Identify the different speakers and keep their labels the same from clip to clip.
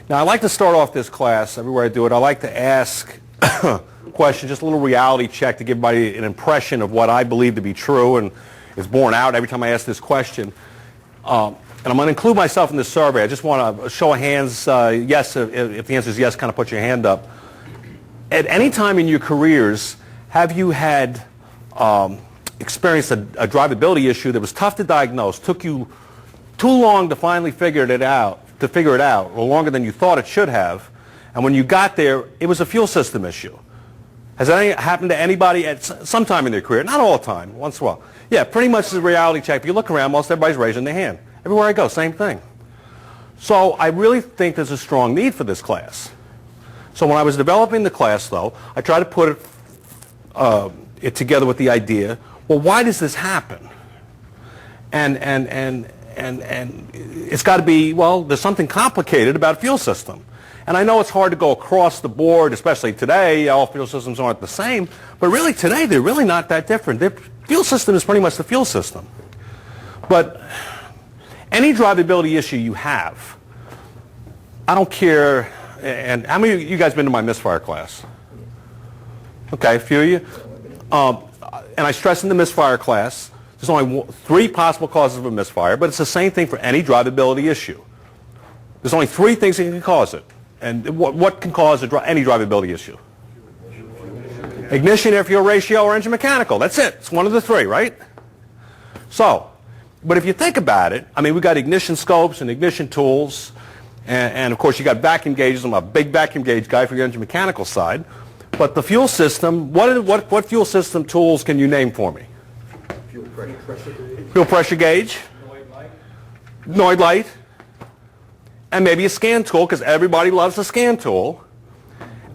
Speaker 1: Now, I like to start off this class, everywhere I do it, I like to ask questions, just a little reality check to give everybody an impression of what I believe to be true and is borne out every time I ask this question. And I'm going to include myself in this survey. I just want to show of hands, yes, if the answer is yes, kind of put your hand up. At any time in your careers, have you had experienced a drivability issue that was tough to diagnose, took you too long to finally figure it out, or longer than you thought it should have, and when you got there, it was a fuel system issue? Has that happened to anybody at some time in their career? Not all the time, once in a while. Yeah, pretty much the reality check. If you look around, most everybody's raising their hand. Everywhere I go, same thing. So I really think there's a strong need for this class. So when I was developing the class, though, I tried to put it together with the idea, well, why does this happen? And it's got to be, well, there's something complicated about a fuel system. And I know it's hard to go across the board, especially today. All fuel systems aren't the same. But really, today, they're really not that different. The fuel system is pretty much the fuel system. But any drivability issue you have, I don't care. And how many of you guys been to my misfire class? Okay, a few of you. And I stress in the misfire class, there's only 3 possible causes of a misfire, but it's the same thing for any drivability issue. There's only 3 things that can cause it. And what can cause any drivability issue? Ignition, air-fuel ratio, or engine mechanical. That's it. It's one of the 3, right? So, but if you think about it, I mean, we've got ignition scopes and ignition tools, and of course you got vacuum gauges. I'm a big vacuum gauge guy for the engine mechanical side. But the fuel system, what fuel system tools can you name for me?
Speaker 2: Fuel pressure gauge.
Speaker 1: Fuel pressure gauge. Noid light. And maybe a scan tool, because everybody loves a scan tool.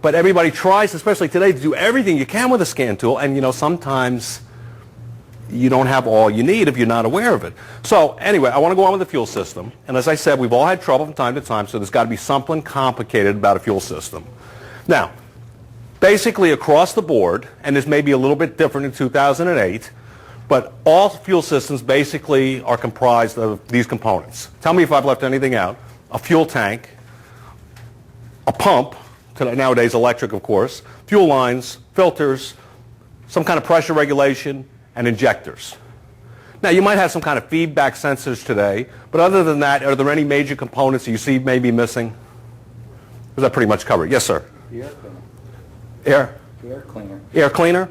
Speaker 1: But everybody tries, especially today, to do everything you can with a scan tool. And, you know, sometimes you don't have all you need if you're not aware of it. So, anyway, I want to go on with the fuel system. And as I said, we've all had trouble from time to time, so there's got to be something complicated about a fuel system. Now, basically across the board, and this may be a little bit different in 2008, but all fuel systems basically are comprised of these components. Tell me if I've left anything out. A fuel tank, a pump, nowadays electric of course, fuel lines, filters, some kind of pressure regulation, and injectors. Now you might have some kind of feedback sensors today, but other than that, are there any major components that you see may be missing? Is that pretty much covered? Yes, sir.
Speaker 2: The air cleaner.
Speaker 1: Air
Speaker 2: cleaner.
Speaker 1: Air cleaner?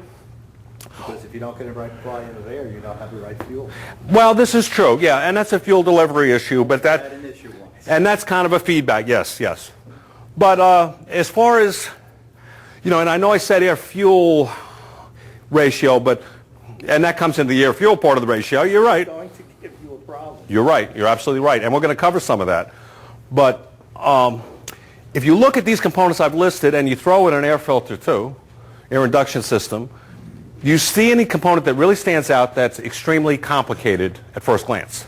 Speaker 2: Because if you don't get the right fly into there, you don't have the right fuel.
Speaker 1: Well, this is true, yeah, and that's a fuel delivery issue, but that...
Speaker 2: An issue once.
Speaker 1: And that's kind of a feedback, yes, yes. But as far as, you know, and I know I said air-fuel ratio, and that comes into the air-fuel part of the ratio. You're right.
Speaker 2: It's going to give you a problem.
Speaker 1: You're right. You're absolutely right. And we're going to cover some of that. But if you look at these components I've listed and you throw in an air filter too, air induction system, do you see any component that really stands out that's extremely complicated at first glance?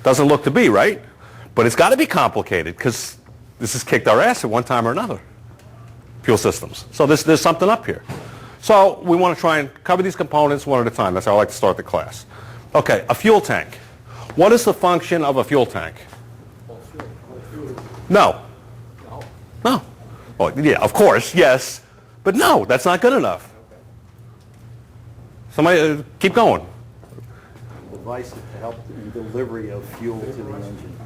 Speaker 1: Doesn't look to be, right? But it's got to be complicated because this has kicked our ass at one time or another. Fuel systems. So there's something up here. So we want to try and cover these components one at a time. That's how I like to start the class. Okay, a fuel tank. What is the function of a fuel tank? No. No. Well, yeah, of course, yes. But no, that's not good enough. Somebody, keep going.
Speaker 2: Devices to help in delivery of fuel to the engine.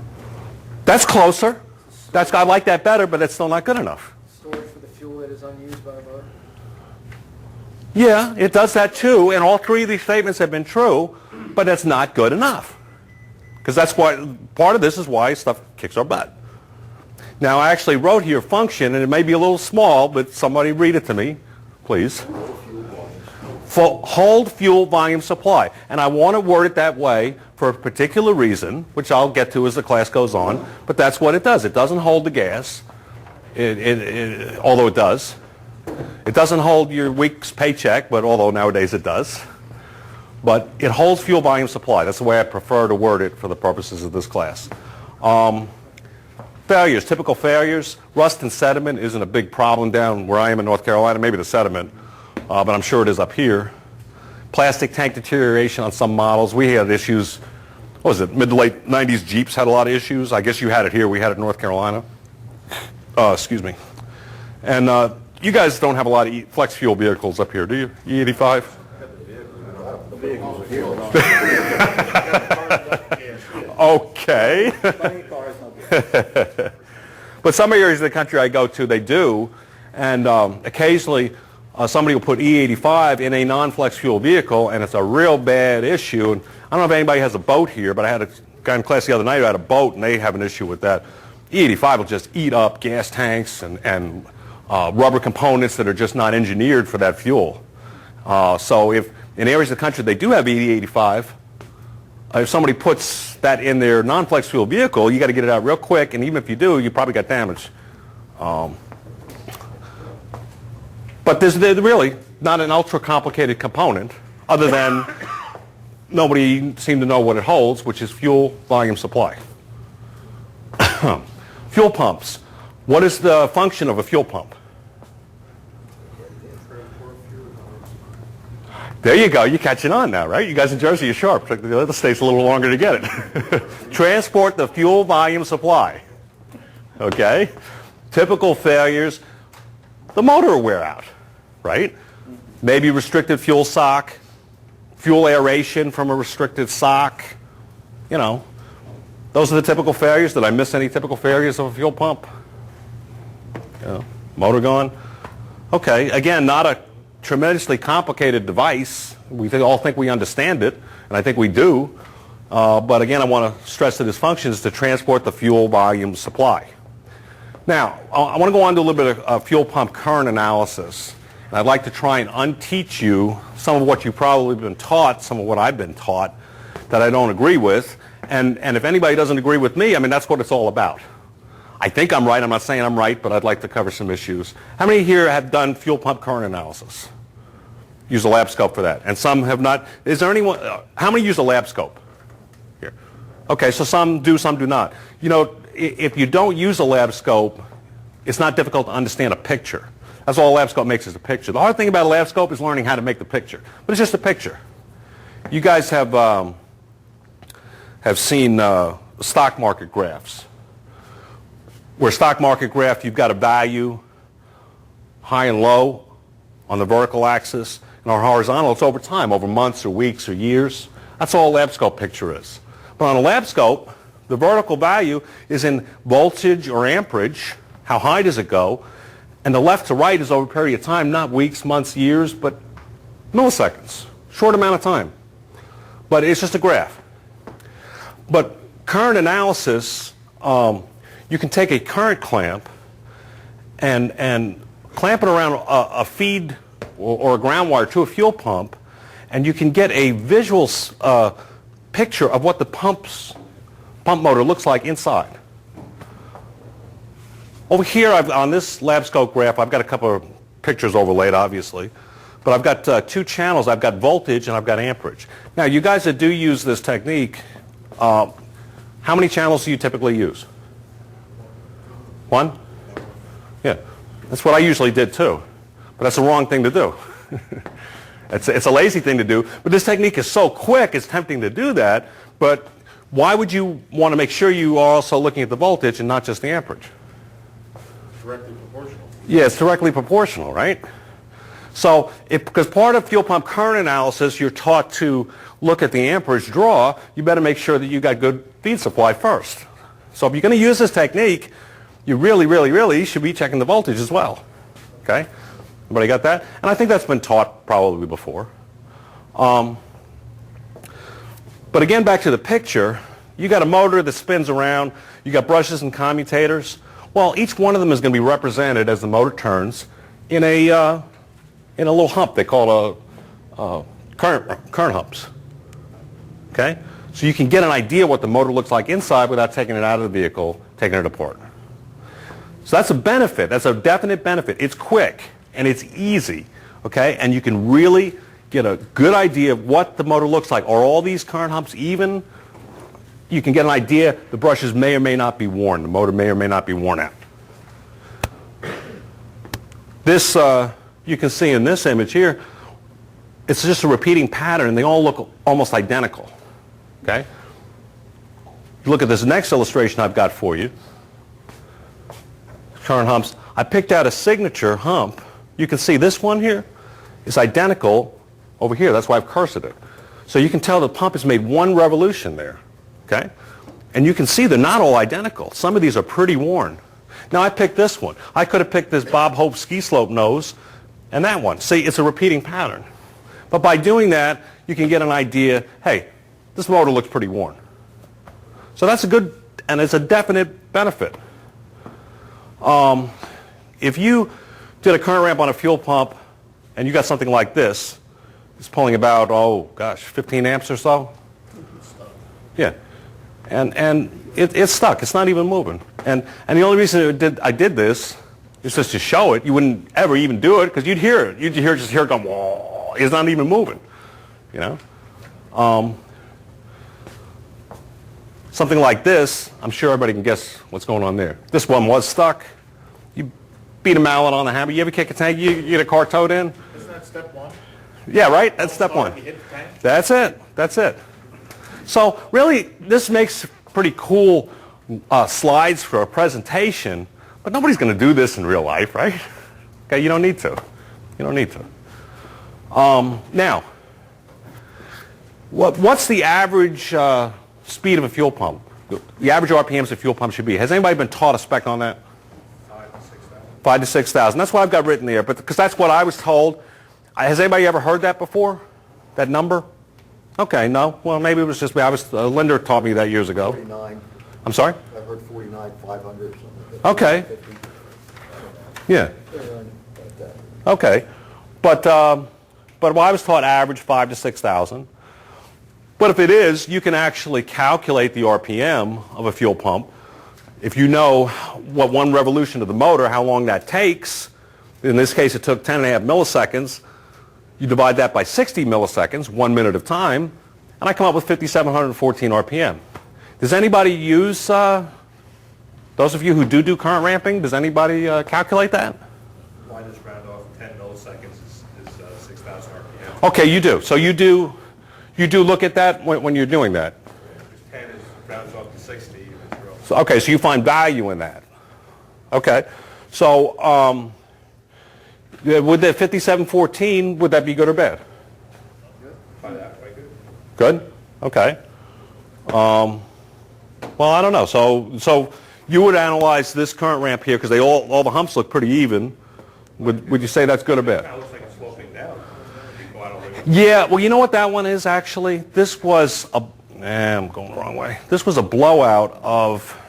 Speaker 1: That's closer. I like that better, but that's still not good enough.
Speaker 3: Storage for the fuel that is unused by the motor?
Speaker 1: Yeah, it does that too, and all 3 of these statements have been true, but that's not good enough. Because that's why, part of this is why stuff kicks our butt. Now, I actually wrote here function, and it may be a little small, but somebody read it to me, please. Hold fuel volume supply. And I want to word it that way for a particular reason, which I'll get to as the class goes on, but that's what it does. It doesn't hold the gas, although it does. It doesn't hold your week's paycheck, but although nowadays it does. But it holds fuel volume supply. That's the way I prefer to word it for the purposes of this class. Failures, typical failures. Rust and sediment isn't a big problem down where I am in North Carolina, maybe the sediment. But I'm sure it is up here. Plastic tank deterioration on some models. We had issues what was it, mid to late 90s Jeeps had a lot of issues. I guess you had it here. We had it in North Carolina. Excuse me. And you guys don't have a lot of flex fuel vehicles up here, do you? E85?
Speaker 2: The vehicles are here.
Speaker 1: Okay.
Speaker 2: Plenty of cars, no vehicles.
Speaker 1: But some areas of the country I go to, they do. And occasionally somebody will put E85 in a non-flex fuel vehicle, and it's a real bad issue. And I don't know if anybody has a boat here, but I had a guy in class the other night who had a boat, and they have an issue with that. E85 will just eat up gas tanks and rubber components that are just not engineered for that fuel. So if in areas of the country they do have E85, if somebody puts that in their non-flex fuel vehicle, you got to get it out real quick, and even if you do, you probably got damage. But there's really not an ultra-complicated component other than nobody seemed to know what it holds, which is fuel volume supply. Fuel pumps. What is the function of a fuel pump? There you go. You're catching on now, right? You guys in Jersey are sharp. The other states a little longer to get it. Transport the fuel volume supply. Okay? Typical failures. The motor will wear out, right? Maybe restricted fuel sock, fuel aeration from a restricted sock. You know, those are the typical failures. Did I miss any typical failures of a fuel pump? Motor gone. Okay, again, not a tremendously complicated device. We all think we understand it, and I think we do. But again, I want to stress that its function is to transport the fuel volume supply. Now, I want to go on to a little bit of fuel pump current analysis. And I'd like to try and unteach you some of what you've probably been taught, some of what I've been taught that I don't agree with. And if anybody doesn't agree with me, I mean, that's what it's all about. I think I'm right. I'm not saying I'm right, but I'd like to cover some issues. How many here have done fuel pump current analysis? Use a lab scope for that. And some have not. Is there anyone, how many use a lab scope here? Okay, so some do, some do not. You know, if you don't use a lab scope, it's not difficult to understand a picture. That's all a lab scope makes is a picture. The hard thing about a lab scope is learning how to make the picture. But it's just a picture. You guys have seen stock market graphs. Where stock market graph, you've got a value, high and low, on the vertical axis. And on horizontal, it's over time, over months or weeks or years. That's all a lab scope picture is. But on a lab scope, the vertical value is in voltage or amperage. How high does it go? And the left to right is over a period of time, not weeks, months, years, but milliseconds. Short amount of time. But it's just a graph. But current analysis, you can take a current clamp and clamp it around a feed or a ground wire to a fuel pump, and you can get a visual picture of what the pump motor looks like inside. Over here, on this lab scope graph, I've got a couple of pictures overlaid, obviously. But I've got two channels. I've got voltage and I've got amperage. Now, you guys that do use this technique, how many channels do you typically use? One? Yeah. That's what I usually did, too. But that's the wrong thing to do. It's a lazy thing to do. But this technique is so quick, it's tempting to do that. But why would you want to make sure you are also looking at the voltage and not just the amperage?
Speaker 4: Directly proportional.
Speaker 1: Yeah, it's directly proportional, right? So, because part of fuel pump current analysis, you're taught to look at the amperage draw, you better make sure that you got good feed supply first. So if you're going to use this technique, you really should be checking the voltage as well. Okay? Everybody got that? And I think that's been taught probably before. But again, back to the picture, you got a motor that spins around, you got brushes and commutators. Well, each one of them is going to be represented as the motor turns in a little hump they call current humps. Okay? So you can get an idea what the motor looks like inside without taking it out of the vehicle, taking it apart. So that's a benefit. That's a definite benefit. It's quick and it's easy. Okay? And you can really get a good idea of what the motor looks like. Are all these current humps even? You can get an idea. The brushes may or may not be worn. The motor may or may not be worn out. This, you can see in this image here, it's just a repeating pattern. They all look almost identical. Okay? You look at this next illustration I've got for you. Current humps. I picked out a signature hump. You can see this one here is identical over here. That's why I've cursed it. So you can tell the pump has made one revolution there. Okay? And you can see they're not all identical. Some of these are pretty worn. Now I picked this one. I could have picked this Bob Hope ski slope nose and that one. See, it's a repeating pattern. But by doing that, you can get an idea, hey, this motor looks pretty worn. So that's a good, and it's a definite benefit. If you did a current ramp on a fuel pump and you got something like this, it's pulling about, 15 amps or so. Yeah. And it's stuck. It's not even moving. And the only reason I did this is just to show it. You wouldn't ever even do it because you'd hear it. You'd hear it go, whoa. It's not even moving. You know? Something like this, I'm sure everybody can guess what's going on there. This one was stuck. You beat a mallet on the hammer. You ever kick a tank? You get a car towed in?
Speaker 4: Isn't that step one?
Speaker 1: Yeah, right? That's step one.
Speaker 4: You hit the tank?
Speaker 1: That's it. That's it. So really, this makes pretty cool slides for a presentation, but nobody's going to do this in real life, right? Okay, you don't need to. You don't need to. Now, what's the average speed of a fuel pump? The average RPMs a fuel pump should be. Has anybody been taught a spec on that?
Speaker 4: 5,000 to 6,000.
Speaker 1: 5,000 to 6,000. That's what I've got written there, but because that's what I was told. Has anybody ever heard that before? That number? Okay, no. Well, maybe it was just me. Linda taught me that years ago.
Speaker 2: 49.
Speaker 1: I'm sorry?
Speaker 2: I heard 49, 500, something like that.
Speaker 1: Okay.
Speaker 2: 50.
Speaker 1: Yeah.
Speaker 2: Like that.
Speaker 1: Okay. But I was taught average 5,000 to 6,000. But if it is, you can actually calculate the RPM of a fuel pump. If you know what one revolution of the motor, how long that takes, in this case it took 10.5 milliseconds, you divide that by 60 milliseconds, 1 minute of time, and I come up with 5,714 RPM. Does anybody use, those of you who do current ramping, does anybody calculate that?
Speaker 4: Why just round off 10 milliseconds is 6,000 RPM?
Speaker 1: Okay, you do. So you do look at that when you're doing that.
Speaker 4: Because 10 is rounds off to 60. If it's real.
Speaker 1: So, okay, so you find value in that. Okay. So would that 5714, would that be good or bad?
Speaker 4: Find that quite good.
Speaker 1: Good? Okay. Well, I don't know. So you would analyze this current ramp here because all the humps look pretty even. Would you say that's good or
Speaker 4: It
Speaker 1: bad?
Speaker 4: kind of looks like it's sloping down. You go out all the way.
Speaker 1: Yeah, well, you know what that one is actually? This was I'm going the wrong way. This was a blowout of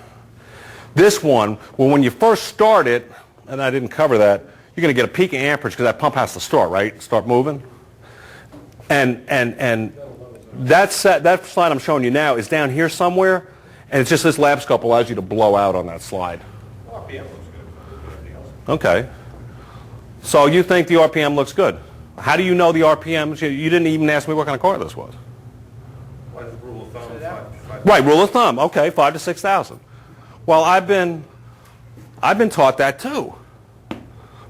Speaker 1: this one. Well, when you first start it, and I didn't cover that, you're going to get a peak of amperage because that pump has to start, right? Start moving. And that slide I'm showing you now is down here somewhere, and it's just this lab scope allows you to blow out on that slide.
Speaker 4: RPM looks good. Everything else.
Speaker 1: Okay. So you think the RPM looks good. How do you know the RPMs? You didn't even ask me what kind of car this was.
Speaker 4: What is the rule of thumb?
Speaker 1: Right, rule of thumb. Okay, 5,000 to 6,000. Well, I've been taught that too.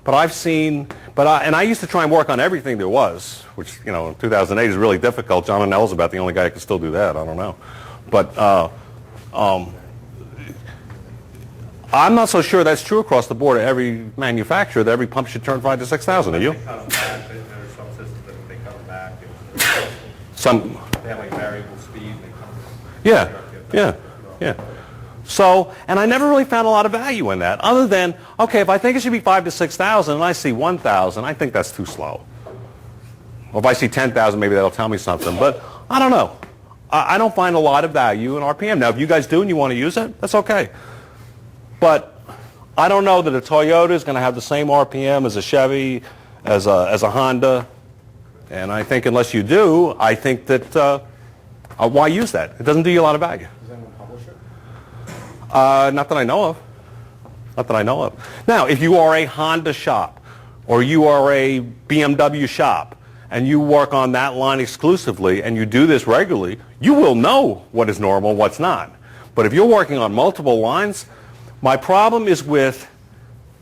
Speaker 1: But I've seen, and I used to try and work on everything there was, which, you know, in 2008 is really difficult. John Annell's about the only guy who can still do that. I don't know. But I'm not so sure that's true across the board. Every manufacturer, that every pump should turn 5,000 to 6,000. Are you?
Speaker 4: They cut them back. There are some systems that they cut them back.
Speaker 1: Some.
Speaker 4: They have like variable speed. They cut them.
Speaker 1: Yeah. So, and I never really found a lot of value in that, other than, okay, if I think it should be 5,000 to 6,000 and I see 1,000, I think that's too slow. Or if I see 10,000, maybe that'll tell me something. But I don't know. I don't find a lot of value in RPM. Now, if you guys do and you want to use it, that's okay. But I don't know that a Toyota is going to have the same RPM as a Chevy, as a Honda. And I think unless you do, I think that why use that? It doesn't do you a lot of value.
Speaker 3: Does anyone publish it?
Speaker 1: Not that I know of. Not that I know of. Now, if you are a Honda shop or you are a BMW shop and you work on that line exclusively and you do this regularly, you will know what is normal, what's not. But if you're working on multiple lines, my problem is with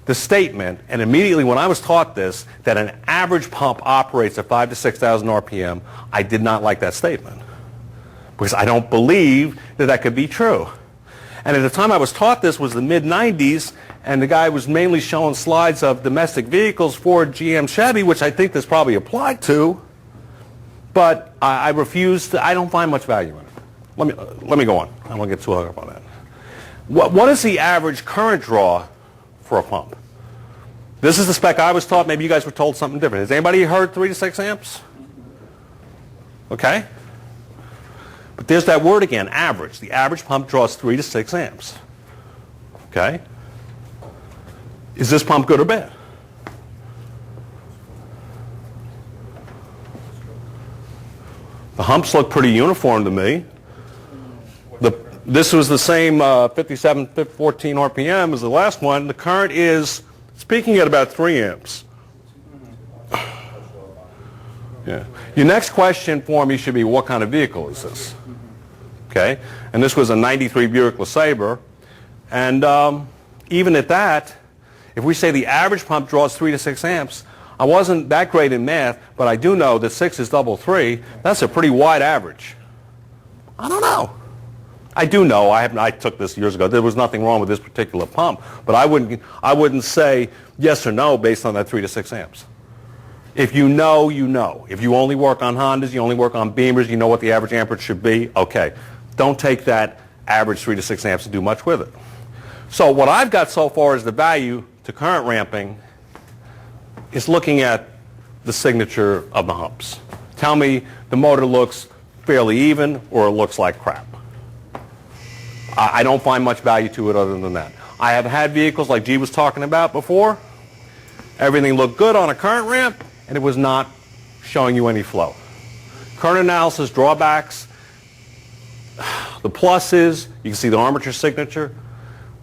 Speaker 1: the statement, and immediately when I was taught this, that an average pump operates at 5,000 to 6,000 RPM, I did not like that statement. because I don't believe that that could be true. And at the time I was taught this was the mid-90s, and the guy was mainly showing slides of domestic vehicles, Ford, GM, Chevy, which I think this probably applied to, but I refuse to, I don't find much value in it. Let me go on. I don't want to get too hung up on that. What is the average current draw for a pump? This is the spec I was taught. Maybe you guys were told something different. Has anybody heard 3 to 6 amps? Okay. But there's that word again, average. The average pump draws 3 to 6 amps. Okay? Is this pump good or bad? The humps look pretty uniform to me. This was the same 5714 RPM as the last one. The current is peaking at about 3 amps. Yeah. Your next question for me should be, what kind of vehicle is this? Okay, and this was a 93 Buick LeSabre, and even at that, if we say the average pump draws 3 to 6 amps, I wasn't that great in math, but I do know that 6 is double 3. That's a pretty wide average. I don't know. I do know. I took this years ago. There was nothing wrong with this particular pump, but I wouldn't say yes or no based on that 3 to 6 amps. If you know, you know. If you only work on Hondas, you only work on Beamers, you know what the average amperage should be, okay. Don't take that average 3 to 6 amps and do much with it. So what I've got so far as the value to current ramping is looking at the signature of the humps. Tell me the motor looks fairly even or it looks like crap. I don't find much value to it other than that. I have had vehicles like G was talking about before. Everything looked good on a current ramp, and it was not showing you any flow. Current analysis, drawbacks. The plus is, you can see the armature signature.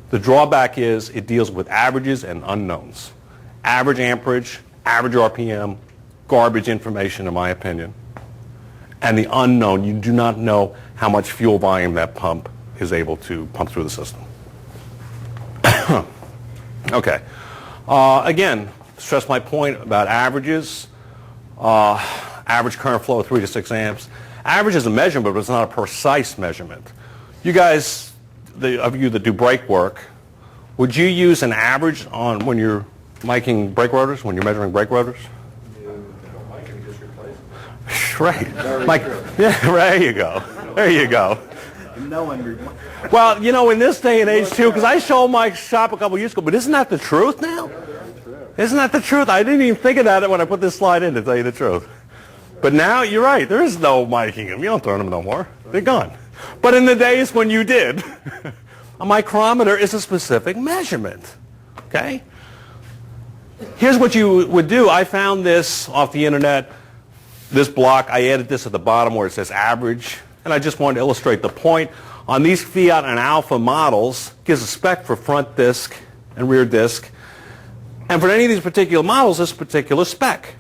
Speaker 1: The drawback is it deals with averages and unknowns. Average amperage, average RPM, garbage information in my opinion. And the unknown, you do not know how much fuel volume that pump is able to pump through the system. Okay. Again, stress my point about averages. Average current flow of 3 to 6 amps. Average is a measurement, but it's not a precise measurement. You guys, of you that do brake work, would you use an average on when you're miking brake rotors, when you're measuring brake rotors?
Speaker 4: You don't like it, you just replace it.
Speaker 1: Right. Mike, yeah, there you go. There you go.
Speaker 2: No one.
Speaker 1: Well, you know, in this day and age too, because I showed my shop a couple years ago, but isn't that the truth now? Isn't that the truth? I didn't even think about it when I put this slide in, to tell you the truth. But now, you're right, there is no miking them. You don't turn them no more. They're gone. But in the days when you did, a micrometer is a specific measurement. Okay? Here's what you would do. I found this off the internet, this block. I added this at the bottom where it says average. And I just wanted to illustrate the point. On these Fiat and Alpha models, gives a spec for front disc and rear disc. And for any of these particular models, this particular spec.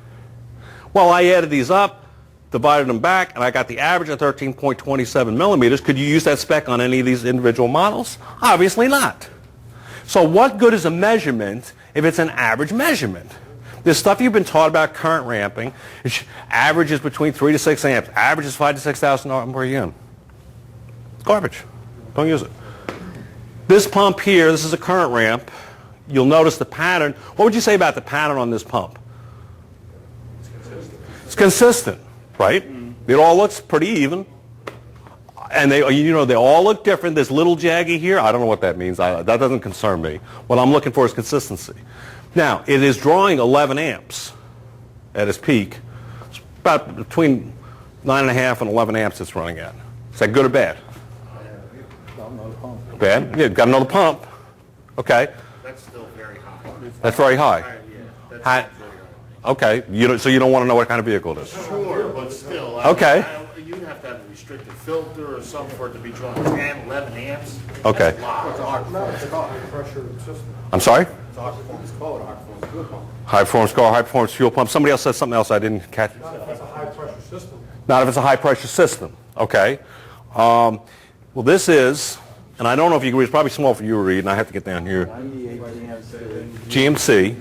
Speaker 1: Well, I added these up, divided them back, and I got the average of 13.27 millimeters. Could you use that spec on any of these individual models? Obviously not. So what good is a measurement if it's an average measurement? This stuff you've been taught about current ramping, average is between 3 to 6 amps. Average is 5 to 6,000 RPM. Garbage. Don't use it. This pump here, this is a current ramp. You'll notice the pattern. What would you say about the pattern on this pump? It's consistent, right? It all looks pretty even. And they all look different. There's little jaggy here. I don't know what that means. That doesn't concern me. What I'm looking for is consistency. Now, it is drawing 11 amps at its peak. It's about between 9.5 and 11 amps it's running at. Is that good or bad? Bad? Yeah, got another pump. Okay.
Speaker 5: That's still very high.
Speaker 1: That's very high.
Speaker 5: Yeah, that's
Speaker 1: High. Okay. So you don't want to know what kind of vehicle it is?
Speaker 5: sure, but still.
Speaker 1: Okay.
Speaker 5: You have to have a restricted filter or something for it to be drawing 10, 11 amps.
Speaker 1: Okay.
Speaker 5: That's a lot.
Speaker 3: It's a high pressure system.
Speaker 1: I'm sorry?
Speaker 3: It's a high performance code, high performance fuel pump.
Speaker 1: High performance car, high performance fuel pump. Somebody else said something else I didn't catch.
Speaker 3: Not if it's a high pressure system.
Speaker 1: Not if it's a high pressure system. Okay. Well, this is, and I don't know if you can read, it's probably small for you to read, and I have to get down here.
Speaker 2: 98
Speaker 1: GMC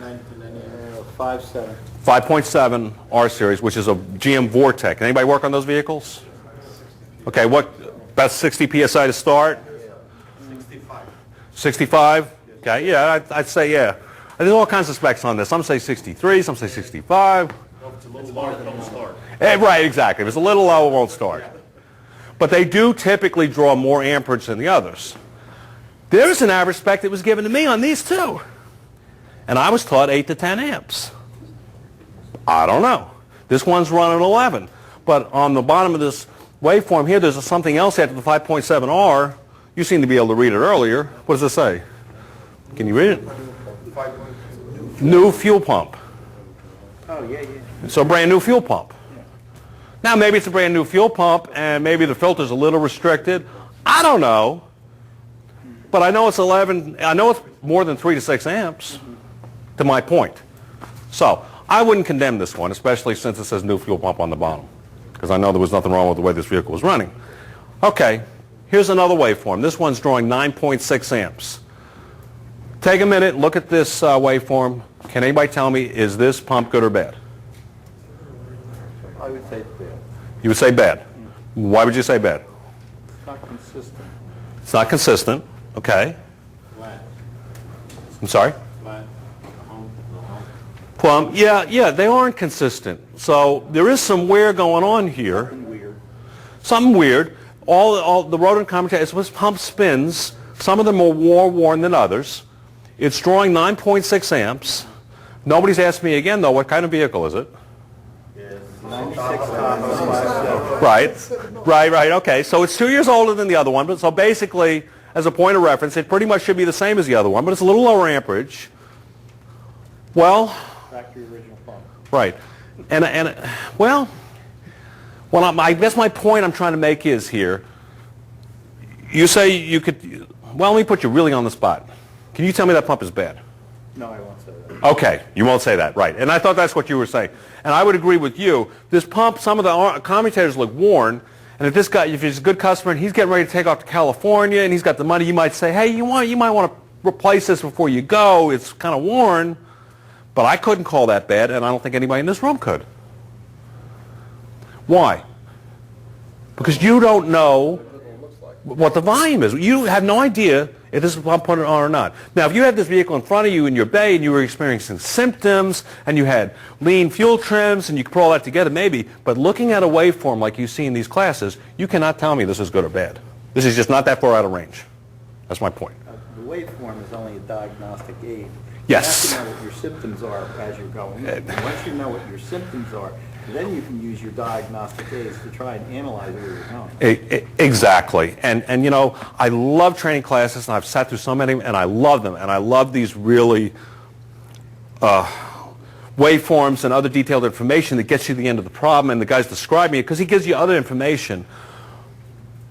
Speaker 2: 5.7.
Speaker 1: 5.7 R series, which is a GM Vortec. Anybody work on those vehicles? Okay, what About 60 psi to start?
Speaker 5: 65.
Speaker 1: 65? Okay, yeah, I'd say yeah. There's all kinds of specs on this. Some say 63, some say 65.
Speaker 5: Well, if it's a little lower, it don't start.
Speaker 1: Right, exactly. If it's a little low, it won't start. But they do typically draw more amperage than the others. There's an average spec that was given to me on these too. And I was taught 8 to 10 amps. I don't know. This one's running 11. But on the bottom of this waveform here, there's something else after the 5.7R. You seem to be able to read it earlier. What does it say? Can you read it? New fuel pump.
Speaker 2: Oh, yeah.
Speaker 1: So brand new fuel pump. Now maybe it's a brand new fuel pump and maybe the filter's a little restricted. I don't know. But I know it's 11. I know it's more than 3 to 6 amps to my point. So I wouldn't condemn this one, especially since it says new fuel pump on the bottom, because I know there was nothing wrong with the way this vehicle was running. Okay, here's another waveform. This one's drawing 9.6 amps. Take a minute, look at this waveform. Can anybody tell me, is this pump good or bad?
Speaker 2: I would say bad.
Speaker 1: You would say bad. Why would you say bad?
Speaker 2: It's not consistent.
Speaker 1: It's not consistent. Okay.
Speaker 2: Flat.
Speaker 1: I'm sorry?
Speaker 2: Flat.
Speaker 1: Plumb. Yeah, they aren't consistent. So there is some wear going on here.
Speaker 2: Weird.
Speaker 1: Something weird. All the rotor commutator, this pump spins. Some of them are more worn than others. It's drawing 9.6 amps. Nobody's asked me again, though, what kind of vehicle is it?
Speaker 2: 96 Tahoe.
Speaker 1: Right. Okay, so it's 2 years older than the other one. But so basically, as a point of reference, it pretty much should be the same as the other one, but it's a little lower amperage. Well,
Speaker 2: Back to your original pump.
Speaker 1: right. Well, I guess my point I'm trying to make is here, you say you could, well, let me put you really on the spot. Can you tell me that pump is bad?
Speaker 2: No, I won't say that.
Speaker 1: Okay, you won't say that, right. And I thought that's what you were saying. And I would agree with you. This pump, some of the commutators look worn, and if this guy, if he's a good customer and he's getting ready to take off to California and he's got the money, you might say, hey, you might want to replace this before you go. It's kind of worn. But I couldn't call that bad, and I don't think anybody in this room could. Why? Because you don't know what the volume is. You have no idea if this is pump put it on or not. Now, if you had this vehicle in front of you in your bay and you were experiencing symptoms and you had lean fuel trims and you could put all that together, maybe. But looking at a waveform like you see in these classes, you cannot tell me this is good or bad. This is just not that far out of range. That's my point.
Speaker 2: The waveform is only a diagnostic aid.
Speaker 1: Yes.
Speaker 2: You have to know what your symptoms are as you're going in. And once you know what your symptoms are, then you can use your diagnostic aids to try and analyze where you're going.
Speaker 1: Exactly. And you know, I love training classes, and I've sat through so many, and I love them. And I love these really waveforms and other detailed information that gets you to the end of the problem, and the guy's describing it because he gives you other information.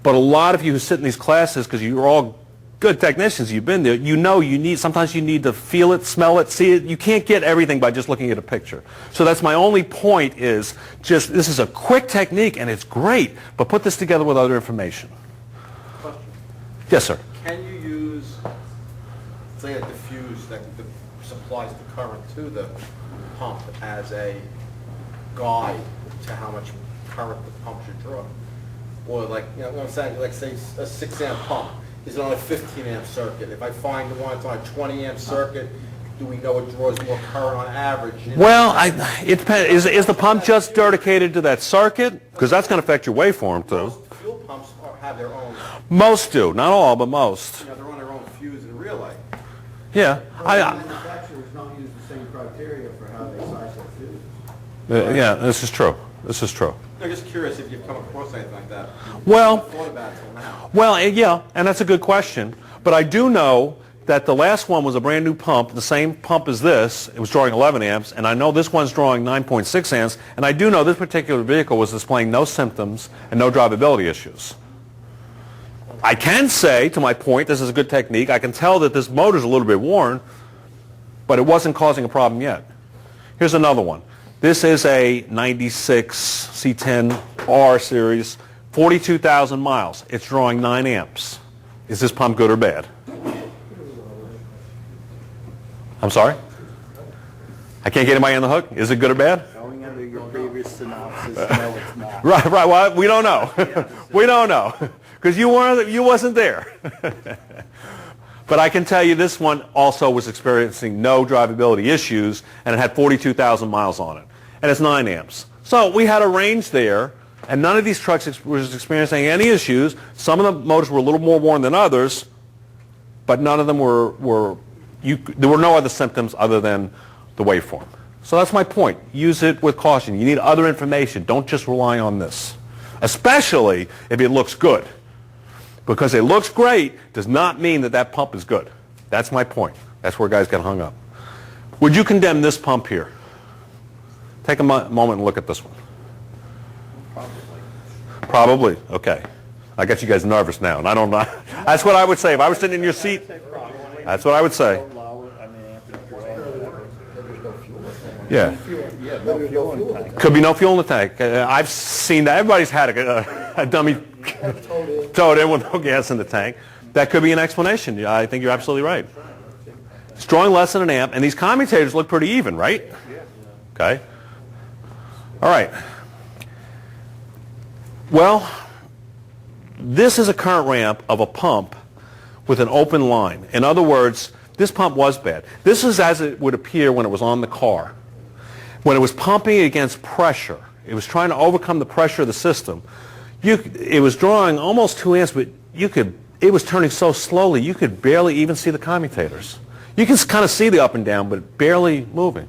Speaker 1: But a lot of you who sit in these classes, because you're all good technicians, you've been there, you know sometimes you need to feel it, smell it, see it. You can't get everything by just looking at a picture. So that's my only point is just this is a quick technique and it's great, but put this together with other information.
Speaker 6: Question.
Speaker 1: Yes, sir.
Speaker 6: Can you use, say, a diffuse that supplies the current to the pump as a guide to how much current the pump should draw? Or like, you know what I'm saying, like say a 6 amp pump. Is it on a 15 amp circuit? If I find the one that's on a 20 amp circuit, do we know it draws more current on average?
Speaker 1: Well, it depends. Is the pump just dedicated to that circuit? Because that's going to affect your waveform too.
Speaker 6: Most fuel pumps have their own,
Speaker 1: Most do. Not all, but most.
Speaker 6: they're on their own fuse and relay.
Speaker 1: Yeah.
Speaker 3: Manufacturers don't use the same criteria for how they size their fuses.
Speaker 1: Yeah, this is true. This is true.
Speaker 6: I'm just curious if you've come across anything like that.
Speaker 1: Well,
Speaker 6: I haven't thought about it till now.
Speaker 1: Well, yeah, and that's a good question. But I do know that the last one was a brand new pump, the same pump as this. It was drawing 11 amps, and I know this one's drawing 9.6 amps, and I do know this particular vehicle was displaying no symptoms and no drivability issues. I can say, to my point, this is a good technique, I can tell that this motor's a little bit worn, but it wasn't causing a problem yet. Here's another one. This is a 96 C10R series, 42,000 miles. It's drawing 9 amps. Is this pump good or bad? I'm sorry? I can't get anybody on the hook? Is it good or bad?
Speaker 2: Going under your previous synopsis, no, it's not.
Speaker 1: Right, well, we don't know. We don't know. because you wasn't there. But I can tell you this one also was experiencing no drivability issues, and it had 42,000 miles on it. And it's 9 amps. So we had a range there, and none of these trucks was experiencing any issues. Some of the motors were a little more worn than others, but none of them there were no other symptoms other than the waveform. So that's my point. Use it with caution. You need other information. Don't just rely on this, especially if it looks good. Because it looks great does not mean that that pump is good. That's my point. That's where guys get hung up. Would you condemn this pump here? Take a moment and look at this one. Probably. Okay. I got you guys nervous now, and I don't know. That's what I would say. If I was sitting in your seat, that's what I would say. Yeah. Could be no fuel in the tank. I've seen that. Everybody's had a dummy towed in with no gas in the tank. That could be an explanation. I think you're absolutely right. It's drawing less than an amp, and these commutators look pretty even, right? Okay. All right. Well, this is a current ramp of a pump with an open line. In other words, this pump was bad. This is as it would appear when it was on the car. When it was pumping against pressure, it was trying to overcome the pressure of the system. It was drawing almost 2 amps, but it was turning so slowly you could barely even see the commutators. You can kind of see the up and down, but barely moving.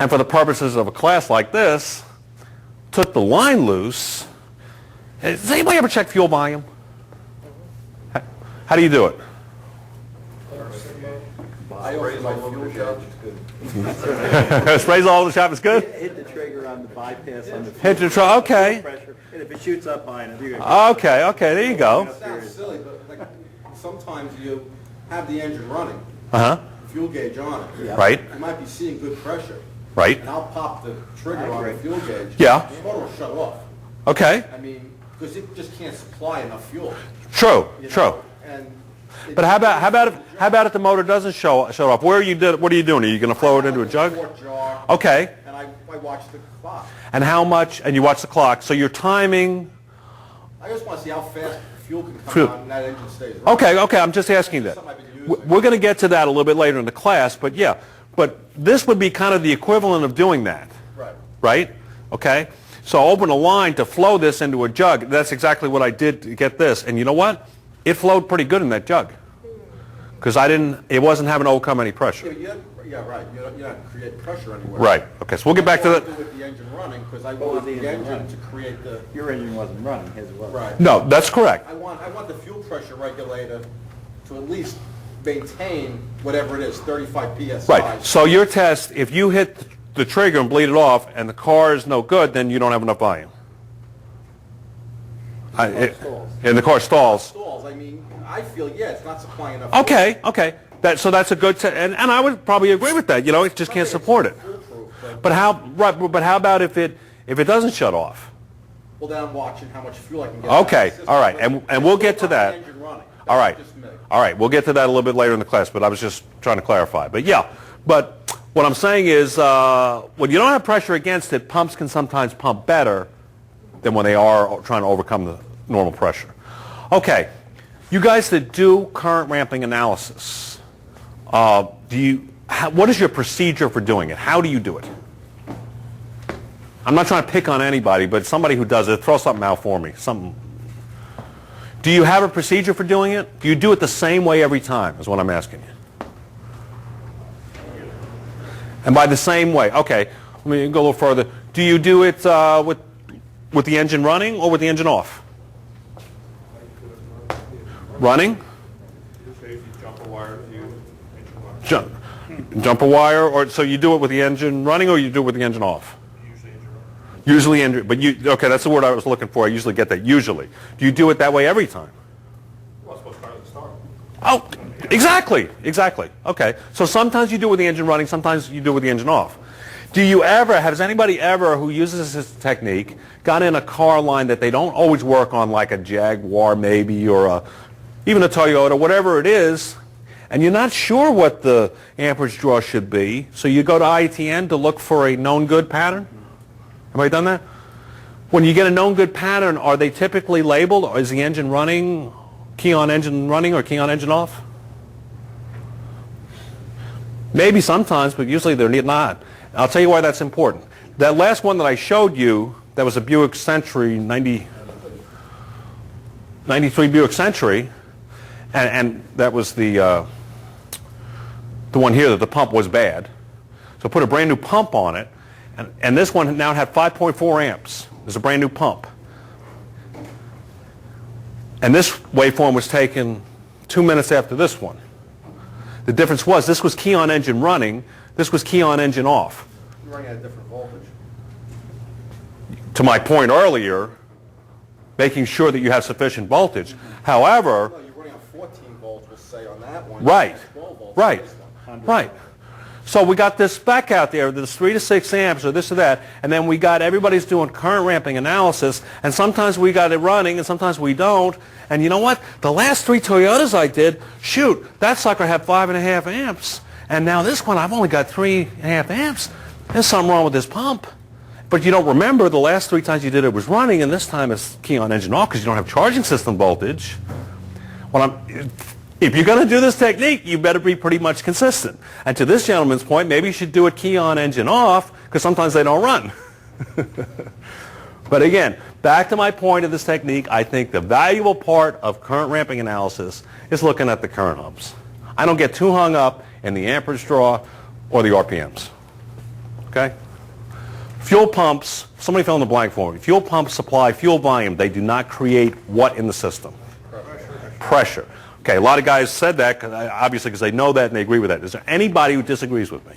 Speaker 1: And for the purposes of a class like this, took the line loose. Does anybody ever check fuel volume? How do you do it?
Speaker 6: I always my fuel gauge is good.
Speaker 1: Sprays all over the shop is good?
Speaker 2: Hit the trigger on the bypass on the
Speaker 1: Hit the trigger, okay.
Speaker 2: pressure, and if it shoots up high enough, you're going to
Speaker 1: Okay, there you go.
Speaker 6: It sounds silly, but like, sometimes you have the engine running,
Speaker 1: Uh-huh,
Speaker 6: fuel gauge on it.
Speaker 1: right,
Speaker 6: You might be seeing good pressure,
Speaker 1: right.
Speaker 6: and I'll pop the trigger on the fuel gauge.
Speaker 1: Yeah.
Speaker 6: The motor will shut off.
Speaker 1: Okay,
Speaker 6: I mean, because it just can't supply enough fuel.
Speaker 1: true,
Speaker 6: you
Speaker 1: true.
Speaker 6: know, and it-
Speaker 1: But how about if the motor doesn't show off? What are you doing? Are you going to flow it into a jug?
Speaker 6: Quart jar,
Speaker 1: Okay.
Speaker 6: and I watch the clock.
Speaker 1: And how much? And you watch the clock. So you're timing.
Speaker 6: I just want to see how fast fuel can come
Speaker 1: Fuel.
Speaker 6: on and that engine stays running.
Speaker 1: Okay. I'm just asking that.
Speaker 6: Something I've been using.
Speaker 1: We're going to get to that a little bit later in the class. But yeah. But this would be kind of the equivalent of doing that,
Speaker 6: Right.
Speaker 1: right? Okay. So open a line to flow this into a jug. That's exactly what I did to get this. And you know what? It flowed pretty good in that jug. Because it wasn't having to overcome any pressure.
Speaker 6: Yeah, right. You don't create pressure anywhere.
Speaker 1: Right. Okay. So we'll get back to
Speaker 6: I
Speaker 1: that.
Speaker 6: want to do with the engine running because I
Speaker 2: What was
Speaker 6: want
Speaker 2: the
Speaker 6: the
Speaker 2: engine
Speaker 6: engine
Speaker 2: running?
Speaker 6: to create the.
Speaker 2: Your engine wasn't running, his was.
Speaker 6: Right.
Speaker 1: No, that's correct.
Speaker 6: I want the fuel pressure regulator to at least maintain whatever it is, 35 psi.
Speaker 1: Right. So your test, if you hit the trigger and bleed it off and the car is no good, then you don't have enough volume. And the car stalls.
Speaker 6: Stalls. I mean, I feel it's not supplying enough.
Speaker 1: Okay. So that's a good test, and I would probably agree with that. It just can't support it.
Speaker 6: Foolproof,
Speaker 1: But how about if it doesn't shut off?
Speaker 6: well, then I'm watching how much fuel I can get.
Speaker 1: Okay,
Speaker 6: out of the system.
Speaker 1: all right,
Speaker 6: But
Speaker 1: and
Speaker 6: I
Speaker 1: we'll
Speaker 6: still
Speaker 1: get to
Speaker 6: want the
Speaker 1: that.
Speaker 6: engine running.
Speaker 1: All
Speaker 6: That's
Speaker 1: right.
Speaker 6: just me.
Speaker 1: All right, we'll get to that a little bit later in the class, but I was just trying to clarify. But yeah, but what I'm saying is when you don't have pressure against it, pumps can sometimes pump better than when they are trying to overcome the normal pressure. Okay, you guys that do current ramping analysis, what is your procedure for doing it? How do you do it? I'm not trying to pick on anybody, but somebody who does it, throw something out for me. Do you have a procedure for doing it? Do you do it the same way every time, is what I'm asking you? And by the same way, okay, let me go a little further. Do you do it with the engine running or with the engine off? Running?
Speaker 4: Safety, jumper wire, view, engine wire.
Speaker 1: Jumper wire, or so you do it with the engine running or you do it with the engine off?
Speaker 4: Usually engine wire.
Speaker 1: Usually engine, but okay, that's the word I was looking for. I usually get that, usually. Do you do it that way every time?
Speaker 4: Well, it's supposed to start at the start.
Speaker 1: Oh, exactly. Okay, so sometimes you do it with the engine running, sometimes you do it with the engine off. Has anybody ever who uses this technique got in a car line that they don't always work on, like a Jaguar maybe, or even a Toyota, whatever it is, and you're not sure what the amperage draw should be, so you go to ITN to look for a known good pattern? Anybody done that? When you get a known good pattern, are they typically labeled, or is the engine running, key on engine running or key on engine off? Maybe sometimes, but usually they're not. I'll tell you why that's important. That last one that I showed you, that was a Buick Century, 93 Buick Century, and that was the one here that the pump was bad. So put a brand new pump on it, and this one now had 5.4 amps. There's a brand new pump. And this waveform was taken 2 minutes after this one. The difference was this was key on engine running, this was key on engine off.
Speaker 6: You're running at a different voltage.
Speaker 1: To my point earlier, making sure that you have sufficient voltage. However,
Speaker 6: No, you're running on 14 volts, we'll say, on that one.
Speaker 1: right,
Speaker 6: and 12 volts on
Speaker 1: right,
Speaker 6: this one.
Speaker 1: right. So we got this spec out there, this 3 to 6 amps or this or that, and then we got everybody's doing current ramping analysis, and sometimes we got it running and sometimes we don't. And you know what? The last 3 Toyotas I did, shoot, that sucker had 5.5 amps, and now this one I've only got 3.5 amps. There's something wrong with this pump. But you don't remember the last 3 times you did it was running, and this time it's key on engine off because you don't have charging system voltage. If you're going to do this technique, you better be pretty much consistent. And to this gentleman's point, maybe you should do it key on engine off because sometimes they don't run. But again, back to my point of this technique, I think the valuable part of current ramping analysis is looking at the current hubs. I don't get too hung up in the amperage draw or the RPMs. Okay? Fuel pumps, somebody fill in the blank for me. Fuel pumps supply fuel volume. They do not create what in the system? Pressure. Okay, a lot of guys said that, obviously, because they know that and they agree with that. Is there anybody who disagrees with me?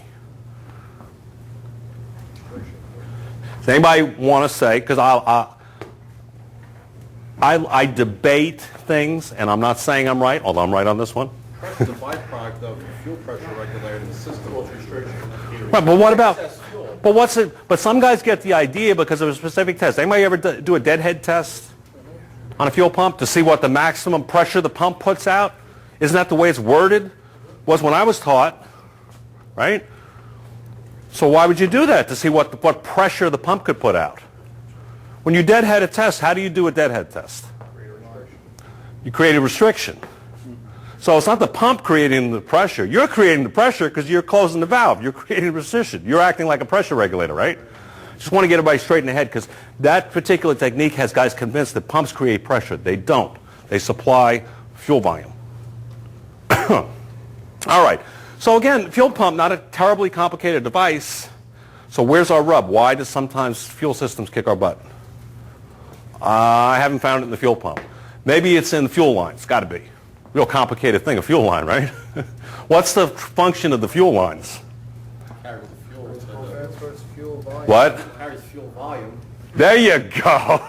Speaker 1: Does anybody want to say, because I debate things, and I'm not saying I'm right, although I'm right on this one.
Speaker 6: Pressure is a byproduct of the fuel pressure regulator in the system.
Speaker 1: Right, but what about, but some guys get the idea because of a specific test. Anybody ever do a deadhead test on a fuel pump to see what the maximum pressure the pump puts out? Isn't that the way it's worded? Was when I was taught, right? So why would you do that? To see what pressure the pump could put out. When you deadhead a test, how do you do a deadhead test? You create a restriction. So it's not the pump creating the pressure. You're creating the pressure because you're closing the valve. You're creating a restriction. You're acting like a pressure regulator, right? Just want to get everybody straight in the head because that particular technique has guys convinced that pumps create pressure. They don't. They supply fuel volume. All right. So again, fuel pump, not a terribly complicated device. So where's our rub? Why do sometimes fuel systems kick our butt? I haven't found it in the fuel pump. Maybe it's in the fuel line. It's got to be. Real complicated thing, a fuel line, right? What's the function of the fuel lines?
Speaker 6: Carries the fuel to the,
Speaker 3: Transfers fuel volume.
Speaker 1: What?
Speaker 6: carries fuel volume.
Speaker 1: There you go.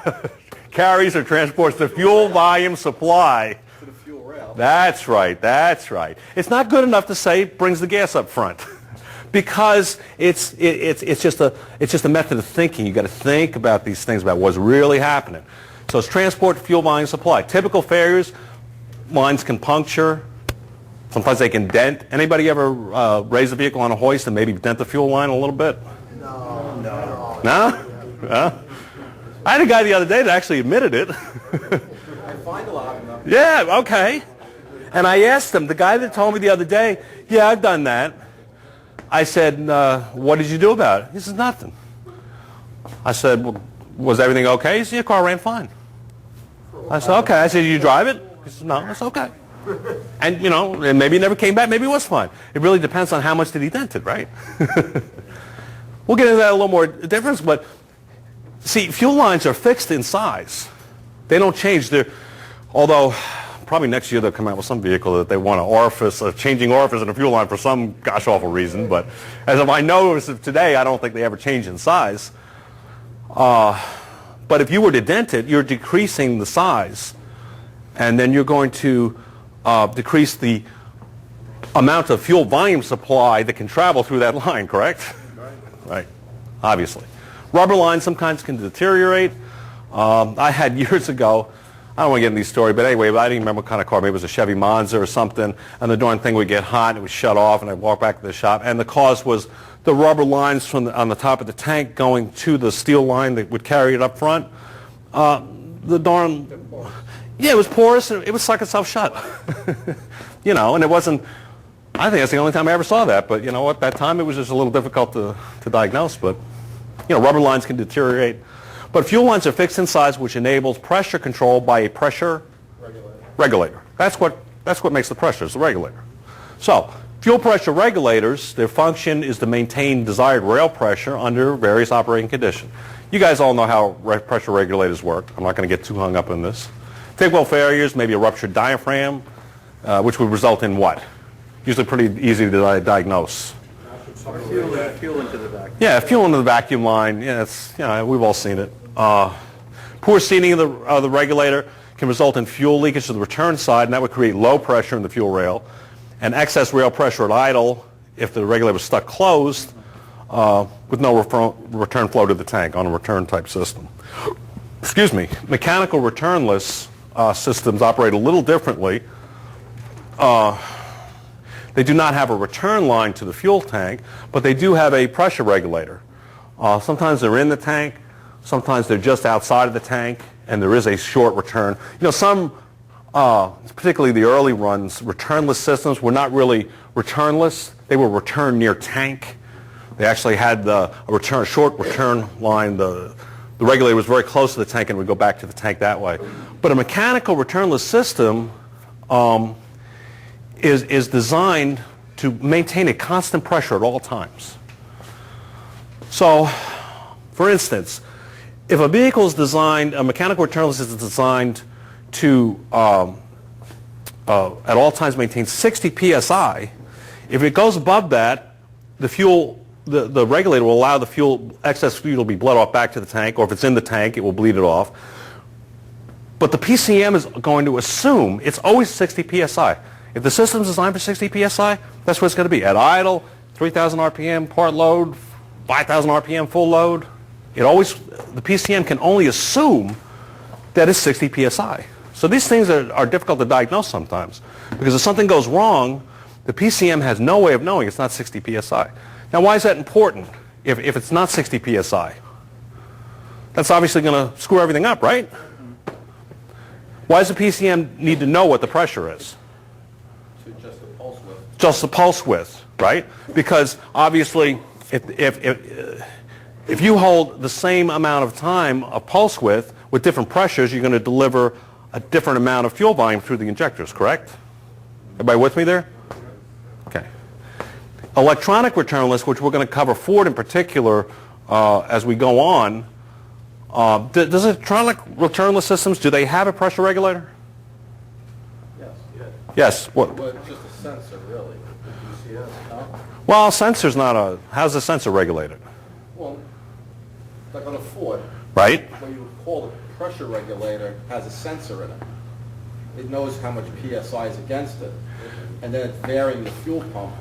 Speaker 1: Carries or transports the fuel volume supply.
Speaker 6: To the fuel rail.
Speaker 1: That's right, that's right. It's not good enough to say brings the gas up front because it's just a method of thinking. You've got to think about these things, about what's really happening. So it's transport, fuel volume supply. Typical failures, lines can puncture. Sometimes they can dent. Anybody ever raise a vehicle on a hoist and maybe dent the fuel line a little bit? No? No? I had a guy the other day that actually admitted it.
Speaker 6: I find a lot of them.
Speaker 1: Yeah, okay. And I asked him, the guy that told me the other day, yeah, I've done that. I said, what did you do about it? He says, nothing. I said, well, was everything okay? He said, your car ran fine. I said, okay. I said, did you drive it? He said, no, it's okay. And, you know, and maybe he never came back. Maybe it was fine. It really depends on how much did he dent it, right? We'll get into that a little more difference, but see, fuel lines are fixed in size. They don't change. Although probably next year they'll come out with some vehicle that they want a changing orifice in a fuel line for some gosh awful reason. But as of I know as of today, I don't think they ever change in size. But if you were to dent it, you're decreasing the size, and then you're going to decrease the amount of fuel volume supply that can travel through that line, correct? Right, obviously. Rubber lines sometimes can deteriorate. I had years ago, I don't want to get into these stories, but anyway, I didn't remember what kind of car. Maybe it was a Chevy Monza or something, and the darn thing would get hot, and it would shut off, and I'd walk back to the shop, and the cause was the rubber lines from on the top of the tank going to the steel line that would carry it up front. The darn, yeah, it was porous, and it would suck itself shut. You know, and it wasn't, I think that's the only time I ever saw that, but you know what, that time it was just a little difficult to diagnose, but you know, rubber lines can deteriorate. But fuel lines are fixed in size, which enables pressure control by a pressure regulator. That's what makes the pressure, is the regulator. So, fuel pressure regulators, their function is to maintain desired rail pressure under various operating conditions. You guys all know how pressure regulators work. I'm not going to get too hung up on this. Typical failures, maybe a ruptured diaphragm, which would result in what? Usually pretty easy to diagnose.
Speaker 2: Fuel into the vacuum.
Speaker 1: Yeah, fuel into the vacuum line. Yeah, it's, you know, we've all seen it. Poor seating of the regulator can result in fuel leakage to the return side, and that would create low pressure in the fuel rail. And excess rail pressure at idle, if the regulator was stuck closed, with no return flow to the tank on a return type system. Excuse me. Mechanical returnless systems operate a little differently. They do not have a return line to the fuel tank, but they do have a pressure regulator. Sometimes they're in the tank, sometimes they're just outside of the tank, and there is a short return. You know, some, particularly the early runs, returnless systems were not really returnless. They were return near tank. They actually had a short return line. The regulator was very close to the tank and would go back to the tank that way. But a mechanical returnless system is designed to maintain a constant pressure at all times. So, for instance, if a vehicle is designed, a mechanical returnless is designed to at all times maintain 60 psi, if it goes above that, the regulator will allow the excess fuel to be bled off back to the tank, or if it's in the tank, it will bleed it off. But the PCM is going to assume it's always 60 psi. If the system is designed for 60 psi, that's what it's going to be. At idle, 3,000 RPM part load, 5,000 RPM full load. The PCM can only assume that it's 60 psi. So these things are difficult to diagnose sometimes, because if something goes wrong, the PCM has no way of knowing it's not 60 psi. Now, why is that important if it's not 60 psi? That's obviously going to screw everything up, right? Why does the PCM need to know what the pressure is?
Speaker 6: To adjust the pulse width.
Speaker 1: Just the pulse width, right? Because obviously, if you hold the same amount of time of pulse width with different pressures, you're going to deliver a different amount of fuel volume through the injectors, correct? Everybody with me there? Okay. Electronic returnless, which we're going to cover Ford in particular as we go on, does electronic returnless systems, do they have a pressure regulator?
Speaker 6: Yes.
Speaker 1: Yes. What?
Speaker 6: Well, it's just a sensor, really. UCS, no?
Speaker 1: Well, sensor's not a, how's the sensor regulated?
Speaker 6: Well, like on a Ford,
Speaker 1: Right?
Speaker 6: what you would call the pressure regulator has a sensor in it. It knows how much PSI is against it, and then it's varying the fuel pump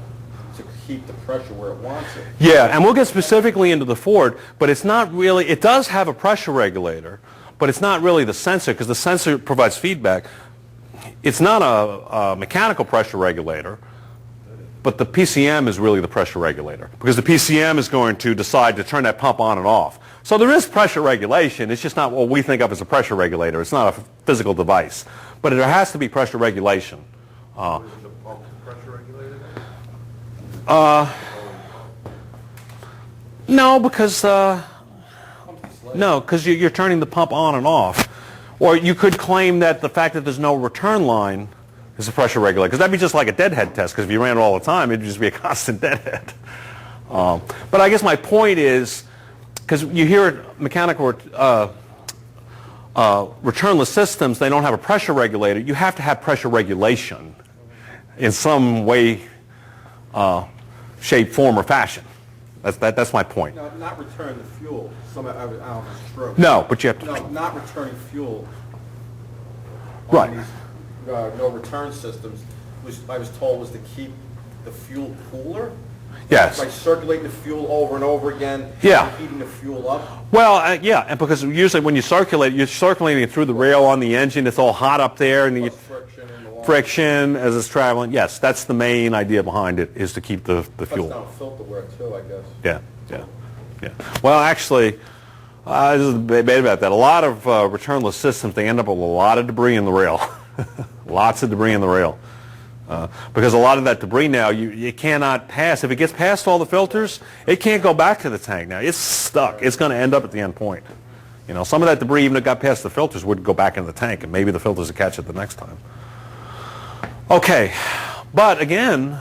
Speaker 6: to keep the pressure where it wants it.
Speaker 1: Yeah, and we'll get specifically into the Ford, but it's not really, it does have a pressure regulator, but it's not really the sensor, because the sensor provides feedback. It's not a mechanical pressure regulator, but the PCM is really the pressure regulator, because the PCM is going to decide to turn that pump on and off. So there is pressure regulation. It's just not what we think of as a pressure regulator. It's not a physical device, but there has to be pressure regulation.
Speaker 4: Is the pump pressure regulated?
Speaker 1: No, because you're turning the pump on and off. Or you could claim that the fact that there's no return line is a pressure regulator, because that'd be just like a deadhead test, because if you ran it all the time, it'd just be a constant deadhead. But I guess my point is, because you hear mechanical returnless systems, they don't have a pressure regulator. You have to have pressure regulation in some way, shape, form, or fashion. That's my point.
Speaker 6: No, not return the fuel. I was stroke.
Speaker 1: No, but you have to.
Speaker 6: No, not returning fuel.
Speaker 1: Right.
Speaker 6: On these, no return systems, which I was told was to keep the fuel cooler.
Speaker 1: Yes.
Speaker 6: By circulating the fuel over and over again.
Speaker 1: Yeah.
Speaker 6: And heating the fuel up.
Speaker 1: Well, yeah, and because usually when you circulate, you're circulating it through the rail on the engine. It's all hot up there, and you
Speaker 6: Plus friction and the water.
Speaker 1: friction as it's traveling. Yes, that's the main idea behind it, is to keep the
Speaker 6: Cuts
Speaker 1: fuel.
Speaker 6: down filter wear too, I guess.
Speaker 1: Yeah. Well, actually, there's a debate about that. A lot of returnless systems, they end up with a lot of debris in the rail. Lots of debris in the rail. Because a lot of that debris now, you cannot pass. If it gets past all the filters, it can't go back to the tank now. It's stuck. It's going to end up at the end point. You know, some of that debris, even if it got past the filters, would go back in the tank, and maybe the filters would catch it the next time. Okay, but again,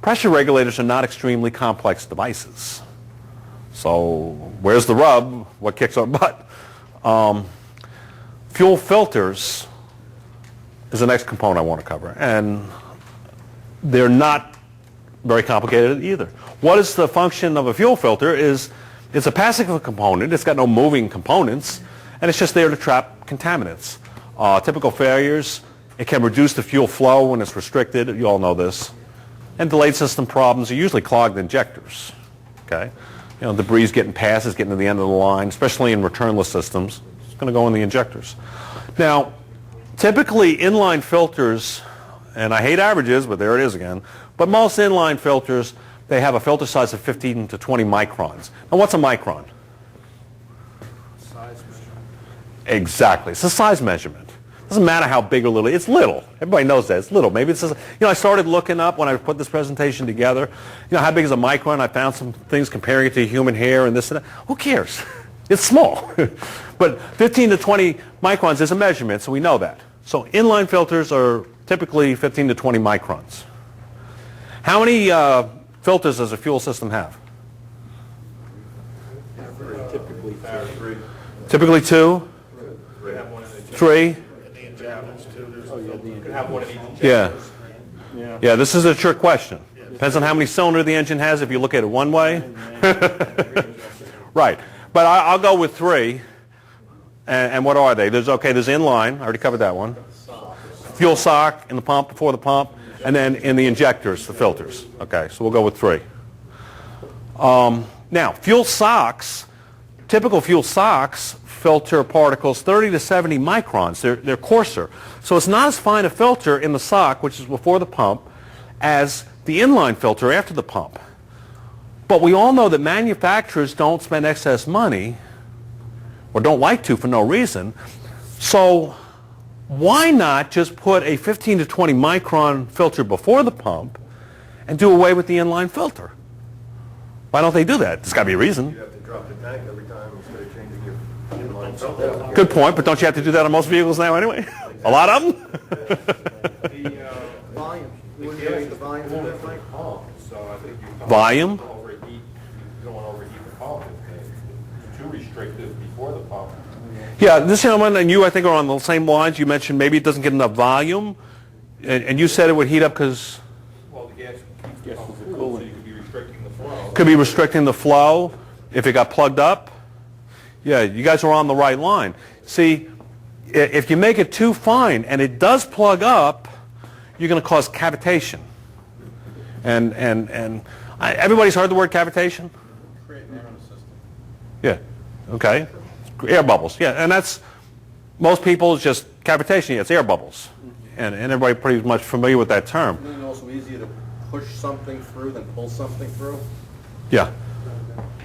Speaker 1: pressure regulators are not extremely complex devices. So where's the rub? What kicks our butt? Fuel filters is the next component I want to cover, and they're not very complicated either. What is the function of a fuel filter? It's a passive component. It's got no moving components, and it's just there to trap contaminants. Typical failures: it can reduce the fuel flow when it's restricted. You all know this. And delayed system problems are usually clogged injectors. Okay, you know, debris is getting past, it's getting to the end of the line, especially in returnless systems. It's going to go in the injectors. Now, typically inline filters, and I hate averages, but there it is again, but most inline filters, they have a filter size of 15 to 20 microns. Now, what's a micron?
Speaker 5: Size measurement.
Speaker 1: Exactly. It's a size measurement. Doesn't matter how big or little. It's little. Everybody knows that. It's little. Maybe it's just, you know, I started looking up when I put this presentation together, you know, how big is a micron? I found some things comparing it to human hair and this and that. Who cares? It's small. But 15 to 20 microns is a measurement, so we know that. So inline filters are typically 15 to 20 microns. How many filters does a fuel system have?
Speaker 2: Typically,
Speaker 4: Three.
Speaker 1: Typically two,
Speaker 4: We have one in the
Speaker 1: three.
Speaker 5: And the injectors too, there's a filter.
Speaker 4: You can have one in each
Speaker 1: Yeah.
Speaker 4: injector.
Speaker 1: Yeah, this is a trick question. Depends on how many cylinders the engine has if you look at it one way. Right. But I'll go with three. And what are they? There's inline. I already covered that one. Fuel sock in the pump, before the pump. And then in the injectors, the filters. Okay, so we'll go with three. Now, fuel socks, typical fuel socks filter particles 30 to 70 microns. They're coarser. So it's not as fine a filter in the sock, which is before the pump, as the inline filter after the pump. But we all know that manufacturers don't spend excess money, or don't like to for no reason. So why not just put a 15 to 20 micron filter before the pump and do away with the inline filter? Why don't they do that? There's got to be a reason.
Speaker 4: You have to drop the tank every time instead of changing your inline filter.
Speaker 1: Good point, but don't you have to do that on most vehicles now anyway? A lot of them?
Speaker 3: Volume, you wouldn't rate the volume of that, Mike?
Speaker 4: So I think you
Speaker 1: Volume?
Speaker 4: don't want to overheat the pump. If it's too restrictive before the pump.
Speaker 1: Yeah, this gentleman and you, I think, are on the same lines. You mentioned maybe it doesn't get enough volume, and you said it would heat up because
Speaker 4: Well, the gas keeps the pump cool, so you could be restricting the flow.
Speaker 1: could be restricting the flow if it got plugged up. Yeah, you guys are on the right line. See, if you make it too fine and it does plug up, you're going to cause cavitation. And everybody's heard the word cavitation?
Speaker 6: Create an air in the system.
Speaker 1: Yeah. Okay. Air bubbles. Yeah, and that's, most people, it's just cavitation. Yeah, it's air bubbles. And everybody pretty much familiar with that term.
Speaker 6: Isn't it also easier to push something through than pull something through?
Speaker 1: Yeah.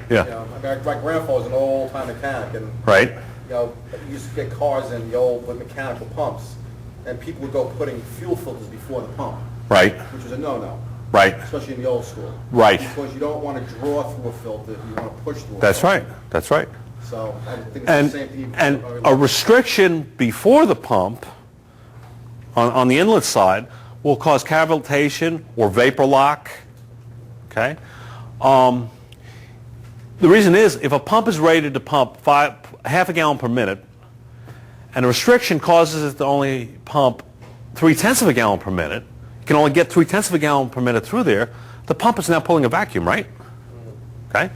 Speaker 1: Yeah.
Speaker 6: You know, my grandfather was an old-time mechanic, and
Speaker 1: Right.
Speaker 6: you know, he used to get cars in the old with mechanical pumps, and people would go putting fuel filters before the pump,
Speaker 1: Right.
Speaker 6: which was a no-no,
Speaker 1: Right.
Speaker 6: especially in the old school.
Speaker 1: Right.
Speaker 6: Because you don't want to draw through a filter, you want to push through a
Speaker 1: That's
Speaker 6: filter.
Speaker 1: right. That's right.
Speaker 6: So I think it's the same thing.
Speaker 1: And a restriction before the pump on the inlet side will cause cavitation or vapor lock. Okay. The reason is if a pump is rated to pump half a gallon per minute, and a restriction causes it to only pump 3/10 of a gallon per minute, you can only get 3/10 of a gallon per minute through there. The pump is now pulling a vacuum, right? Okay.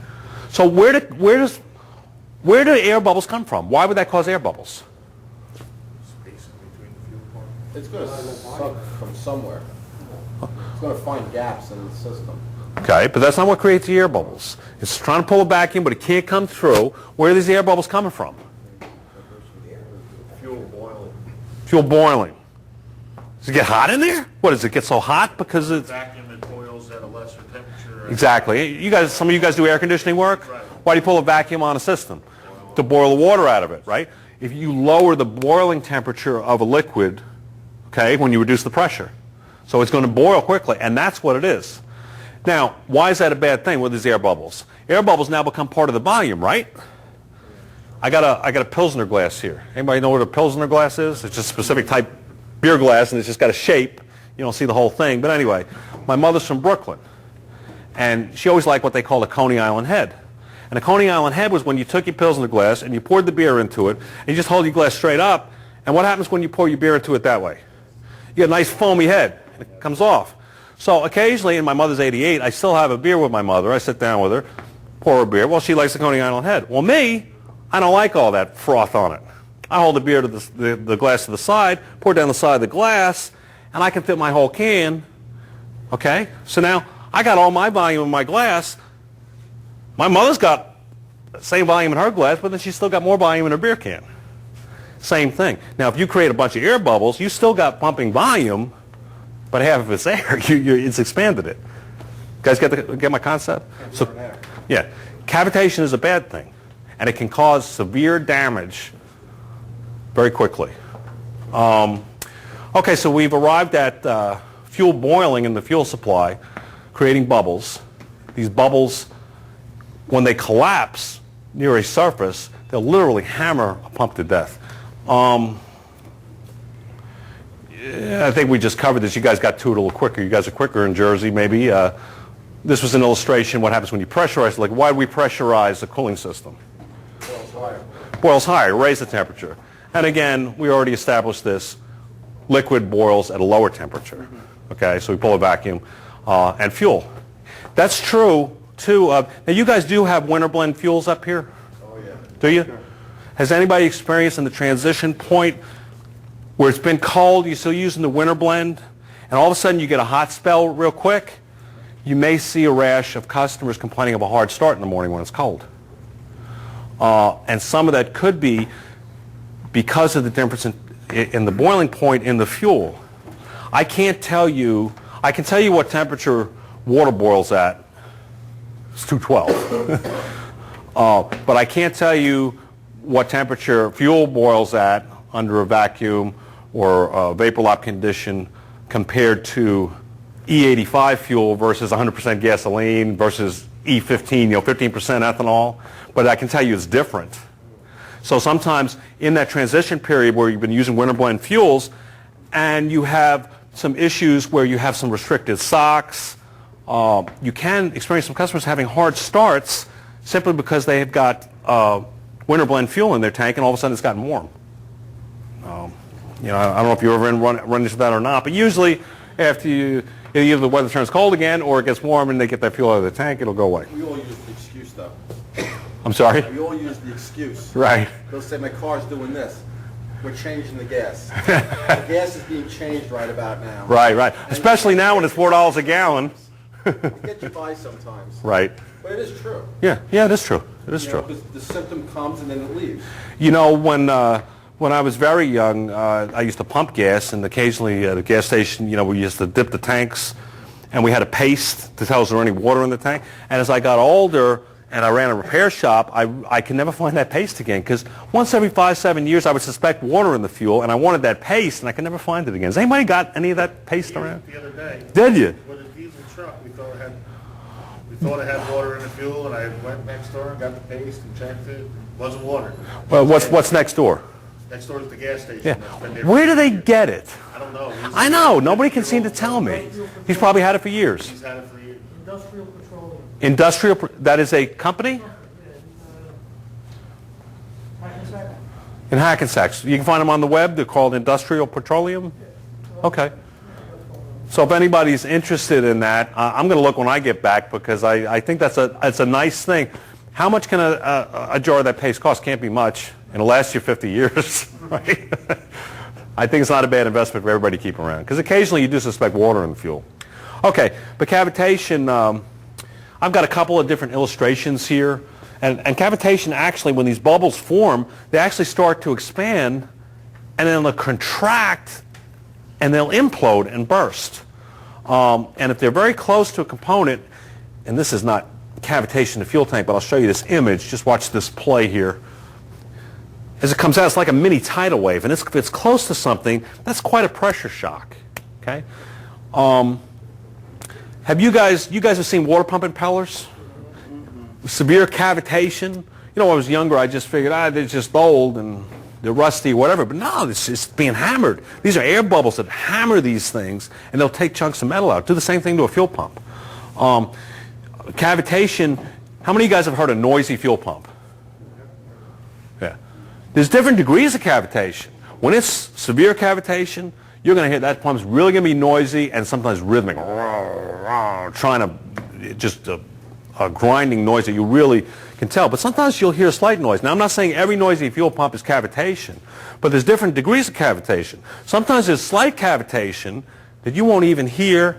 Speaker 1: So where do air bubbles come from? Why would that cause air bubbles?
Speaker 5: Space in between the fuel pump.
Speaker 6: It's going to suck from somewhere. It's going to find gaps in the system.
Speaker 1: Okay, but that's not what creates the air bubbles. It's trying to pull a vacuum, but it can't come through. Where are these air bubbles coming from?
Speaker 5: Fuel boiling.
Speaker 1: Fuel boiling. Does it get hot in there? What, does it get so hot because it's...
Speaker 5: Vacuum that boils at a lesser temperature.
Speaker 1: Exactly. You guys, some of you guys do air conditioning work.
Speaker 5: Right.
Speaker 1: Why do you pull a vacuum on a system? To boil the water out of it, right? If you lower the boiling temperature of a liquid, okay, when you reduce the pressure. So it's going to boil quickly, and that's what it is. Now, why is that a bad thing with these air bubbles? Air bubbles now become part of the volume, right? I got a Pilsner glass here. Anybody know what a Pilsner glass is? It's just a specific type beer glass, and it's just got a shape. You don't see the whole thing. But anyway, my mother's from Brooklyn, and she always liked what they called a Coney Island head. And a Coney Island head was when you took your Pilsner glass and you poured the beer into it, and you just hold your glass straight up, and what happens when you pour your beer into it that way? You get a nice foamy head, and it comes off. So occasionally, in my mother's 88, I still have a beer with my mother. I sit down with her, pour her beer. Well, she likes the Coney Island head. Well, me, I don't like all that froth on it. I hold the beer to the glass to the side, pour it down the side of the glass, and I can fit my whole can. Okay? So now, I got all my volume in my glass. My mother's got the same volume in her glass, but then she's still got more volume in her beer can. Same thing. Now, if you create a bunch of air bubbles, you still got pumping volume, but half of it's air. It's expanded it. Guys get my concept? So, yeah. Cavitation is a bad thing, and it can cause severe damage very quickly. Okay, so we've arrived at fuel boiling in the fuel supply, creating bubbles. These bubbles, when they collapse near a surface, they'll literally hammer a pump to death. I think we just covered this. You guys got to it a little quicker. You guys are quicker in Jersey, maybe. This was an illustration what happens when you pressurize. Like, why do we pressurize a cooling system?
Speaker 6: Boils higher.
Speaker 1: Boils higher, raise the temperature. And again, we already established this. Liquid boils at a lower temperature. Okay, so we pull a vacuum and fuel. That's true, too. Now, you guys do have winter blend fuels up here?
Speaker 6: Oh, yeah.
Speaker 1: Do you? Sure. Has anybody experienced in the transition point where it's been cold, you're still using the winter blend, and all of a sudden you get a hot spell real quick? You may see a rash of customers complaining of a hard start in the morning when it's cold. And some of that could be because of the difference in the boiling point in the fuel. I can't tell you, I can tell you what temperature water boils at. It's 212. But I can't tell you what temperature fuel boils at under a vacuum or a vapor lap condition compared to E85 fuel versus 100% gasoline versus E15, 15% ethanol. But I can tell you it's different. So sometimes in that transition period where you've been using winter blend fuels and you have some issues where you have some restricted SOx, you can experience some customers having hard starts simply because they've got winter blend fuel in their tank and all of a sudden it's gotten warm. I don't know if you ever run into that or not, but usually after either the weather turns cold again or it gets warm and they get that fuel out of the tank, it'll go away.
Speaker 6: We all use the excuse, though.
Speaker 1: I'm sorry?
Speaker 6: We all use the excuse.
Speaker 1: Right.
Speaker 6: They'll say, my car's doing this. We're changing the gas. The gas is being changed right about now.
Speaker 1: Right. Especially now when it's $4 a gallon.
Speaker 6: Get you by sometimes.
Speaker 1: Right.
Speaker 6: But it is true.
Speaker 1: Yeah, it is true. It is true.
Speaker 6: Because the symptom comes and then it leaves.
Speaker 1: When I was very young, I used to pump gas, and occasionally at a gas station, we used to dip the tanks, and we had a paste to tell us there was any water in the tank. And as I got older and I ran a repair shop, I could never find that paste again, because once every 5-7 years I would suspect water in the fuel, and I wanted that paste, and I could never find it again. Has anybody got any of that paste around?
Speaker 5: The other day.
Speaker 1: Did you?
Speaker 5: With a diesel truck, we thought it had water in the fuel, and I went next door and got the paste and checked it. It wasn't water.
Speaker 1: Well, what's next door?
Speaker 5: Next door is the gas station.
Speaker 1: Yeah.
Speaker 5: That's been there
Speaker 1: Where
Speaker 5: for
Speaker 1: do they
Speaker 5: years.
Speaker 1: get it?
Speaker 5: I don't know.
Speaker 1: I know. Nobody can seem to tell me. He's probably had it for years.
Speaker 5: He's had it for years.
Speaker 7: Industrial petroleum.
Speaker 1: That is a company?
Speaker 7: Hackensack.
Speaker 1: In Hackensack. You can find them on the web. They're called Industrial Petroleum? Okay. So if anybody's interested in that, I'm going to look when I get back, because I think it's a nice thing. How much can a jar of that paste cost? Can't be much. And it'll last you 50 years, right? I think it's not a bad investment for everybody to keep around, because occasionally you do suspect water in the fuel. Okay, but cavitation, I've got a couple of different illustrations here. And cavitation, actually, when these bubbles form, they actually start to expand, and then they'll contract, and they'll implode and burst. And if they're very close to a component, and this is not cavitation in the fuel tank, but I'll show you this image. Just watch this play here. As it comes out, it's like a mini tidal wave, and if it's close to something, that's quite a pressure shock. Okay. Have you guys have seen water pump impellers? Severe cavitation. You know, when I was younger, I just figured, they're just old and they're rusty or whatever. But no, it's being hammered. These are air bubbles that hammer these things, and they'll take chunks of metal out. Do the same thing to a fuel pump. Cavitation, how many of you guys have heard of noisy fuel pump? Yeah. There's different degrees of cavitation. When it's severe cavitation, you're going to hear that pump's really going to be noisy and sometimes rhythmic, trying to just a grinding noise that you really can tell. But sometimes you'll hear a slight noise. Now, I'm not saying every noisy fuel pump is cavitation, but there's different degrees of cavitation. Sometimes there's slight cavitation that you won't even hear,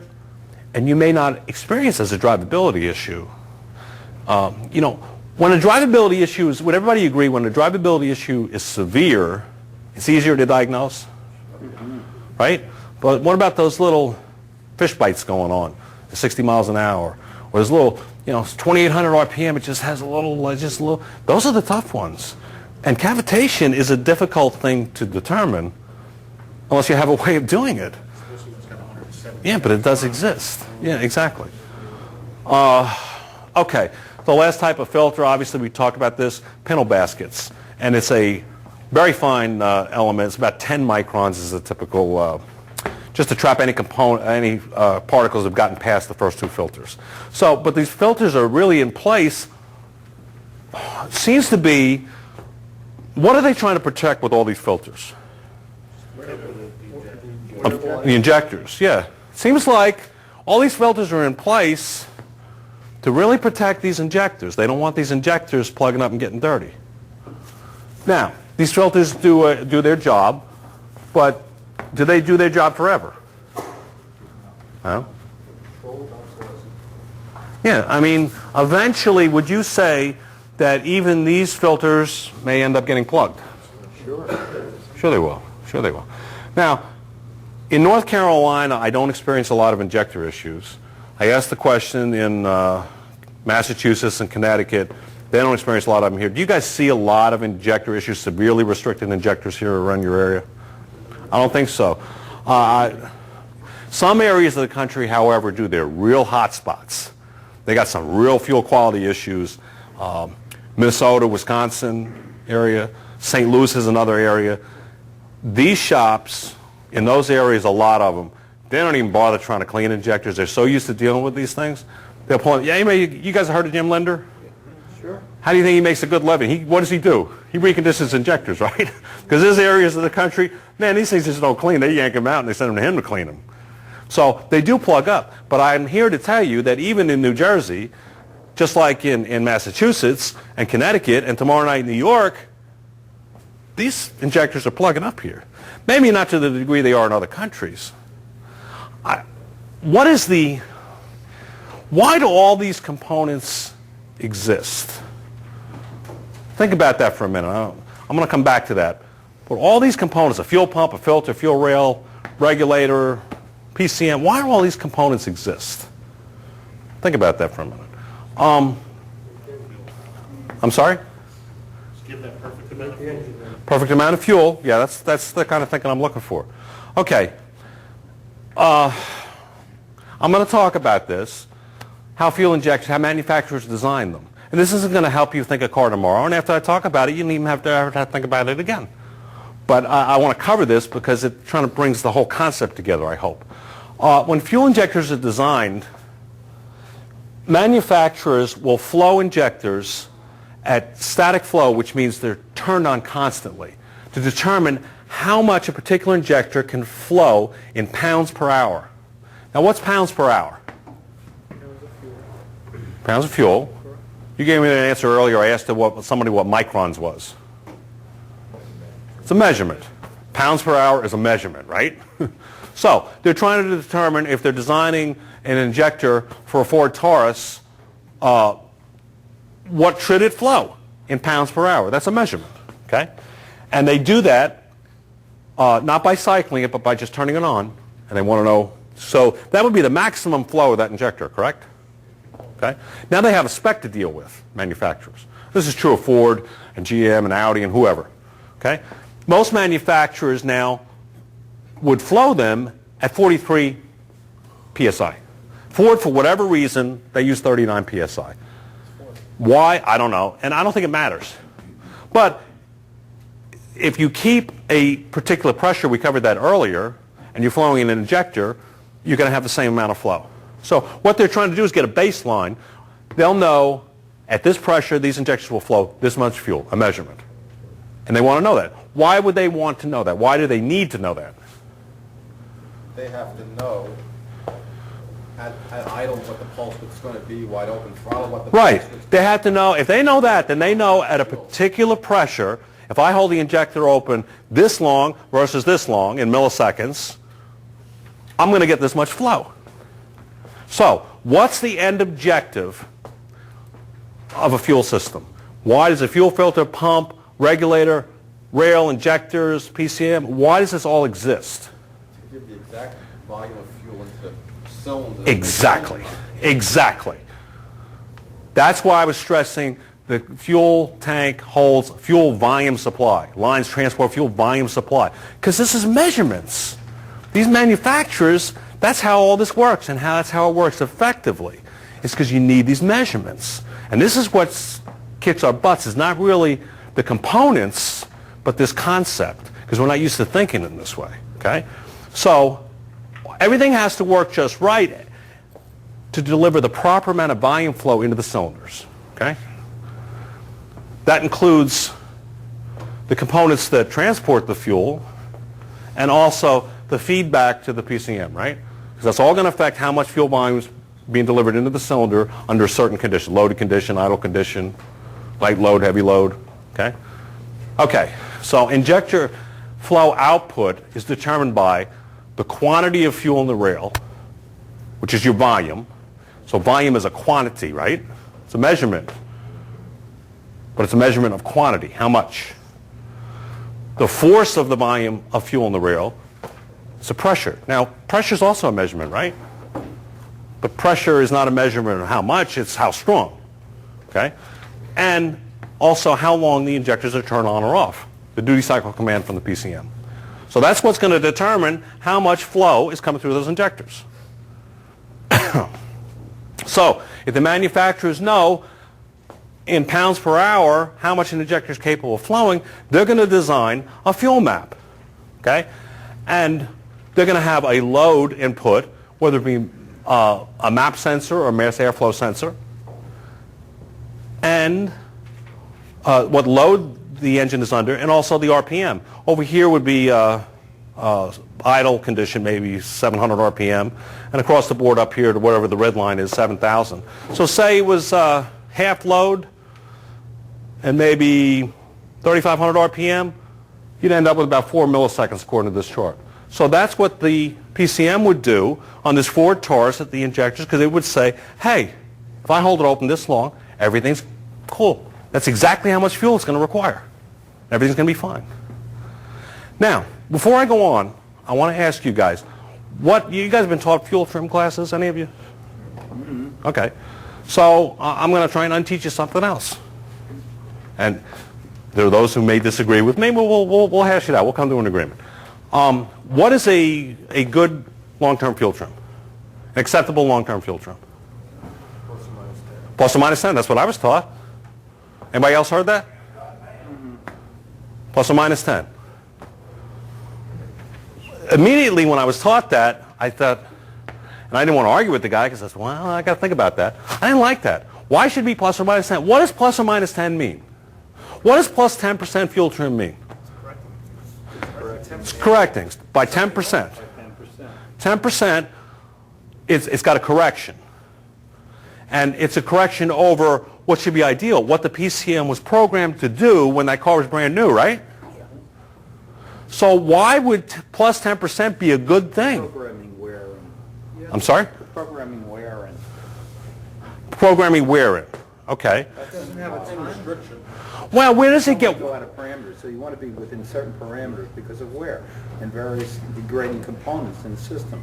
Speaker 1: and you may not experience as a drivability issue. You know, when a drivability issue is, would everybody agree, when a drivability issue is severe, it's easier to diagnose? Right? But what about those little fish bites going on at 60 miles an hour? Or there's little, you know, 2,800 RPM, it just has a little, those are the tough ones. And cavitation is a difficult thing to determine unless you have a way of doing it. Yeah, but it does exist. Yeah, exactly. Okay, the last type of filter, obviously we talked about this, pintle baskets. And it's a very fine element. It's about 10 microns is a typical, just to trap any component, any particles that have gotten past the first two filters. So, but these filters are really in place. Seems to be, what are they trying to protect with all these filters? The injectors, yeah. Seems like all these filters are in place to really protect these injectors. They don't want these injectors plugging up and getting dirty. Now, these filters do their job, but do they do their job forever? No? Yeah, I mean, eventually, would you say that even these filters may end up getting plugged? Sure. Sure they will. Sure they will. Now, in North Carolina, I don't experience a lot of injector issues. I asked the question in Massachusetts and Connecticut. They don't experience a lot of them here. Do you guys see a lot of injector issues, severely restricted injectors here around your area? I don't think so. Some areas of the country, however, do their real hot spots. They got some real fuel quality issues. Minnesota, Wisconsin area, St. Louis is another area. These shops, in those areas, a lot of them, they don't even bother trying to clean injectors. They're so used to dealing with these things. They'll pull in. Yeah, you guys have heard of Jim Linder?
Speaker 3: Sure.
Speaker 1: How do you think he makes a good living? What does he do? He reconditions injectors, right? Because there's areas of the country, man, these things just don't clean. They yank them out and they send them to him to clean them. So they do plug up. But I'm here to tell you that even in New Jersey, just like in Massachusetts and Connecticut and tomorrow night in New York, these injectors are plugging up here. Maybe not to the degree they are in other countries. Why do all these components exist? Think about that for a minute. I'm going to come back to that. But all these components, a fuel pump, a filter, fuel rail, regulator, PCM, why do all these components exist? Think about that for a minute. I'm sorry?
Speaker 5: Just give that perfect amount of fuel.
Speaker 1: Perfect amount of fuel. Yeah, that's the kind of thinking I'm looking for. Okay. I'm going to talk about this, how fuel injectors, how manufacturers design them. And this isn't going to help you think a car tomorrow. And after I talk about it, you don't even have to ever think about it again. But I want to cover this because it kind of brings the whole concept together, I hope. When fuel injectors are designed, manufacturers will flow injectors at static flow, which means they're turned on constantly, to determine how much a particular injector can flow in pounds per hour. Now, what's pounds per hour? Pounds of fuel. You gave me an answer earlier. I asked somebody what microns was. It's a measurement. Pounds per hour is a measurement, right? So they're trying to determine if they're designing an injector for a Ford Taurus, what should it flow in pounds per hour. That's a measurement, okay? And they do that not by cycling it, but by just turning it on, and they want to know. So that would be the maximum flow of that injector, correct? Okay. Now they have a spec to deal with, manufacturers. This is true of Ford and GM and Audi and whoever. Okay. Most manufacturers now would flow them at 43 psi. Ford, for whatever reason, they use 39 psi. Why? I don't know, and I don't think it matters. But if you keep a particular pressure, we covered that earlier, and you're flowing in an injector, you're going to have the same amount of flow. So what they're trying to do is get a baseline. They'll know at this pressure these injectors will flow this much fuel, a measurement. And they want to know that. Why would they want to know that? Why do they need to know that?
Speaker 6: They have to know at idle what the pulse width's going to be, wide open throttle, what the
Speaker 1: Right.
Speaker 6: pulse width's
Speaker 1: They have to know. If they know that, then they know at a particular pressure, if I hold the injector open this long versus this long in milliseconds, I'm going to get this much flow. So, what's the end objective of a fuel system? Why does a fuel filter, pump, regulator, rail, injectors, PCM, why does this all exist?
Speaker 6: to give the exact volume of fuel into cylinders.
Speaker 1: Exactly. Exactly. That's why I was stressing the fuel tank holds fuel volume supply. Lines transport fuel volume supply. Because this is measurements. These manufacturers, that's how all this works, and that's how it works effectively. It's because you need these measurements. And this is what kicks our butts. It's not really the components, but this concept, because we're not used to thinking in this way. Okay? So everything has to work just right to deliver the proper amount of volume flow into the cylinders. Okay? That includes the components that transport the fuel and also the feedback to the PCM, right? Because that's all going to affect how much fuel volume is being delivered into the cylinder under a certain condition, loaded condition, idle condition, light load, heavy load, okay? Okay, so injector flow output is determined by the quantity of fuel in the rail, which is your volume. So volume is a quantity, right? It's a measurement. But it's a measurement of quantity, how much. The force of the volume of fuel in the rail is the pressure. Now, pressure is also a measurement, right? But pressure is not a measurement of how much, it's how strong, okay? And also how long the injectors are turned on or off, the duty cycle command from the PCM. So that's what's going to determine how much flow is coming through those injectors. So if the manufacturers know in pounds per hour how much an injector is capable of flowing, they're going to design a fuel map, okay? And they're going to have a load input, whether it be a map sensor or a mass airflow sensor, and what load the engine is under, and also the RPM. Over here would be idle condition, maybe 700 RPM, and across the board up here to whatever the red line is, 7,000. So say it was half load and maybe 3,500 RPM, you'd end up with about 4 milliseconds according to this chart. So that's what the PCM would do on this Ford Taurus at the injectors, because it would say, hey, if I hold it open this long, everything's cool. That's exactly how much fuel it's going to require. Everything's going to be fine. Now, before I go on, I want to ask you guys, what you guys have been taught fuel trim classes, any of you? Okay. So I'm going to try and unteach you something else. And there are those who may disagree with me, but we'll hash it out. We'll come to an agreement. What is a good long-term fuel trim? An acceptable long-term fuel trim? Plus or minus 10. That's what I was taught. Anybody else heard that? Plus or minus 10. Immediately when I was taught that, I thought, and I didn't want to argue with the guy because I said, well, I got to think about that. I didn't like that. Why should it be plus or minus 10? What does plus or minus 10 mean? What does plus 10% fuel trim mean? It's correcting by 10%. 10%, it's got a correction. And it's a correction over what should be ideal, what the PCM was programmed to do when that car was brand new, right? So why would plus 10% be a good thing?
Speaker 2: Programming wear and.
Speaker 1: I'm sorry?
Speaker 2: Programming wear and.
Speaker 1: Programming where in? Okay.
Speaker 6: That doesn't have a time restriction.
Speaker 1: Well, where does it get?
Speaker 2: Go out of parameters, so you want to be within certain parameters because of wear and various degrading components in the system.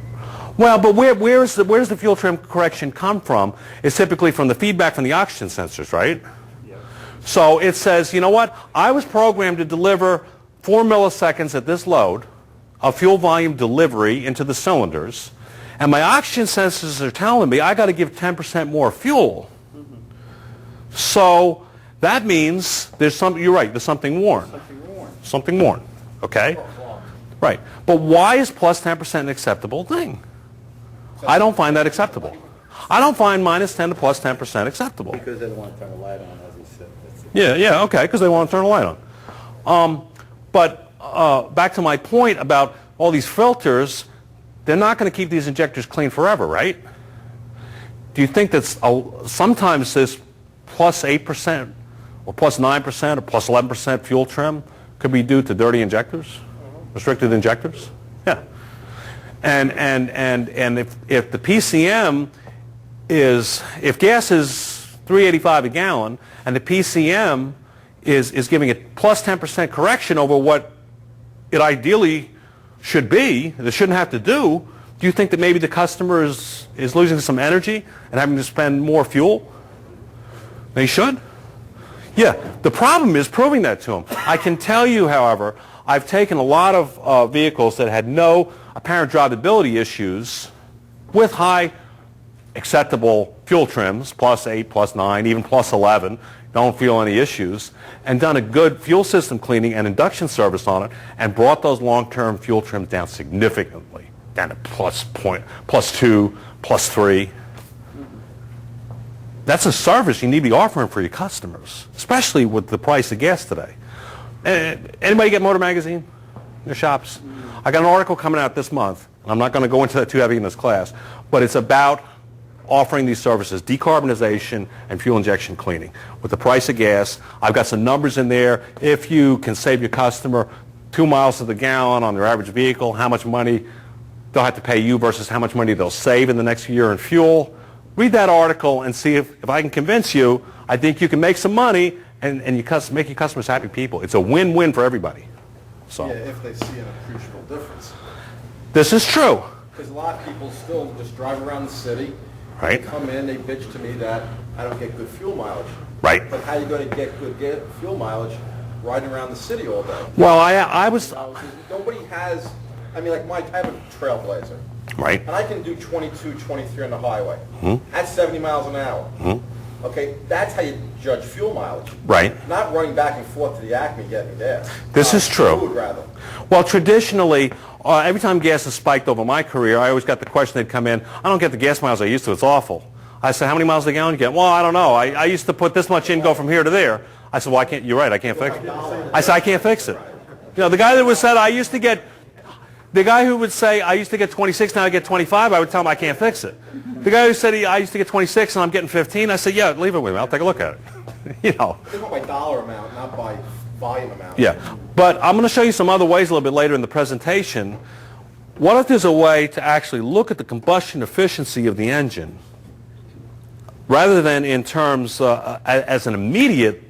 Speaker 1: Well, but where does the fuel trim correction come from? It's typically from the feedback from the oxygen sensors, right?
Speaker 2: Yeah.
Speaker 1: So it says, you know what? I was programmed to deliver 4 milliseconds at this load of fuel volume delivery into the cylinders, and my oxygen sensors are telling me I got to give 10% more fuel. So that means there's something. You're right. There's something worn. Something worn. Okay. Right. But why is plus 10% an acceptable thing? I don't find that acceptable. I don't find minus 10 to plus 10% acceptable.
Speaker 2: Because they don't want to turn the light on, as he said. That's it.
Speaker 1: Yeah, okay, because they want to turn the light on. But back to my point about all these filters, they're not going to keep these injectors clean forever, right? Do you think that sometimes this plus 8% or plus 9% or plus 11% fuel trim could be due to dirty injectors, restricted injectors? Yeah. And if the PCM if gas is $3.85 a gallon and the PCM is giving it plus 10% correction over what it ideally should be, that shouldn't have to do you think that maybe the customer is losing some energy and having to spend more fuel? They should. Yeah, the problem is proving that to them. I can tell you, however, I've taken a lot of vehicles that had no apparent drivability issues with high acceptable fuel trims, plus 8, plus 9, even plus 11, don't feel any issues, and done a good fuel system cleaning and induction service on it, and brought those long-term fuel trims down significantly, down to plus 2, plus 3. That's a service you need to be offering for your customers, especially with the price of gas today. Anybody get Motor Magazine in your shops? I got an article coming out this month. I'm not going to go into that too heavy in this class, but it's about offering these services, decarbonization and fuel injection cleaning. With the price of gas, I've got some numbers in there. If you can save your customer 2 miles to the gallon on their average vehicle, how much money they'll have to pay you versus how much money they'll save in the next year in fuel. Read that article and see if I can convince you. I think you can make some money and make your customers happy people. It's a win-win for everybody. So.
Speaker 6: Yeah, if they see an appreciable difference.
Speaker 1: This is true.
Speaker 6: Because a lot of people still just drive around the city.
Speaker 1: Right.
Speaker 6: They come in, they bitch to me that I don't get good fuel mileage.
Speaker 1: Right.
Speaker 6: But how are you going to get good fuel mileage riding around the city all day?
Speaker 1: Well, I was...
Speaker 6: Nobody has... I mean, like I have a Trailblazer.
Speaker 1: Right.
Speaker 6: And I can do 22, 23 on the highway. That's 70 miles an hour. Okay, that's how you judge fuel mileage.
Speaker 1: Right.
Speaker 6: Not running back and forth to the Acme getting gas.
Speaker 1: This is true.
Speaker 6: Food, rather.
Speaker 1: Well, traditionally, every time gas has spiked over my career, I always got the question, they'd come in, I don't get the gas miles I used to, it's awful. I said, how many miles a gallon you get? Well, I don't know. I used to put this much in, go from here to there. I said, well, I can't, you're right, I can't fix it. I said, I can't fix it. You know, the guy that said, the guy who would say, I used to get 26, now I get 25, I would tell him I can't fix it. The guy who said, I used to get 26 and I'm getting 15, I said, yeah, leave it with me, I'll take a look at it. You know.
Speaker 6: They go by dollar amount, not by volume amount.
Speaker 1: Yeah, but I'm going to show you some other ways a little bit later in the presentation. What if there's a way to actually look at the combustion efficiency of the engine rather than in terms, as an immediate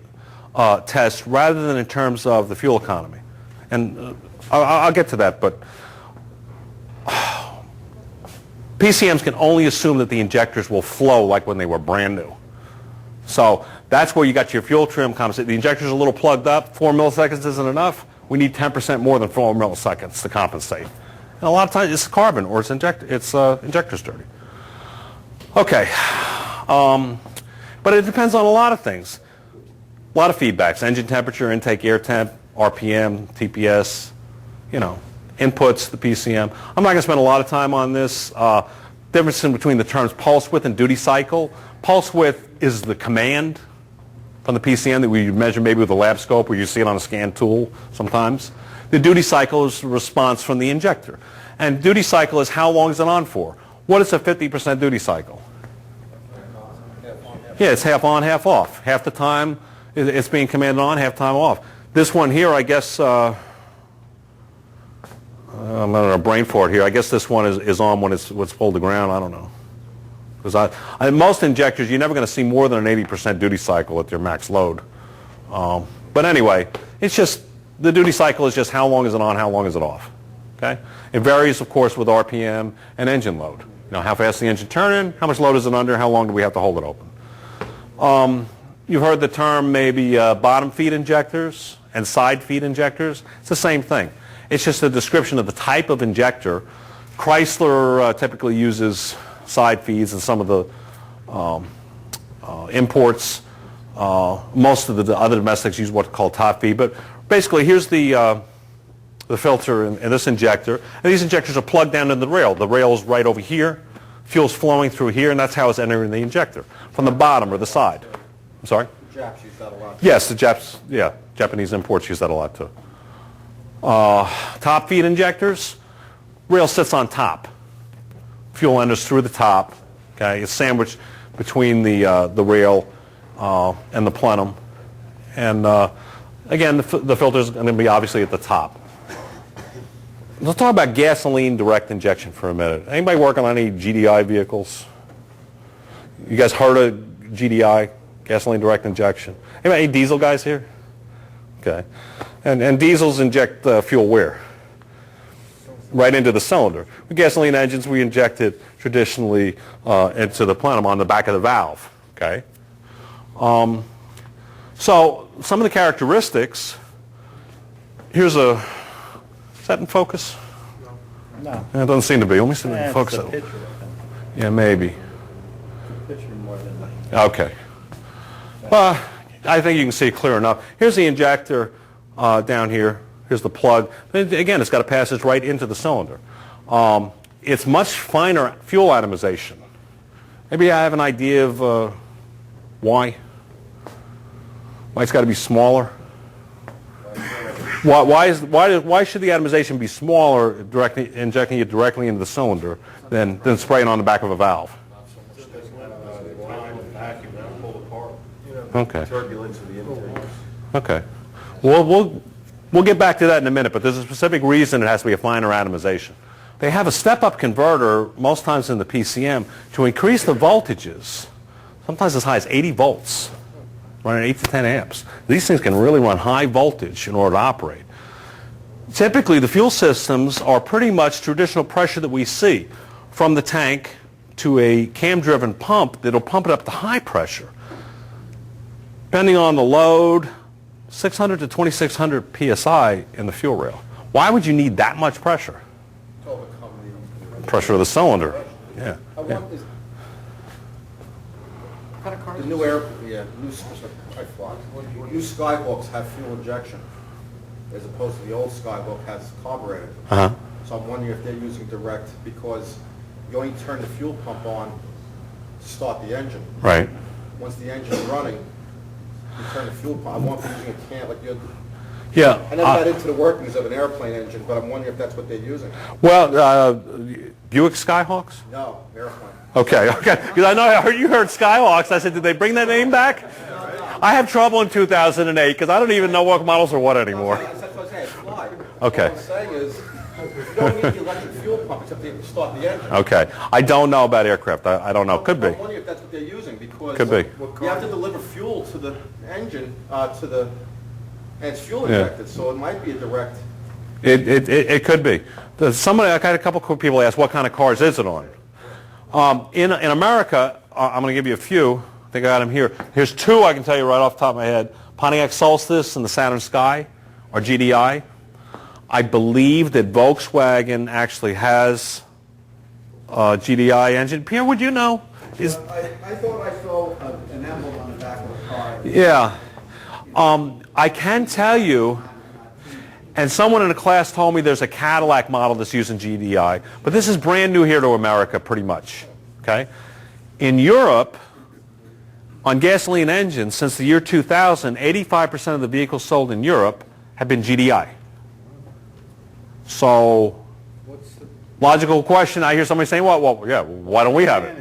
Speaker 1: test, rather than in terms of the fuel economy? And I'll get to that, but PCMs can only assume that the injectors will flow like when they were brand new. So that's where you got your fuel trim compensate. The injectors are a little plugged up. 4 milliseconds isn't enough. We need 10% more than 4 milliseconds to compensate. And a lot of times it's carbon or it's injectors dirty. Okay. But it depends on a lot of things. A lot of feedbacks. Engine temperature, intake air temp, RPM, TPS, you know, inputs, the PCM. I'm not going to spend a lot of time on this. Difference between the terms pulse width and duty cycle. Pulse width is the command from the PCM that we measure maybe with a lab scope or you see it on a scan tool sometimes. The duty cycle is the response from the injector. And duty cycle is how long is it on for? What is a 50% duty cycle? Yeah, it's half on, half off. Half the time it's being commanded on, half time off. This one here, I guess, I'm on a brain fart here. I guess this one is on when it's pulled to ground. I don't know. Because most injectors, you're never going to see more than an 80% duty cycle at their max load. But anyway, it's just, the duty cycle is just how long is it on, how long is it off. Okay? It varies, of course, with RPM and engine load. You know, how fast the engine turning, how much load is it under, how long do we have to hold it open. You've heard the term maybe bottom feed injectors and side feed injectors. It's the same thing. It's just a description of the type of injector. Chrysler typically uses side feeds, and some of the imports, most of the other domestics use what's called top feed. But basically, here's the filter in this injector. And these injectors are plugged down into the rail. The rail is right over here. Fuel's flowing through here, and that's how it's entering the injector, from the bottom or the side. I'm sorry?
Speaker 6: The Japs use that a lot.
Speaker 1: Yes, the Japanese imports use that a lot too. Top feed injectors, rail sits on top. Fuel enters through the top. Okay, it's sandwiched between the rail and the plenum. And again, the filter is going to be obviously at the top. Let's talk about gasoline direct injection for a minute. Anybody working on any GDI vehicles? You guys heard of GDI, gasoline direct injection? Anybody, any diesel guys here? Okay. And diesels inject fuel where? Right into the cylinder. With gasoline engines, we inject it traditionally into the plenum on the back of the valve. Okay. So some of the characteristics. Here's a. Is that in focus?
Speaker 2: No.
Speaker 1: It doesn't seem to be. Let me see if I can focus
Speaker 2: It's a
Speaker 1: it.
Speaker 2: picture, I think.
Speaker 1: Yeah, maybe.
Speaker 2: Picture more than.
Speaker 1: Okay. Well, I think you can see it clear enough. Here's the injector down here. Here's the plug. Again, it's got a passage right into the cylinder. It's much finer fuel atomization. Maybe I have an idea of why. Why it's got to be smaller. Why should the atomization be smaller, injecting it directly into the cylinder than spraying on the back of a valve? Okay.
Speaker 6: Turbulence of the intakes.
Speaker 1: Okay. Well, we'll get back to that in a minute, but there's a specific reason it has to be a finer atomization. They have a step-up converter, most times in the PCM, to increase the voltages, sometimes as high as 80 volts, running 8 to 10 amps. These things can really run high voltage in order to operate. Typically, the fuel systems are pretty much traditional pressure that we see, from the tank to a cam-driven pump that'll pump it up to high pressure. Depending on the load, 600 to 2600 psi in the fuel rail. Why would you need that much pressure?
Speaker 6: To overcome the
Speaker 1: Pressure of the cylinder. Yeah.
Speaker 6: The new new Skyhawks have fuel injection, as opposed to the old Skyhawk has carburetor.
Speaker 1: Uh-huh.
Speaker 6: So I'm wondering if they're using direct, because you only turn the fuel pump on to start the engine.
Speaker 1: Right.
Speaker 6: Once the engine's running, you turn the fuel pump. I want them using a can, like you're,
Speaker 1: Yeah.
Speaker 6: I never got into the workings of an airplane engine, but I'm wondering if that's what they're using.
Speaker 1: Well, Buick Skyhawks?
Speaker 6: No, airplane.
Speaker 1: Okay. Because I know you heard Skyhawks. I said, did they bring that name back? I have trouble in 2008 because I don't even know what models are what anymore.
Speaker 6: That's what I'm saying, it's fly.
Speaker 1: Okay.
Speaker 6: What I'm saying is, you don't need the electric fuel pump except to start the engine.
Speaker 1: Okay. I don't know about aircraft. I don't know. Could be.
Speaker 6: I'm wondering if that's what they're using, because
Speaker 1: Could be.
Speaker 6: you have to deliver fuel to the engine, and it's fuel
Speaker 1: Yeah.
Speaker 6: injected, so it might be a direct.
Speaker 1: It could be. Somebody, I had a couple of people ask, what kind of cars is it on? In America, I'm going to give you a few. I think I got them here. Here's two I can tell you right off the top of my head. Pontiac Solstice and the Saturn Sky, or GDI. I believe that Volkswagen actually has a GDI engine. Pierre, would you know?
Speaker 3: I thought I saw an emblem on the back of the car.
Speaker 1: Yeah. I can tell you, and someone in the class told me there's a Cadillac model that's using GDI, but this is brand new here to America pretty much. Okay? In Europe, on gasoline engines, since the year 2000, 85% of the vehicles sold in Europe have been GDI. So, logical question, I hear somebody saying, well, yeah, why don't we have it?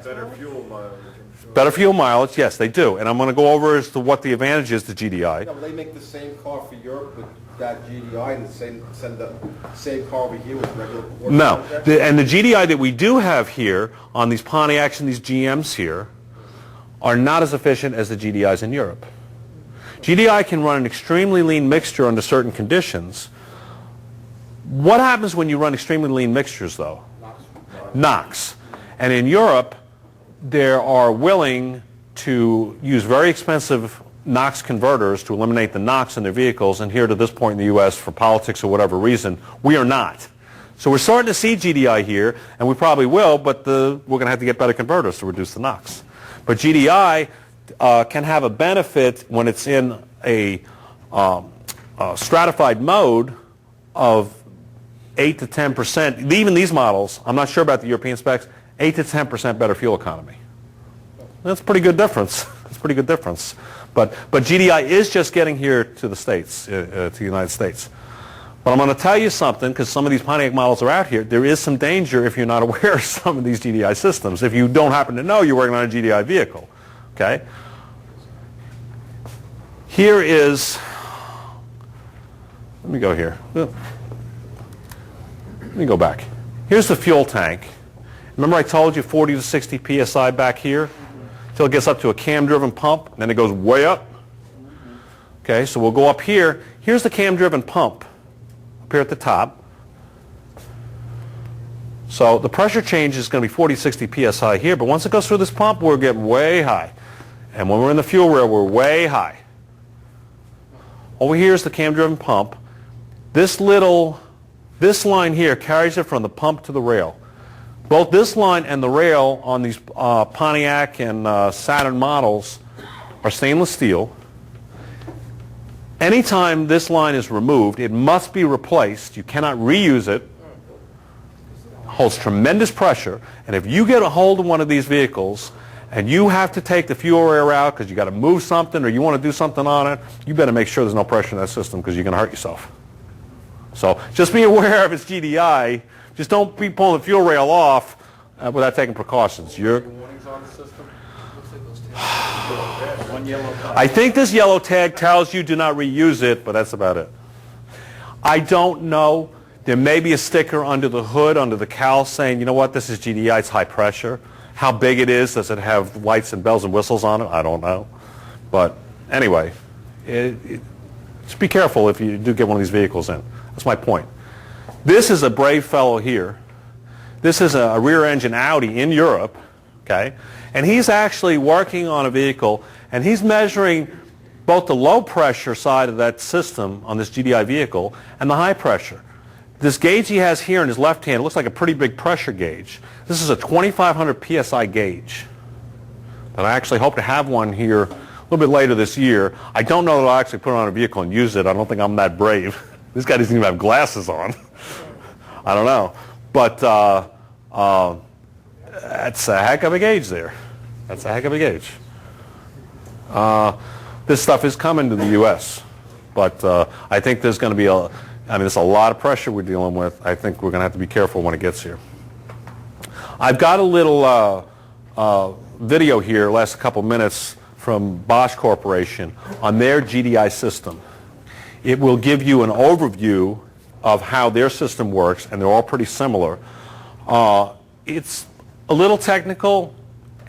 Speaker 5: Better fuel mileage, I'm
Speaker 1: Better fuel mileage, yes, they do. And I'm going to go over as to what the advantage is to GDI.
Speaker 6: No, but they make the same car for Europe with that GDI and send the same car over here with regular.
Speaker 1: No, and the GDI that we do have here on these Pontiacs and these GMs here are not as efficient as the GDIs in Europe. GDI can run an extremely lean mixture under certain conditions. What happens when you run extremely lean mixtures, though? NOx. And in Europe, they are willing to use very expensive NOx converters to eliminate the NOx in their vehicles, and here to this point in the U.S., for politics or whatever reason, we are not. So we're starting to see GDI here, and we probably will, but we're going to have to get better converters to reduce the NOx. But GDI can have a benefit when it's in a stratified mode of 8 to 10%. Even these models, I'm not sure about the European specs, 8 to 10% better fuel economy. That's a pretty good difference. That's a pretty good difference. But GDI is just getting here to the States, to the United States. But I'm going to tell you something, because some of these Pontiac models are out here. There is some danger if you're not aware of some of these GDI systems. If you don't happen to know you're working on a GDI vehicle, okay? Here is, let me go here. Let me go back. Here's the fuel tank. Remember I told you 40 to 60 psi back here? Until it gets up to a cam-driven pump, and then it goes way up. Okay, so we'll go up here. Here's the cam-driven pump up here at the top. So the pressure change is going to be 40, 60 psi here, but once it goes through this pump, we're getting way high. And when we're in the fuel rail, we're way high. Over here is the cam-driven pump. This line here carries it from the pump to the rail. Both this line and the rail on these Pontiac and Saturn models are stainless steel. Anytime this line is removed, it must be replaced. You cannot reuse it. It holds tremendous pressure. And if you get a hold of one of these vehicles and you have to take the fuel rail out because you got to move something or you want to do something on it, you better make sure there's no pressure in that system because you're going to hurt yourself. So just be aware of its GDI. Just don't be pulling the fuel rail off without taking precautions. I think this yellow tag tells you do not reuse it, but that's about it. I don't know. There may be a sticker under the hood, under the cowl saying, you know what, this is GDI, it's high pressure. How big it is, does it have lights and bells and whistles on it? I don't know. But anyway, just be careful if you do get one of these vehicles in. That's my point. This is a brave fellow here. This is a rear-engine Audi in Europe, okay? And he's actually working on a vehicle, and he's measuring both the low-pressure side of that system on this GDI vehicle and the high pressure. This gauge he has here in his left hand, it looks like a pretty big pressure gauge. This is a 2,500 psi gauge. And I actually hope to have one here a little bit later this year. I don't know that I'll actually put it on a vehicle and use it. I don't think I'm that brave. This guy doesn't even have glasses on. I don't know. But that's a heck of a gauge there. That's a heck of a gauge. This stuff is coming to the U.S. But I think there's going to be there's a lot of pressure we're dealing with. I think we're going to have to be careful when it gets here. I've got a little video here, last couple minutes, from Bosch Corporation on their GDI system. It will give you an overview of how their system works, and they're all pretty similar. It's a little technical,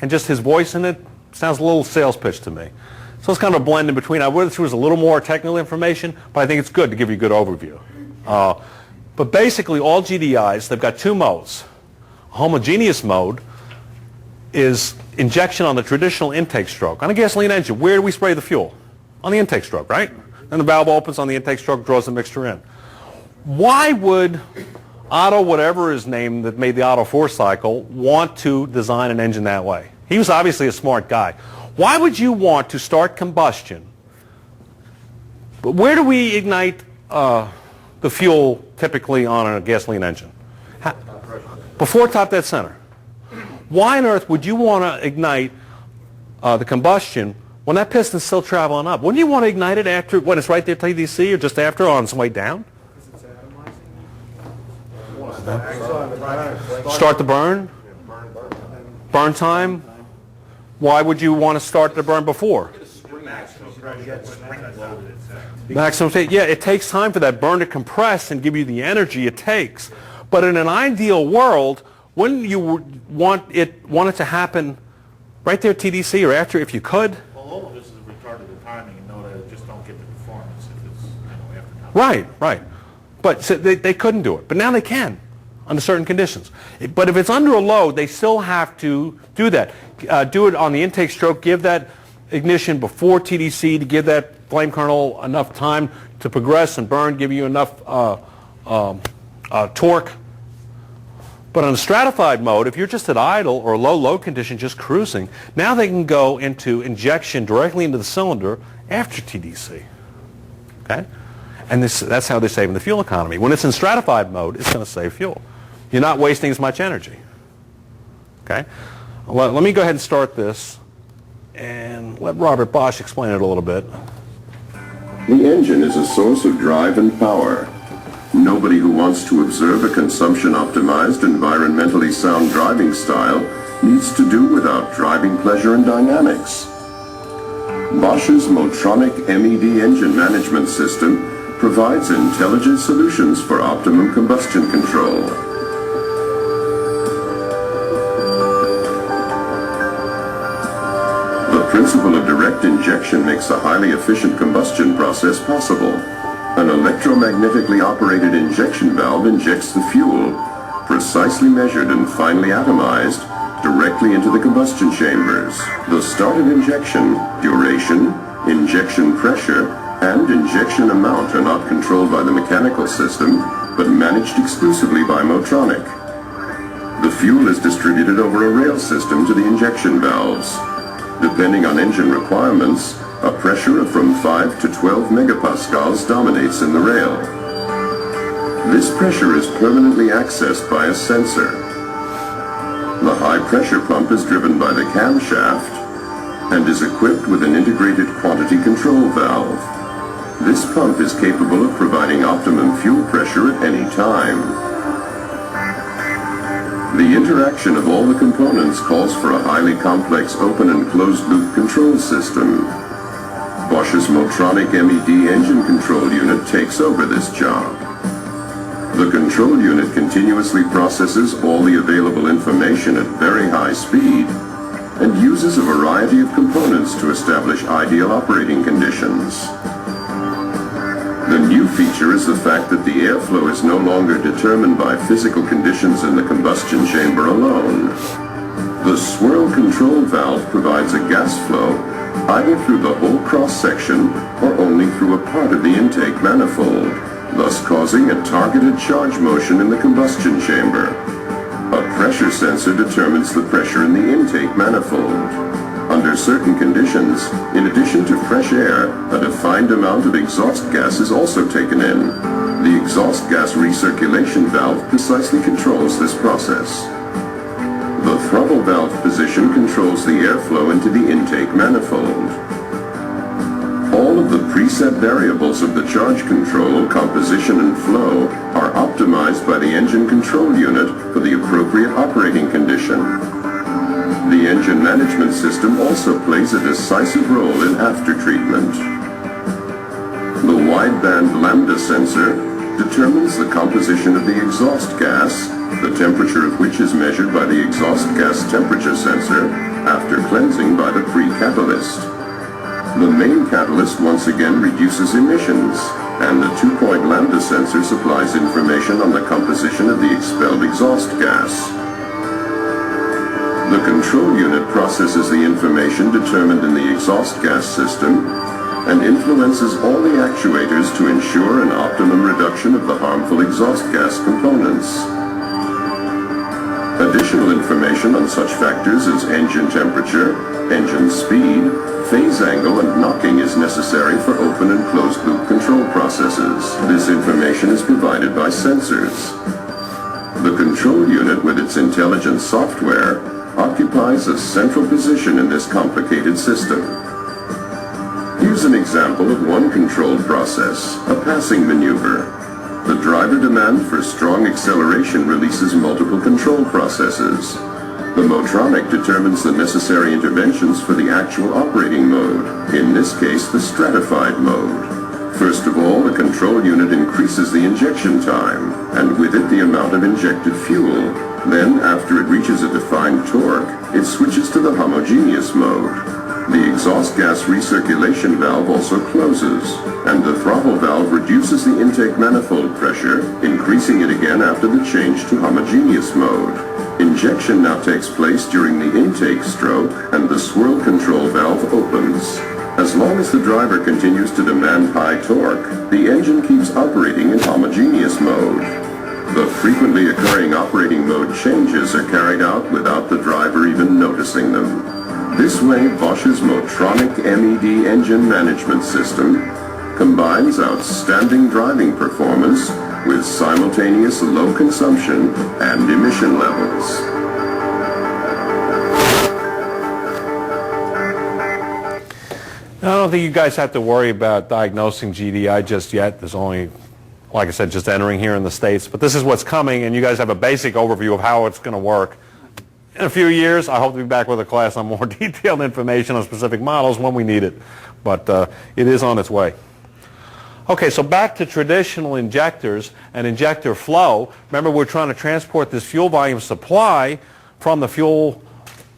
Speaker 1: and just his voice in it sounds a little sales pitch to me. So it's kind of a blend in between. I would have chosen a little more technical information, but I think it's good to give you a good overview. But basically, all GDIs, they've got two modes. A homogeneous mode is injection on the traditional intake stroke. On a gasoline engine, where do we spray the fuel? On the intake stroke, right? Then the valve opens on the intake stroke, draws the mixture in. Why would Otto, whatever his name that made the Otto 4 cycle, want to design an engine that way? He was obviously a smart guy. Why would you want to start combustion? But where do we ignite the fuel typically on a gasoline engine? Before top dead center. Why on earth would you want to ignite the combustion when that piston's still traveling up? Wouldn't you want to ignite it after, when it's right there TDC, or just after, or on its way down? Start the burn? Burn time? why would you want to start the burn before? Maximum, yeah, it takes time for that burn to compress and give you the energy it takes. But in an ideal world, wouldn't you want it to happen right there at TDC or after, if you could?
Speaker 5: Well, all of this is retarded the timing and know that it just don't get the performance if it's, after time.
Speaker 1: Right, right. But so they couldn't do it. But now they can under certain conditions. But if it's under a load, they still have to do that. Do it on the intake stroke, give that ignition before TDC to give that flame kernel enough time to progress and burn, give you enough torque. But on a stratified mode, if you're just at idle or low load condition, just cruising, now they can go into injection directly into the cylinder after TDC. Okay? And that's how they're saving the fuel economy. When it's in stratified mode, it's going to save fuel. You're not wasting as much energy. Okay? Let me go ahead and start this and let Robert Bosch explain it a little bit.
Speaker 8: The engine is a source of drive and power. Nobody who wants to observe a consumption-optimized, environmentally sound driving style needs to do without driving pleasure and dynamics. Bosch's Motronic MED engine management system provides intelligent solutions for optimum combustion control. The principle of direct injection makes a highly efficient combustion process possible. An electromagnetically operated injection valve injects the fuel, precisely measured and finely atomized, directly into the combustion chambers. The start of injection, duration, injection pressure, and injection amount are not controlled by the mechanical system, but managed exclusively by Motronic. The fuel is distributed over a rail system to the injection valves. Depending on engine requirements, a pressure of from 5 to 12 megapascals dominates in the rail. This pressure is permanently accessed by a sensor. The high-pressure pump is driven by the camshaft and is equipped with an integrated quantity control valve. This pump is capable of providing optimum fuel pressure at any time. The interaction of all the components calls for a highly complex open and closed-loop control system. Bosch's Motronic MED engine control unit takes over this job. The control unit continuously processes all the available information at very high speed and uses a variety of components to establish ideal operating conditions. The new feature is the fact that the airflow is no longer determined by physical conditions in the combustion chamber alone. The swirl control valve provides a gas flow either through the whole cross-section or only through a part of the intake manifold, thus causing a targeted charge motion in the combustion chamber. A pressure sensor determines the pressure in the intake manifold. Under certain conditions, in addition to fresh air, a defined amount of exhaust gas is also taken in. The exhaust gas recirculation valve precisely controls this process. The throttle valve position controls the airflow into the intake manifold. All of the preset variables of the charge control, composition, and flow are optimized by the engine control unit for the appropriate operating condition. The engine management system also plays a decisive role in after-treatment. The wideband lambda sensor determines the composition of the exhaust gas, the temperature of which is measured by the exhaust gas temperature sensor after cleansing by the pre-catalyst. The main catalyst once again reduces emissions, and the 2-point lambda sensor supplies information on the composition of the expelled exhaust gas. The control unit processes the information determined in the exhaust gas system and influences all the actuators to ensure an optimum reduction of the harmful exhaust gas components. Additional information on such factors as engine temperature, engine speed, phase angle, and knocking is necessary for open and closed loop control processes. This information is provided by sensors. The control unit with its intelligent software occupies a central position in this complicated system. Here's an example of one controlled process, a passing maneuver. The driver demand for strong acceleration releases multiple control processes. The Motronic determines the necessary interventions for the actual operating mode, in this case the stratified mode. First of all, the control unit increases the injection time, and with it the amount of injected fuel. Then, after it reaches a defined torque, it switches to the homogeneous mode. The exhaust gas recirculation valve also closes, and the throttle valve reduces the intake manifold pressure, increasing it again after the change to homogeneous mode. Injection now takes place during the intake stroke, and the swirl control valve opens. As long as the driver continues to demand high torque, the engine keeps operating in homogeneous mode. The frequently occurring operating mode changes are carried out without the driver even noticing them. This way, Bosch's Motronic MED engine management system combines outstanding driving performance with simultaneous low consumption and emission levels.
Speaker 1: I don't think you guys have to worry about diagnosing GDI just yet. There's only, like I said, just entering here in the States. But this is what's coming, and you guys have a basic overview of how it's going to work. In a few years, I hope to be back with a class on more detailed information on specific models when we need it. But it is on its way. Okay, so back to traditional injectors and injector flow. Remember, we're trying to transport this fuel volume supply from the fuel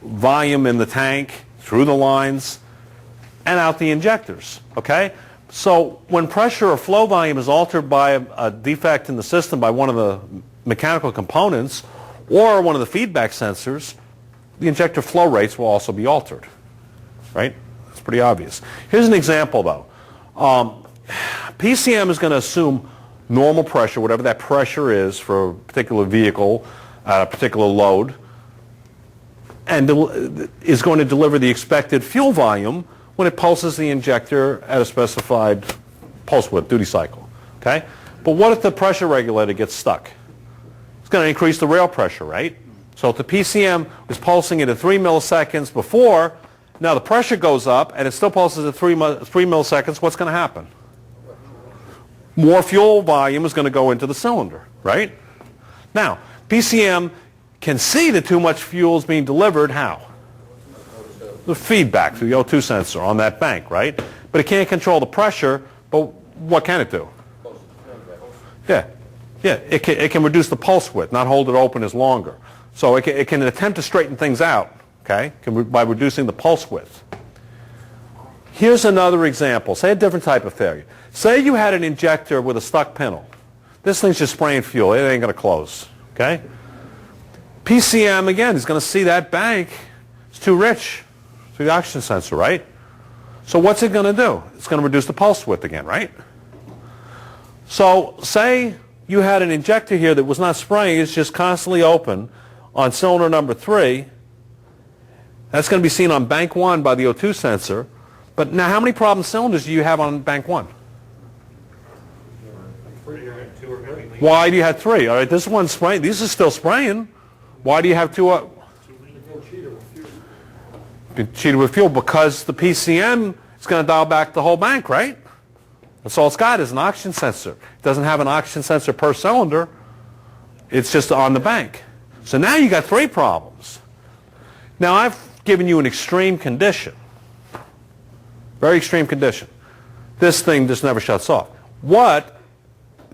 Speaker 1: volume in the tank through the lines and out the injectors. Okay? So when pressure or flow volume is altered by a defect in the system by one of the mechanical components or one of the feedback sensors, the injector flow rates will also be altered. Right? That's pretty obvious. Here's an example, though. PCM is going to assume normal pressure, whatever that pressure is for a particular vehicle, a particular load, and is going to deliver the expected fuel volume when it pulses the injector at a specified pulse width duty cycle. Okay? But what if the pressure regulator gets stuck? It's going to increase the rail pressure, right? So if the PCM is pulsing it at 3 milliseconds before, now the pressure goes up and it still pulses at 3 milliseconds, what's going to happen? More fuel volume is going to go into the cylinder, right? Now, PCM can see that too much fuel is being delivered. How? The feedback through the O2 sensor on that bank, right? But it can't control the pressure, but what can it do? Yeah. Yeah, it can reduce the pulse width, not hold it open as longer. So it can attempt to straighten things out, okay, by reducing the pulse width. Here's another example. Say a different type of failure. Say you had an injector with a stuck pintle. This thing's just spraying fuel. It ain't going to close, okay? PCM, again, is going to see that bank. It's too rich through the oxygen sensor, right? So what's it going to do? It's going to reduce the pulse width again, right? So say you had an injector here that was not spraying, it's just constantly open on cylinder number 3. That's going to be seen on bank 1 by the O2 sensor. But now how many problem cylinders do you have on bank 1? Why do you have 3? All right, this one's spraying. These are still spraying. Why do you have 2? Cheated with fuel because the PCM is going to dial back the whole bank, right? That's all it's got is an oxygen sensor. It doesn't have an oxygen sensor per cylinder. It's just on the bank. So now you got 3 problems. Now I've given you an extreme condition. Very extreme condition. This thing just never shuts off. What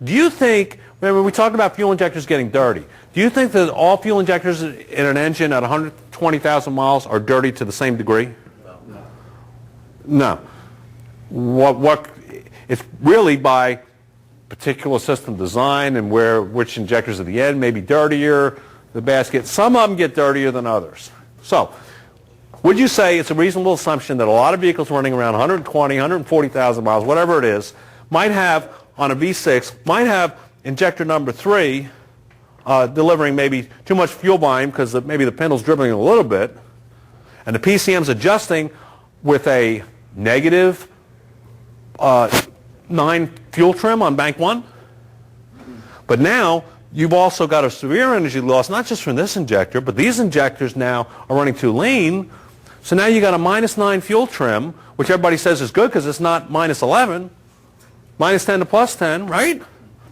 Speaker 1: do you think, remember we talked about fuel injectors getting dirty. Do you think that all fuel injectors in an engine at 120,000 miles are dirty to the same degree? No. What it's really by particular system design and which injectors at the end may be dirtier, the basket. Some of them get dirtier than others. So, would you say it's a reasonable assumption that a lot of vehicles running around 120, 140,000 miles, whatever it is, might have, on a V6, might have injector number 3 delivering maybe too much fuel volume because maybe the pinto's dribbling a little bit, and the PCM's adjusting with a negative 9 fuel trim on bank 1. But now you've also got a severe energy loss, not just from this injector, but these injectors now are running too lean. So now you got a -9 fuel trim, which everybody says is good because it's not -11, -10 to +10, right?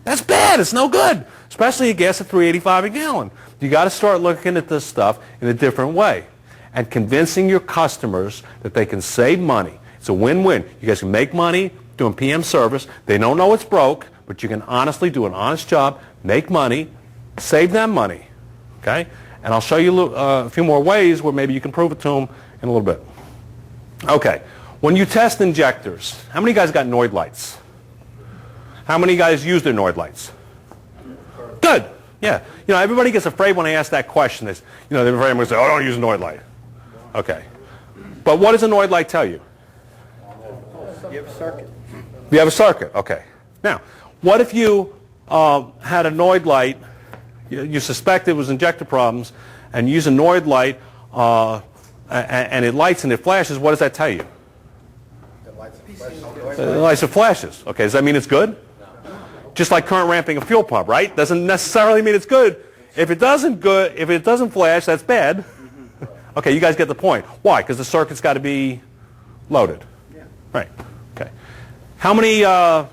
Speaker 1: That's bad. It's no good, especially a gas at 385 a gallon. You got to start looking at this stuff in a different way and convincing your customers that they can save money. It's a win-win. You guys can make money doing PM service. They don't know it's broke, but you can honestly do an honest job, make money, save them money. Okay? And I'll show you a few more ways where maybe you can prove it to them in a little bit. Okay. When you test injectors, how many guys got Noid lights? How many guys use their Noid lights? Good. Yeah. You know, everybody gets afraid when I ask that question. They're afraid I'm going to say, oh, don't use a Noid light. Okay. But what does a Noid light tell you?
Speaker 2: You have a circuit.
Speaker 1: You have a circuit. Okay. Now, what if you had a Noid light, you suspect it was injector problems, and you use a Noid light, and it lights and it flashes? What does that tell you? It lights and flashes. Okay. Does that mean it's good? Just like current ramping a fuel pump, right? Doesn't necessarily mean it's good. If it doesn't flash, that's bad. Okay, you guys get the point. Why? Because the circuit's got to be loaded.
Speaker 2: Yeah.
Speaker 1: Right. Okay. How many? Yes,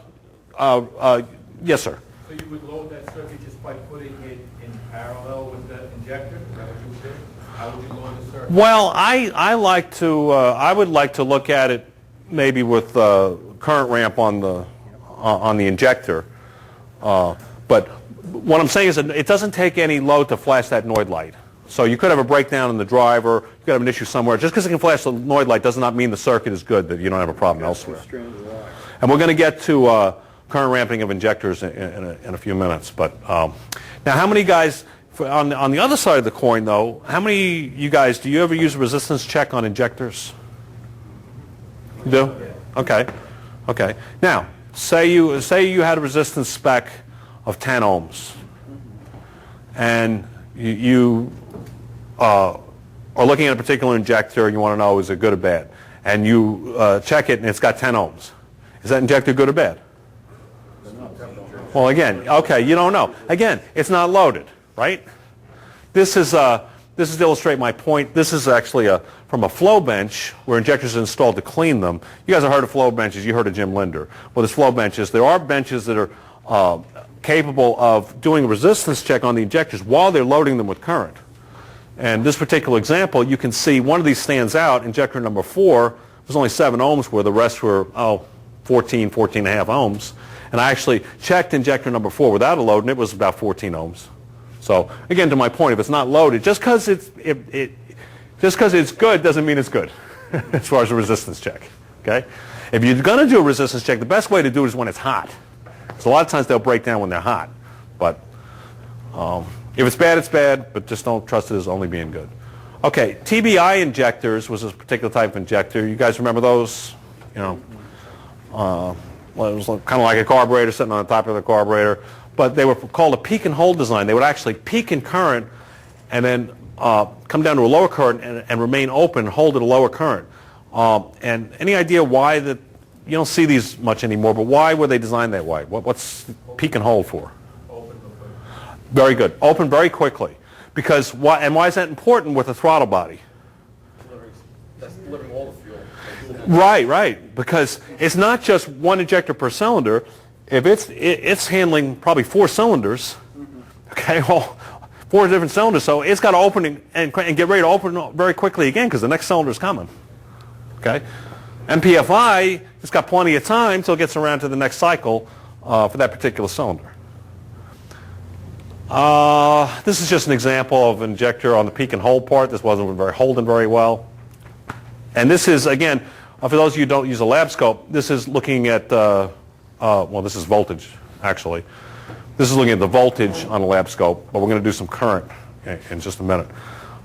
Speaker 1: sir.
Speaker 9: So you would load that circuit just by putting it in parallel with the injector? Is that what you would do? How would you load the circuit?
Speaker 1: Well, I would like to look at it maybe with current ramp on the injector. But what I'm saying is that it doesn't take any load to flash that Noid light. So you could have a breakdown in the driver, you could have an issue somewhere. Just because it can flash the Noid light does not mean the circuit is good, that you don't have a problem elsewhere. And we're going to get to current ramping of injectors in a few minutes. But now, how many guys, on the other side of the coin though, how many you guys, do you ever use a resistance check on injectors? You do? Okay. Okay. Now, say you had a resistance spec of 10 ohms, and you are looking at a particular injector and you want to know is it good or bad, and you check it and it's got 10 ohms. Is that injector good or bad? Well, again, okay, you don't know. Again, it's not loaded, right? This is to illustrate my point. This is actually from a flow bench where injectors are installed to clean them. You guys have heard of flow benches. You heard of Jim Linder. Well, there's flow benches. There are benches that are capable of doing a resistance check on the injectors while they're loading them with current. And this particular example, you can see one of these stands out. Injector number 4 was only 7 ohms, where the rest were 14 and a half ohms. And I actually checked injector number 4 without a load, and it was about 14 ohms. So again, to my point, if it's not loaded, just because it's good doesn't mean it's good as far as a resistance check. Okay? If you're going to do a resistance check, the best way to do it is when it's hot. So a lot of times they'll break down when they're hot. But if it's bad, it's bad, but just don't trust it as only being good. Okay, TBI injectors was a particular type of injector. You guys remember those? You know, well, it was kind of like a carburetor sitting on the top of the carburetor. But they were called a peak and hold design. They would actually peak in current and then come down to a lower current and remain open and hold at a lower current. And any idea why that? You don't see these much anymore, but why were they designed that way? What's peak and hold for?
Speaker 9: Open.
Speaker 1: Very good. Open very quickly. Because why is that important with a throttle body?
Speaker 6: That's delivering all the fuel.
Speaker 1: Right. Because it's not just one injector per cylinder. If it's handling probably 4 cylinders, okay, well, 4 different cylinders, so it's got to open and get ready to open very quickly again because the next cylinder is coming. Okay. MPFI, it's got plenty of time till it gets around to the next cycle for that particular cylinder. This is just an example of an injector on the peak and hold part. This wasn't holding very well. And this is, again, for those of you who don't use a lab scope, this is looking at, well, this is voltage, actually. This is looking at the voltage on a lab scope, but we're going to do some current in just a minute.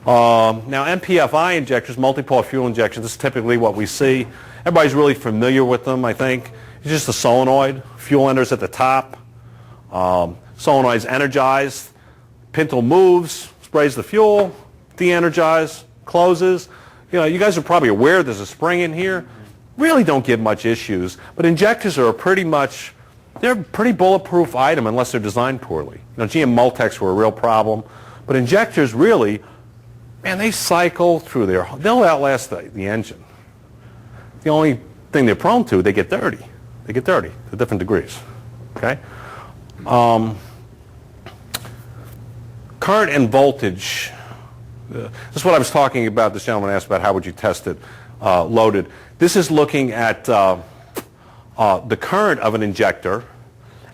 Speaker 1: Now, MPFI injectors, multipole fuel injections, this is typically what we see. Everybody's really familiar with them, I think. It's just a solenoid. Fuel enters at the top. Solenoid's energized. Pintle moves, sprays the fuel, de-energizes, closes. You know, you guys are probably aware there's a spring in here. Really don't give much issues. But injectors are they're a pretty bulletproof item unless they're designed poorly. You know, GM Multecs were a real problem. But injectors really, man, they cycle through there. They'll outlast the engine. The only thing they're prone to, they get dirty. They get dirty to different degrees. Okay? current and voltage. This is what I was talking about. This gentleman asked about how would you test it loaded. This is looking at the current of an injector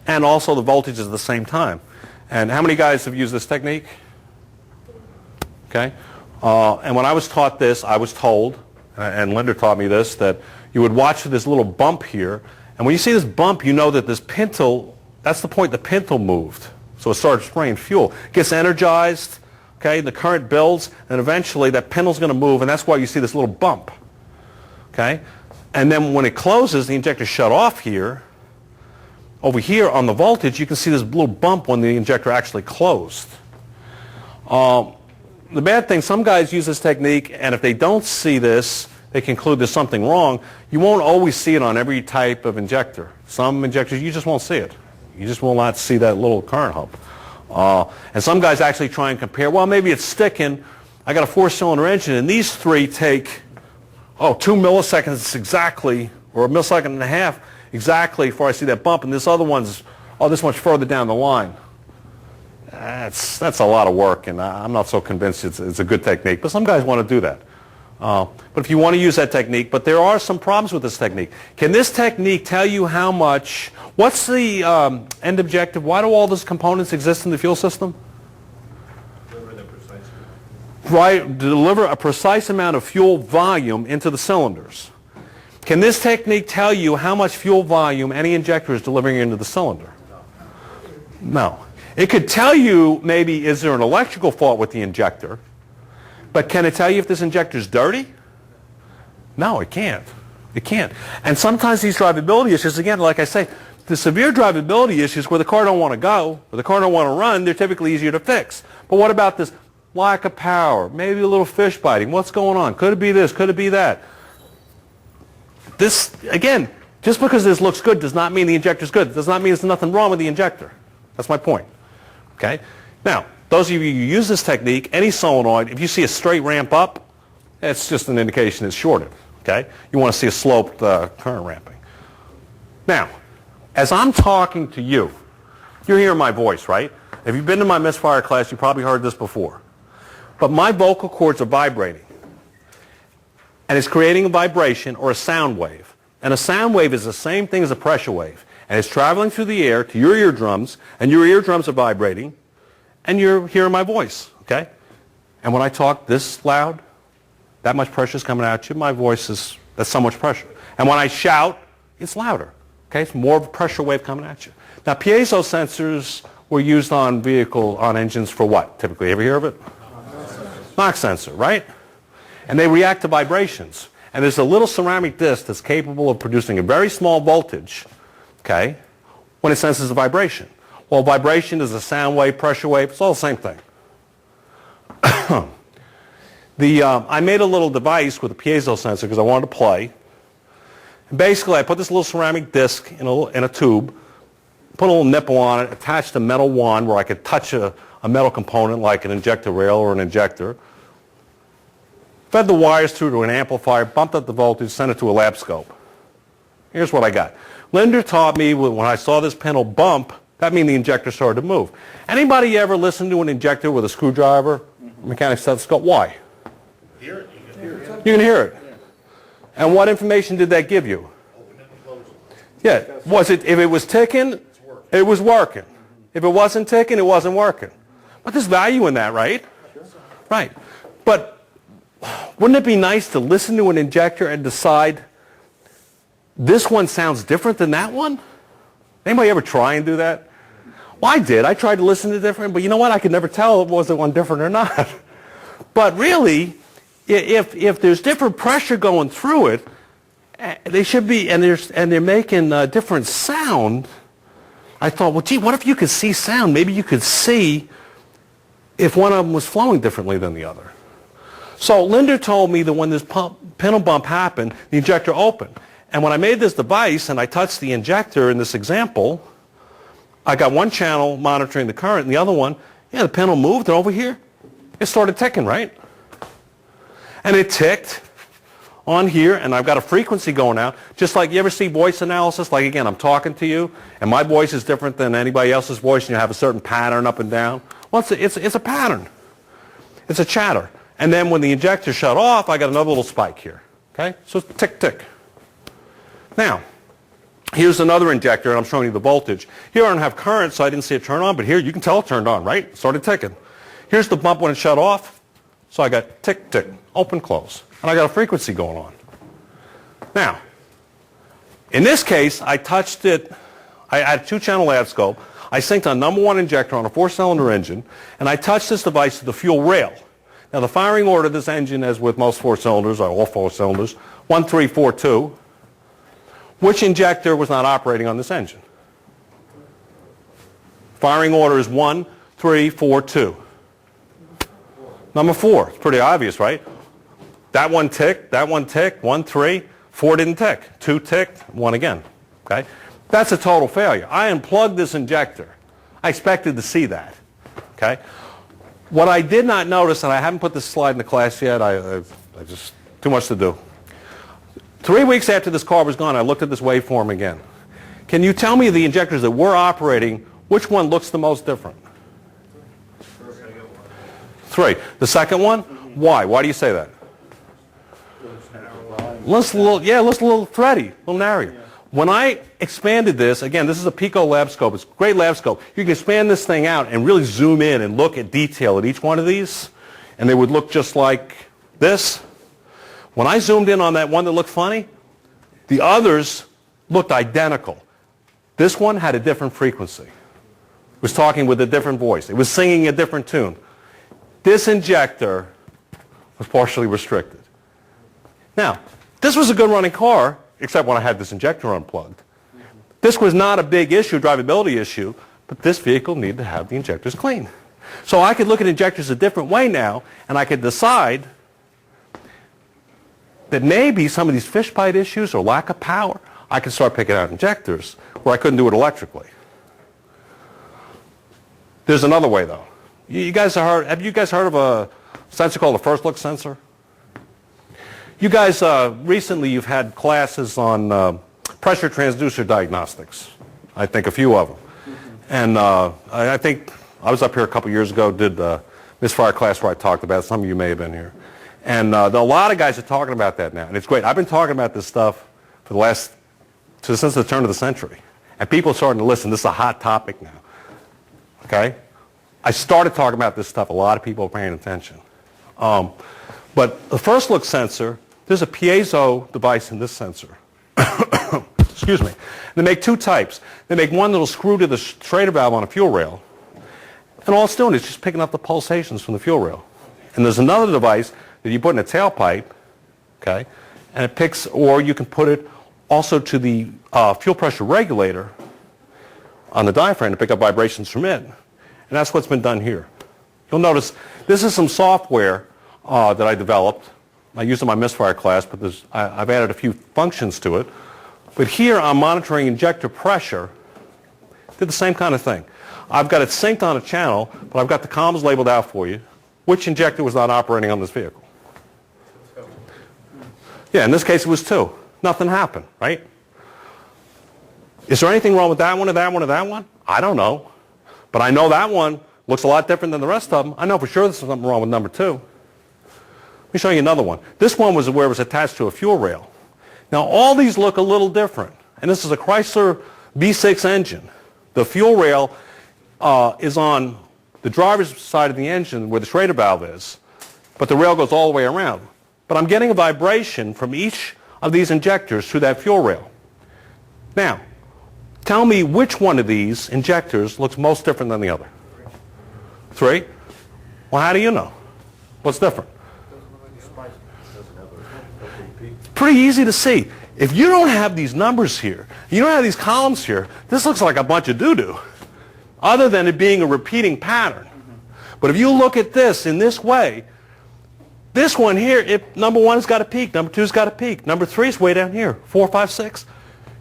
Speaker 1: and also the voltage at the same time. And how many guys have used this technique? Okay. And when I was taught this, I was told, and Linda taught me this, that you would watch for this little bump here. And when you see this bump, you know that this pintle, that's the point the pintle moved. So it starts spraying fuel. It gets energized, okay, the current builds, and eventually that pintle's going to move, and that's why you see this little bump. Okay? And then when it closes, the injector shut off here. Over here on the voltage, you can see this little bump when the injector actually closed. The bad thing, some guys use this technique, and if they don't see this, they conclude there's something wrong. You won't always see it on every type of injector. Some injectors, you just won't see it. You just will not see that little current hump. And some guys actually try and compare, well, maybe it's sticking. I got a 4-cylinder engine, and these three take, 2 milliseconds exactly, or a millisecond and a half exactly before I see that bump, and this other one's, this much further down the line. That's a lot of work, and I'm not so convinced it's a good technique. But some guys want to do that. But if you want to use that technique, but there are some problems with this technique. Can this technique tell you how much, what's the end objective? Why do all those components exist in the fuel system? Right, deliver a precise amount of fuel volume into the cylinders. Can this technique tell you how much fuel volume any injector is delivering into the cylinder? No. It could tell you maybe is there an electrical fault with the injector, but can it tell you if this injector is dirty? No, it can't. It can't. And sometimes these drivability issues, again, like I say, the severe drivability issues where the car don't want to go, or the car don't want to run, they're typically easier to fix. But what about this lack of power, maybe a little fish biting? What's going on? Could it be this? Could it be that? This, again, just because this looks good does not mean the injector's good. It does not mean there's nothing wrong with the injector. That's my point. Okay? Now, those of you who use this technique, any solenoid, if you see a straight ramp up, it's just an indication it's shorted. Okay? You want to see a sloped current ramping. Now, as I'm talking to you, you're hearing my voice, right? If you've been to my misfire class, you probably heard this before. But my vocal cords are vibrating. And it's creating a vibration or a sound wave. And a sound wave is the same thing as a pressure wave. And it's traveling through the air to your eardrums, and your eardrums are vibrating, and you're hearing my voice, okay? And when I talk this loud, that much pressure is coming at you. My voice is, that's so much pressure. And when I shout, it's louder, okay? It's more of a pressure wave coming at you. Now, piezo sensors were used on engines for what, typically? Ever hear of it? Knock sensor, right? And they react to vibrations. And there's a little ceramic disc that's capable of producing a very small voltage, okay, when it senses a vibration. Well, vibration is a sound wave, pressure wave, it's all the same thing. I made a little device with a piezo sensor because I wanted to play. And basically, I put this little ceramic disc in a tube, put a little nipple on it, attached a metal wand where I could touch a metal component like an injector rail or an injector, fed the wires through to an amplifier, bumped up the voltage, sent it to a lab scope. Here's what I got. Linder taught me when I saw this pintle bump, that means the injector started to move. Anybody ever listen to an injector with a screwdriver, mechanic stethoscope? Why?
Speaker 5: Hear it, you can hear it.
Speaker 1: You can hear it. And what information did that give you? Yeah, was it, if it was ticking, it was working. If it wasn't ticking, it wasn't working. But there's value in that, right? Right. But wouldn't it be nice to listen to an injector and decide this one sounds different than that one? Anybody ever try and do that? Well, I did. I tried to listen to different, but you know what? I could never tell if was the one different or not. But really, if there's different pressure going through it, they should be, and they're making different sound. I thought, well, gee, what if you could see sound? Maybe you could see if one of them was flowing differently than the other. So Linder told me that when this pintle bump happened, the injector opened. And when I made this device and I touched the injector in this example, I got one channel monitoring the current and the other one, the pintle moved, and over here, it started ticking, right? And it ticked on here, and I've got a frequency going out. Just like you ever see voice analysis, like again, I'm talking to you, and my voice is different than anybody else's voice, and you have a certain pattern up and down. Well, it's a pattern. It's a chatter. And then when the injector shut off, I got another little spike here. Okay? So it's tick, tick. Now, here's another injector, and I'm showing you the voltage. Here I don't have current, so I didn't see it turn on, but here you can tell it turned on, right? It started ticking. Here's the bump when it shut off. So I got tick, tick, open, close. And I got a frequency going on. Now, in this case, I touched it. I had a 2-channel lab scope. I synced on number 1 injector on a 4-cylinder engine, and I touched this device to the fuel rail. Now, the firing order of this engine, as with most 4-cylinders, or all 4 cylinders, 1, 3, 4, 2. Which injector was not operating on this engine? Firing order is 1, 3, 4, 2. Number 4. It's pretty obvious, right? That one ticked, 1, 3, 4 didn't tick. 2 ticked, 1 again. Okay? That's a total failure. I unplugged this injector. I expected to see that. Okay? What I did not notice, and I haven't put this slide in the class yet, I just, too much to do. 3 weeks after this car was gone, I looked at this waveform again. Can you tell me the injectors that were operating, which one looks the most different? 3. The second one? Why? Why do you say that? Looks a little thready, a little narrow. When I expanded this, again, this is a Pico lab scope. It's a great lab scope. You can expand this thing out and really zoom in and look at detail at each one of these, and they would look just like this. When I zoomed in on that one that looked funny, the others looked identical. This one had a different frequency. It was talking with a different voice. It was singing a different tune. This injector was partially restricted. Now, this was a good running car, except when I had this injector unplugged. This was not a big issue, drivability issue, but this vehicle needed to have the injectors clean. So I could look at injectors a different way now, and I could decide that maybe some of these fishbite issues or lack of power, I could start picking out injectors where I couldn't do it electrically. There's another way, though. Have you guys heard of a sensor called a first look sensor? You guys, recently you've had classes on pressure transducer diagnostics. I think a few of them. And I think I was up here a couple years ago, did a misfire class where I talked about it. Some of you may have been here. And a lot of guys are talking about that now. And it's great. I've been talking about this stuff for the since the turn of the century. And people are starting to listen. This is a hot topic now. Okay? I started talking about this stuff. A lot of people are paying attention. But the first look sensor, there's a piezo device in this sensor. Excuse me. They make 2 types. They make one that'll screw to the Schrader valve on a fuel rail. And all it's doing is just picking up the pulsations from the fuel rail. And there's another device that you put in a tailpipe, okay, and it picks, or you can put it also to the fuel pressure regulator on the diaphragm to pick up vibrations from it. And that's what's been done here. You'll notice this is some software that I developed. I used it in my misfire class, but I've added a few functions to it. But here I'm monitoring injector pressure. Did the same kind of thing. I've got it synced on a channel, but I've got the columns labeled out for you. Which injector was not operating on this vehicle? Yeah, in this case it was 2. Nothing happened, right? Is there anything wrong with that one or that one or that one? I don't know. But I know that one looks a lot different than the rest of them. I know for sure there's something wrong with number 2. Let me show you another one. This one was where it was attached to a fuel rail. Now all these look a little different. And this is a Chrysler V6 engine. The fuel rail is on the driver's side of the engine where the Schrader valve is, but the rail goes all the way around. But I'm getting a vibration from each of these injectors through that fuel rail. Now, tell me which one of these injectors looks most different than the other. 3? Well, how do you know? What's different? Pretty easy to see. If you don't have these numbers here, you don't have these columns here, this looks like a bunch of doo-doo, other than it being a repeating pattern. But if you look at this in this way, this one here, number 1's got a peak, number 2's got a peak, number 3's way down here, 4, 5, 6.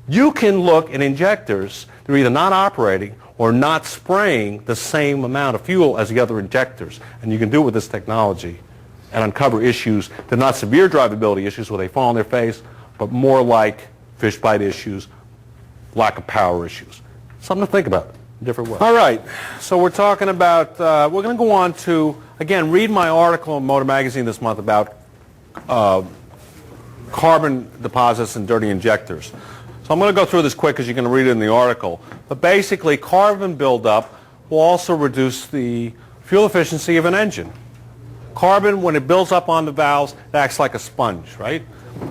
Speaker 1: You can look at injectors that are either not operating or not spraying the same amount of fuel as the other injectors. And you can do it with this technology and uncover issues that are not severe drivability issues where they fall on their face, but more like fish bite issues, lack of power issues. Something to think about.
Speaker 2: different way.
Speaker 1: All right, so we're talking about, we're going to go on to, again, read my article in Motor Magazine this month about carbon deposits and dirty injectors. So I'm going to go through this quick because you're going to read it in the article. But basically, carbon buildup will also reduce the fuel efficiency of an engine. Carbon, when it builds up on the valves, it acts like a sponge, right?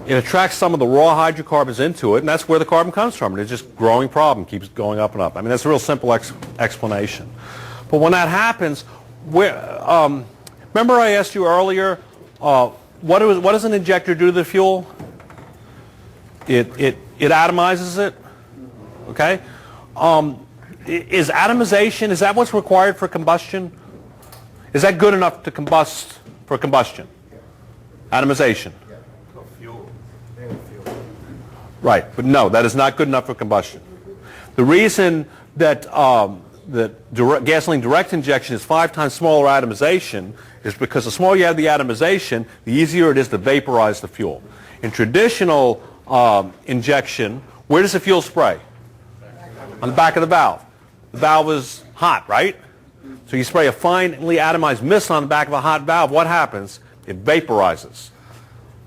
Speaker 1: It attracts some of the raw hydrocarbons into it, and that's where the carbon comes from. And it's just a growing problem, keeps going up and up. I mean, that's a real simple explanation. But when that happens, remember I asked you earlier, what does an injector do to the fuel? It atomizes it, okay? Is atomization, is that what's required for combustion? Is that good enough to combust for combustion? Atomization. Right, but no, that is not good enough for combustion. The reason that gasoline direct injection is 5 times smaller atomization is because the smaller you have the atomization, the easier it is to vaporize the fuel. In traditional injection, where does the fuel spray? On the back of the valve. The valve is hot, right? So you spray a finely atomized mist on the back of a hot valve. What happens? It vaporizes.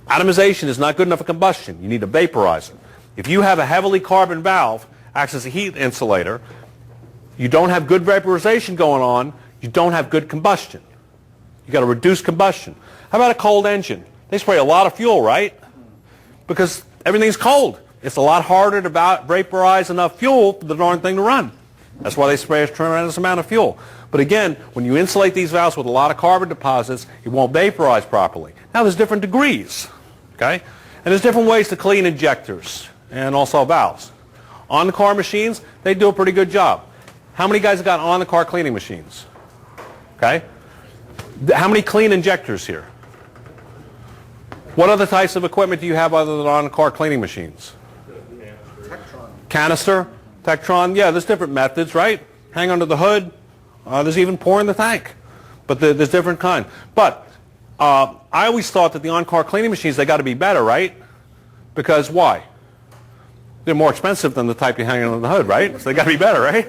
Speaker 1: Atomization is not good enough for combustion. You need to vaporize it. If you have a heavily carbon valve, acts as a heat insulator, you don't have good vaporization going on, you don't have good combustion. You've got to reduce combustion. How about a cold engine? They spray a lot of fuel, right? Because everything's cold. It's a lot harder to vaporize enough fuel for the darn thing to run. That's why they spray a tremendous amount of fuel. But again, when you insulate these valves with a lot of carbon deposits, it won't vaporize properly. Now there's different degrees, okay? And there's different ways to clean injectors and also valves. On-the-car machines, they do a pretty good job. How many guys have got on-the-car cleaning machines? Okay? How many clean injectors here? What other types of equipment do you have other than on-the-car cleaning machines? Canister, Tectron, yeah, there's different methods, right? Hang under the hood. There's even pour in the tank. But there's different kind. But I always thought that the on-car cleaning machines, they got to be better, right? Because why? They're more expensive than the type you hang under the hood, right? So they got to be better, right?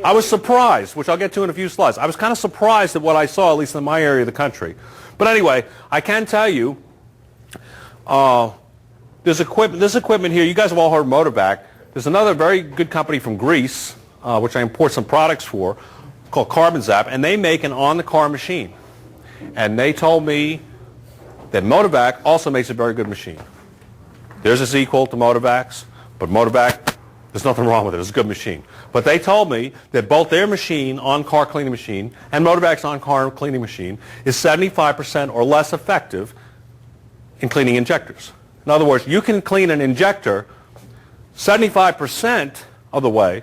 Speaker 1: I was surprised, which I'll get to in a few slides. I was kind of surprised at what I saw, at least in my area of the country. But anyway, I can tell you, this equipment here, you guys have all heard Motovac. There's another very good company from Greece, which I import some products for, called Carbon Zap, and they make an on-the-car machine. And they told me that Motovac also makes a very good machine. Theirs is equal to Motovac's, but Motovac, there's nothing wrong with it. It's a good machine. But they told me that both their machine, on-car cleaning machine, and Motovac's on-car cleaning machine is 75% or less effective in cleaning injectors. In other words, you can clean an injector 75% of the way,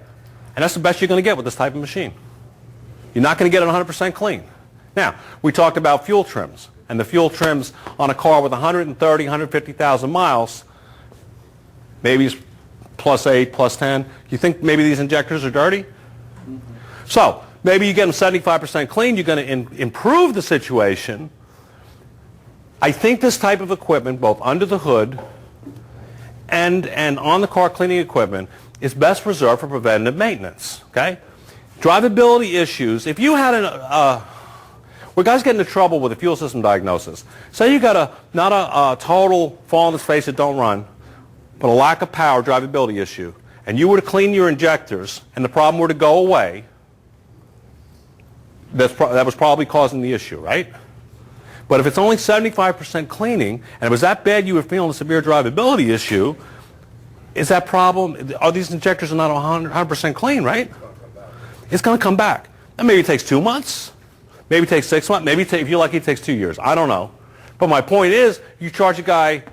Speaker 1: and that's the best you're going to get with this type of machine. You're not going to get it 100% clean. Now, we talked about fuel trims, and the fuel trims on a car with 130, 150,000 miles, maybe it's plus 8, plus 10. You think maybe these injectors are dirty? So, maybe you get them 75% clean, you're going to improve the situation. I think this type of equipment, both under the hood and on-the-car cleaning equipment, is best reserved for preventative maintenance, okay? Drivability issues, if you had where guys get into trouble with a fuel system diagnosis, say you got not a total fall on its face that don't run, but a lack of power drivability issue, and you were to clean your injectors and the problem were to go away, that was probably causing the issue, right? But if it's only 75% cleaning, and it was that bad you were feeling a severe drivability issue, is that problem, these injectors are not 100% clean, right? It's going to come back. And maybe it takes 2 months, maybe it takes 6 months, maybe if you're lucky it takes 2 years. I don't know. But my point is, you charge a guy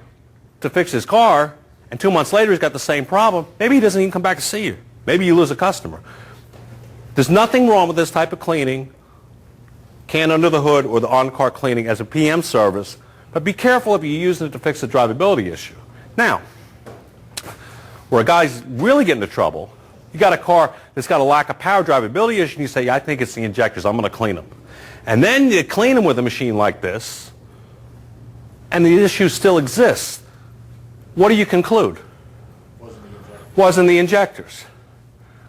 Speaker 1: to fix his car, and 2 months later he's got the same problem. Maybe he doesn't even come back to see you. Maybe you lose a customer. There's nothing wrong with this type of cleaning, can under the hood or the on-car cleaning as a PM service, but be careful if you're using it to fix the drivability issue. Now, where a guy's really getting into trouble, you got a car that's got a lack of power drivability issue, and you say, I think it's the injectors, I'm going to clean them. And then you clean them with a machine like this, and the issue still exists. What do you conclude? Wasn't the injectors.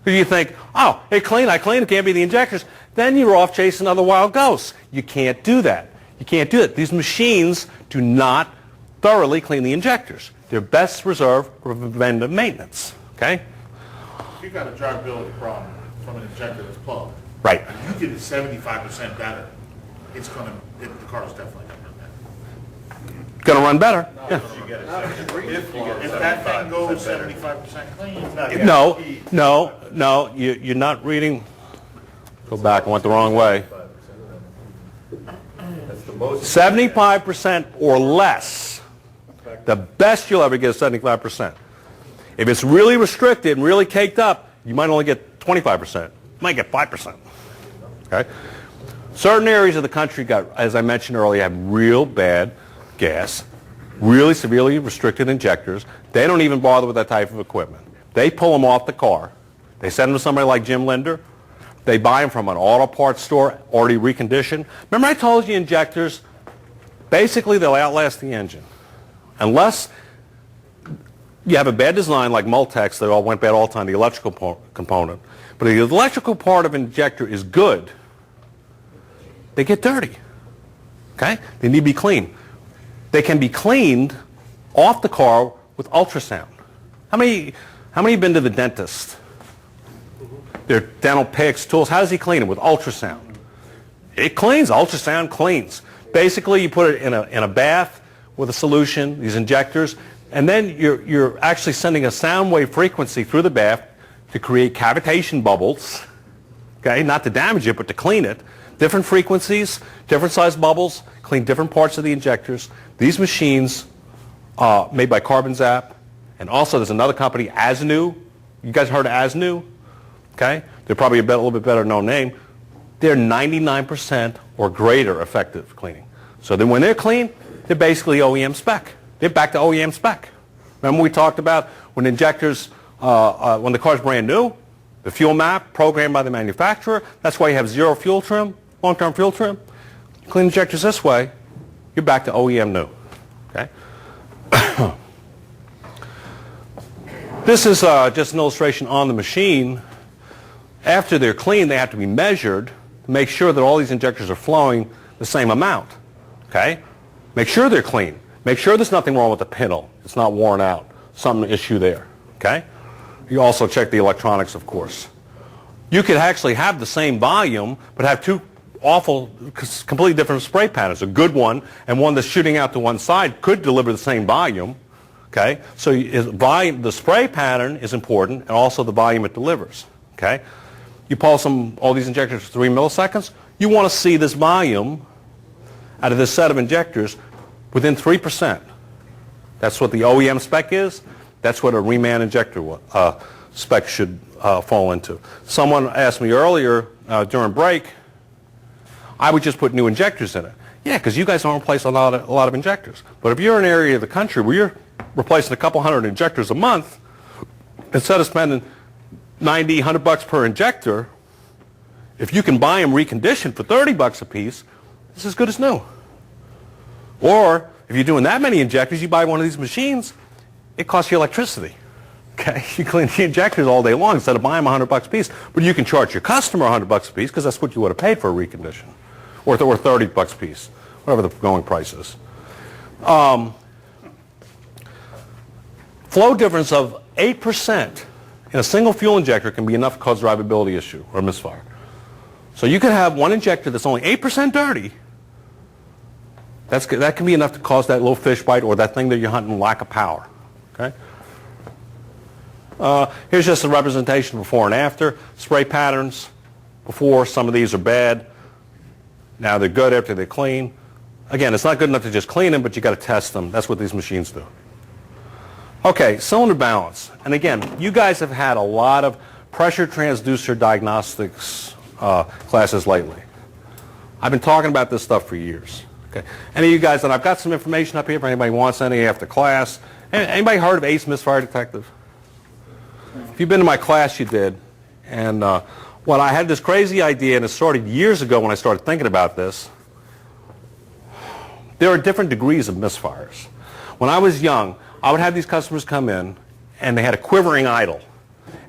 Speaker 1: Because you think, oh, I clean, it can't be the injectors. Then you're off chasing other wild ghosts. You can't do that. You can't do it. These machines do not thoroughly clean the injectors. They're best reserved for preventive maintenance. Okay?
Speaker 5: If you've got a drivability problem from an injector that's plugged,
Speaker 1: Right.
Speaker 5: and you get it 75% better, the car's definitely
Speaker 1: Going to run better. Yeah.
Speaker 5: If that thing goes 75% clean,
Speaker 1: No, you're not reading. Go back, I went the wrong way. 75% or less. The best you'll ever get is 75%. If it's really restricted and really caked up, you might only get 25%. You might get 5%. Okay? Certain areas of the country got, as I mentioned earlier, have real bad gas, really severely restricted injectors. They don't even bother with that type of equipment. They pull them off the car. They send them to somebody like Jim Linder. They buy them from an auto parts store, already reconditioned. Remember I told you injectors, basically they'll outlast the engine. Unless you have a bad design like Multex, they all went bad all the time, the electrical component. But if the electrical part of an injector is good, they get dirty. Okay? They need to be cleaned. They can be cleaned off the car with ultrasound. How many have been to the dentist? Their dental picks, tools. How does he clean it? With ultrasound. It cleans. Ultrasound cleans. Basically, you put it in a bath with a solution, these injectors, and then you're actually sending a sound wave frequency through the bath to create cavitation bubbles. Okay, not to damage it, but to clean it. Different frequencies, different size bubbles, clean different parts of the injectors. These machines, made by Carbon Zap, and also there's another company, Asnu. You guys heard of Asnu? Okay, they're probably a little bit better known name. They're 99% or greater effective cleaning. So then when they're clean, they're basically OEM spec. They're back to OEM spec. Remember we talked about when injectors, when the car's brand new, the fuel map programmed by the manufacturer. That's why you have zero fuel trim, long-term fuel trim. You clean injectors this way, you're back to OEM new. Okay. This is just an illustration on the machine. After they're clean, they have to be measured to make sure that all these injectors are flowing the same amount. Okay? Make sure they're clean. Make sure there's nothing wrong with the pintle. It's not worn out. Some issue there. Okay? You also check the electronics, of course. You could actually have the same volume, but have two completely different spray patterns. A good one and one that's shooting out to one side could deliver the same volume. Okay? So the spray pattern is important, and also the volume it delivers. Okay? You pulse all these injectors for 3 milliseconds. You want to see this volume out of this set of injectors within 3%. That's what the OEM spec is. That's what a reman injector spec should fall into. Someone asked me earlier during break, I would just put new injectors in it. Yeah, because you guys don't replace a lot of injectors. But if you're in an area of the country where you're replacing a couple hundred injectors a month, instead of spending $90, $100 per injector, if you can buy them reconditioned for $30 a piece, it's as good as new. Or if you're doing that many injectors, you buy one of these machines, it costs you electricity. Okay, you clean the injectors all day long instead of buying them $100 a piece. But you can charge your customer $100 a piece because that's what you would have paid for a recondition, or $30 a piece, whatever the going price is. Flow difference of 8% in a single fuel injector can be enough to cause a drivability issue or misfire. So you could have one injector that's only 8% dirty. That can be enough to cause that little fish bite or that thing that you're hunting, lack of power. Okay. Here's just a representation before and after. Spray patterns. Before, some of these are bad. Now they're good after they're clean. Again, it's not good enough to just clean them, but you got to test them. That's what these machines do. Okay, cylinder balance. And again, you guys have had a lot of pressure transducer diagnostics classes lately. I've been talking about this stuff for years. Okay. Any of you guys, and I've got some information up here if anybody wants any after class. Anybody heard of ACE misfire detective? If you've been to my class, you did. And I had this crazy idea, and it started years ago when I started thinking about this. There are different degrees of misfires. When I was young, I would have these customers come in, and they had a quivering idle.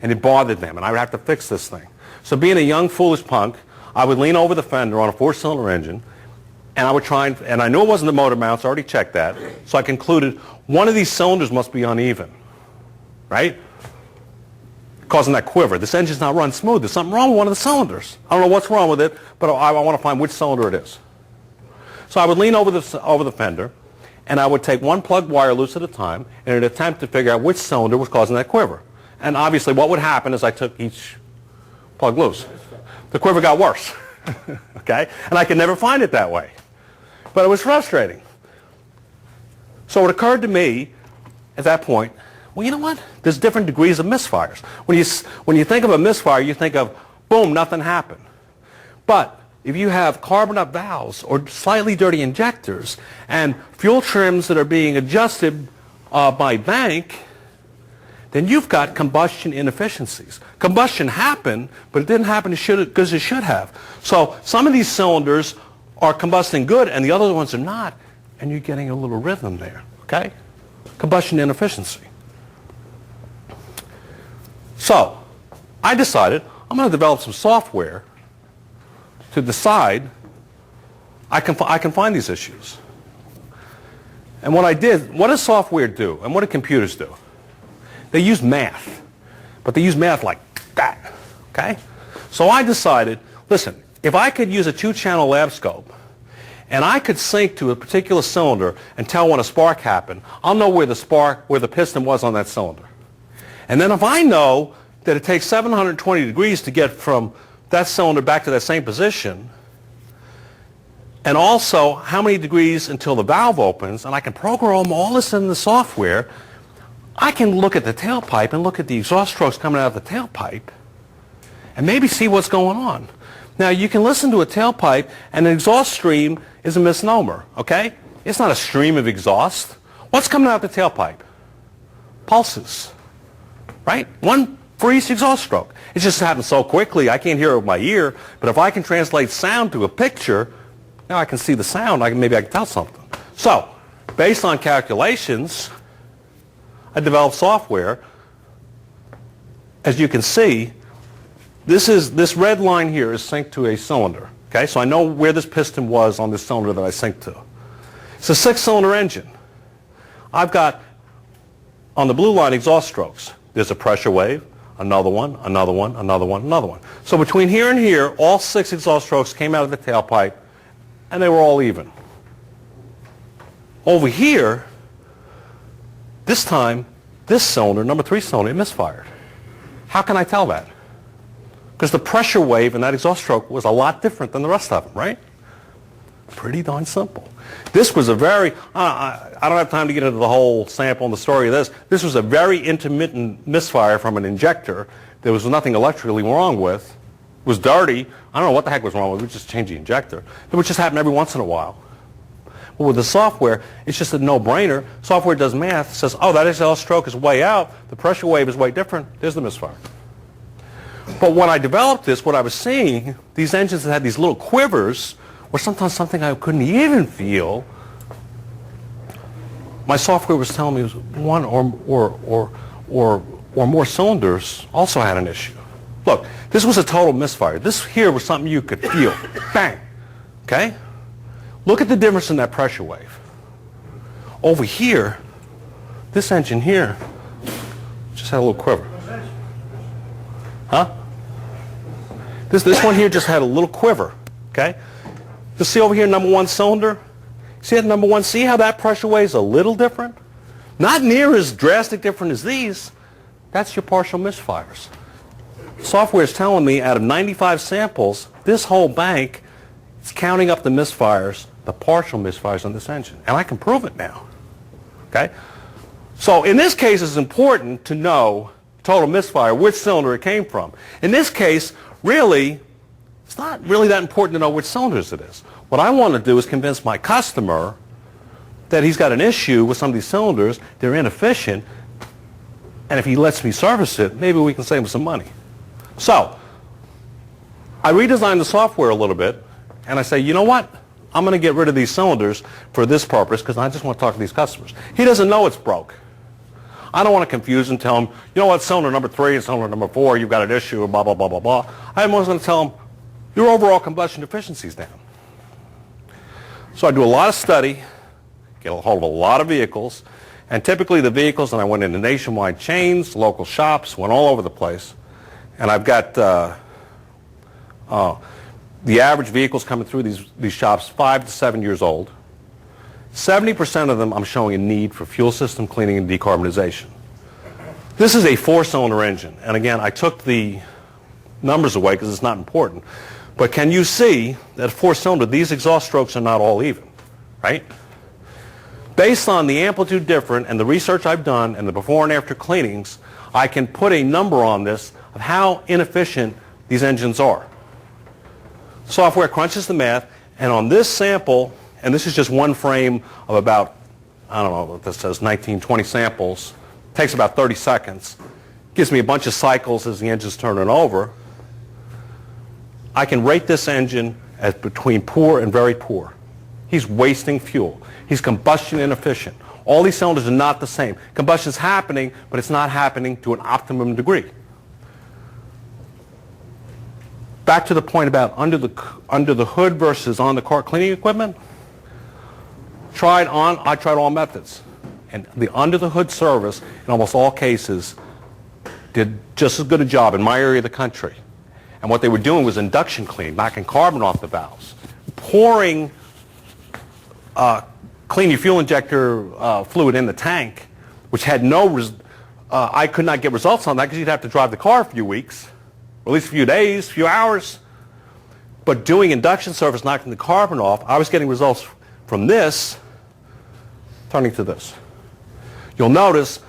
Speaker 1: and it bothered them, and I would have to fix this thing. So being a young, foolish punk, I would lean over the fender on a 4-cylinder engine, and I would try and I knew it wasn't the motor mounts, I already checked that, so I concluded one of these cylinders must be uneven, right? Causing that quiver. This engine's not running smooth. There's something wrong with one of the cylinders. I don't know what's wrong with it, but I want to find which cylinder it is. So I would lean over the fender, and I would take one plugged wire loose at a time in an attempt to figure out which cylinder was causing that quiver. And obviously what would happen is I took each plug loose. The quiver got worse, okay? And I could never find it that way. But it was frustrating. So it occurred to me at that point, well, you know what? There's different degrees of misfires. When you think of a misfire, you think of, boom, nothing happened. But if you have carbon up valves or slightly dirty injectors and fuel trims that are being adjusted by bank, then you've got combustion inefficiencies. Combustion happened, but it didn't happen because it should have. So some of these cylinders are combusting good and the other ones are not, and you're getting a little rhythm there, okay? Combustion inefficiency. So I decided I'm going to develop some software to decide I can find these issues. And what I did, what does software do and what do computers do? They use math, but they use math like that, okay? So I decided, listen, if I could use a 2-channel lab scope and I could sync to a particular cylinder and tell when a spark happened, I'll know where the piston was on that cylinder. And then if I know that it takes 720 degrees to get from that cylinder back to that same position, and also how many degrees until the valve opens, and I can program all this in the software, I can look at the tailpipe and look at the exhaust strokes coming out of the tailpipe and maybe see what's going on. Now, you can listen to a tailpipe, and an exhaust stream is a misnomer, okay? It's not a stream of exhaust. What's coming out of the tailpipe? Pulses, right? One for each exhaust stroke. It just happens so quickly, I can't hear it with my ear, but if I can translate sound to a picture, now I can see the sound, maybe I can tell something. So, based on calculations, I developed software. As you can see, this red line here is synced to a cylinder. Okay, so I know where this piston was on this cylinder that I synced to. It's a 6-cylinder engine. I've got, on the blue line, exhaust strokes. There's a pressure wave, another one, another one, another one, another one. So between here and here, all 6 exhaust strokes came out of the tailpipe, and they were all even. Over here, this time, this cylinder, number 3 cylinder, it misfired. How can I tell that? Because the pressure wave in that exhaust stroke was a lot different than the rest of them, right? Pretty darn simple. This was a very, I don't have time to get into the whole sample and the story of this. This was a very intermittent misfire from an injector. There was nothing electrically wrong with. It was dirty. I don't know what the heck was wrong with it. We just changed the injector. It would just happen every once in a while. But with the software, it's just a no-brainer. Software does math, says, oh, that exhaust stroke is way out. The pressure wave is way different. There's the misfire. But when I developed this, what I was seeing, these engines that had these little quivers, or sometimes something I couldn't even feel, my software was telling me it was one or more cylinders also had an issue. Look, this was a total misfire. This here was something you could feel. Bang. Okay? Look at the difference in that pressure wave. Over here, this engine here just had a little quiver. Huh? This one here just had a little quiver. Okay? You see over here, number 1 cylinder? See that number 1? See how that pressure wave is a little different? Not near as drastic different as these. That's your partial misfires. Software is telling me out of 95 samples, this whole bank is counting up the misfires, the partial misfires on this engine. And I can prove it now. Okay? So in this case, it's important to know total misfire, which cylinder it came from. In this case, really, it's not really that important to know which cylinders it is. What I want to do is convince my customer that he's got an issue with some of these cylinders, they're inefficient, and if he lets me service it, maybe we can save him some money. So, I redesigned the software a little bit, and I say, you know what? I'm going to get rid of these cylinders for this purpose because I just want to talk to these customers. He doesn't know it's broke. I don't want to confuse them, tell them, you know what, cylinder number 3 and cylinder number 4, you've got an issue, blah, blah, blah, blah, blah. I'm always going to tell them, your overall combustion efficiency is down. So I do a lot of study, get a hold of a lot of vehicles, and typically the vehicles, and I went into nationwide chains, local shops, went all over the place, and I've got the average vehicles coming through these shops 5 to 7 years old. 70% of them I'm showing a need for fuel system cleaning and decarbonization. This is a 4-cylinder engine, and again, I took the numbers away because it's not important. But can you see that a 4-cylinder, these exhaust strokes are not all even, right? Based on the amplitude difference and the research I've done and the before and after cleanings, I can put a number on this of how inefficient these engines are. Software crunches the math, and on this sample, and this is just one frame of about, I don't know what this says, 19, 20 samples, takes about 30 seconds, gives me a bunch of cycles as the engine's turning over. I can rate this engine as between poor and very poor. He's wasting fuel. He's combustion inefficient. All these cylinders are not the same. Combustion's happening, but it's not happening to an optimum degree. Back to the point about under the hood versus on the car cleaning equipment. I tried all methods, and the under the hood service in almost all cases did just as good a job in my area of the country. And what they were doing was induction cleaning, knocking carbon off the valves, pouring clean your fuel injector fluid in the tank, which had I could not get results on that because you'd have to drive the car a few weeks, or at least a few days, a few hours. But doing induction service, knocking the carbon off, I was getting results from this, turning to this. You'll notice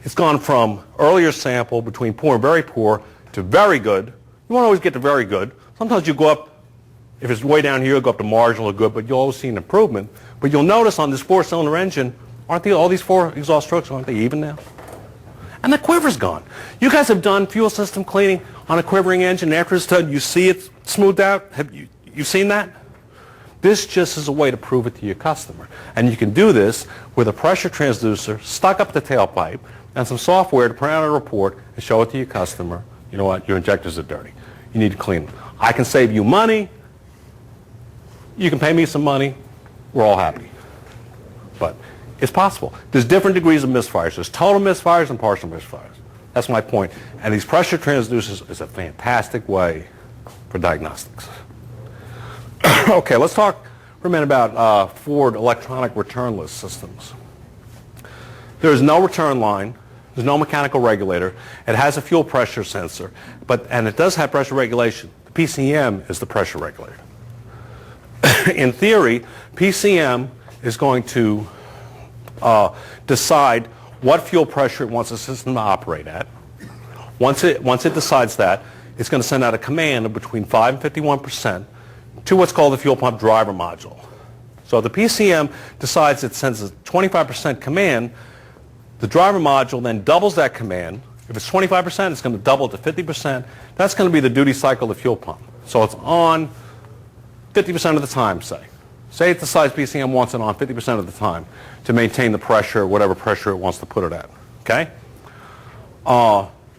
Speaker 1: it's gone from earlier sample between poor and very poor to very good. You won't always get to very good. Sometimes you go up, if it's way down here, you'll go up to marginal or good, but you'll always see an improvement. But you'll notice on this 4-cylinder engine, all these 4 exhaust strokes, aren't they even now? And the quiver's gone. You guys have done fuel system cleaning on a quivering engine, and after it's done, you see it smoothed out? Have you seen that? This just is a way to prove it to your customer. And you can do this with a pressure transducer stuck up the tailpipe and some software to print out a report and show it to your customer. You know what? Your injectors are dirty. You need to clean them. I can save you money. You can pay me some money. We're all happy. But it's possible. There's different degrees of misfires. There's total misfires and partial misfires. That's my point. And these pressure transducers is a fantastic way for diagnostics. Okay, let's talk for a minute about Ford electronic returnless systems. There is no return line. There's no mechanical regulator. It has a fuel pressure sensor, and it does have pressure regulation. The PCM is the pressure regulator. In theory, PCM is going to decide what fuel pressure it wants the system to operate at. Once it decides that, it's going to send out a command of between 5 and 51% to what's called the fuel pump driver module. So the PCM decides it sends a 25% command. The driver module then doubles that command. If it's 25%, it's going to double it to 50%. That's going to be the duty cycle of the fuel pump. So it's on 50% of the time, say. Say it decides PCM wants it on 50% of the time to maintain the pressure, whatever pressure it wants to put it at. Okay?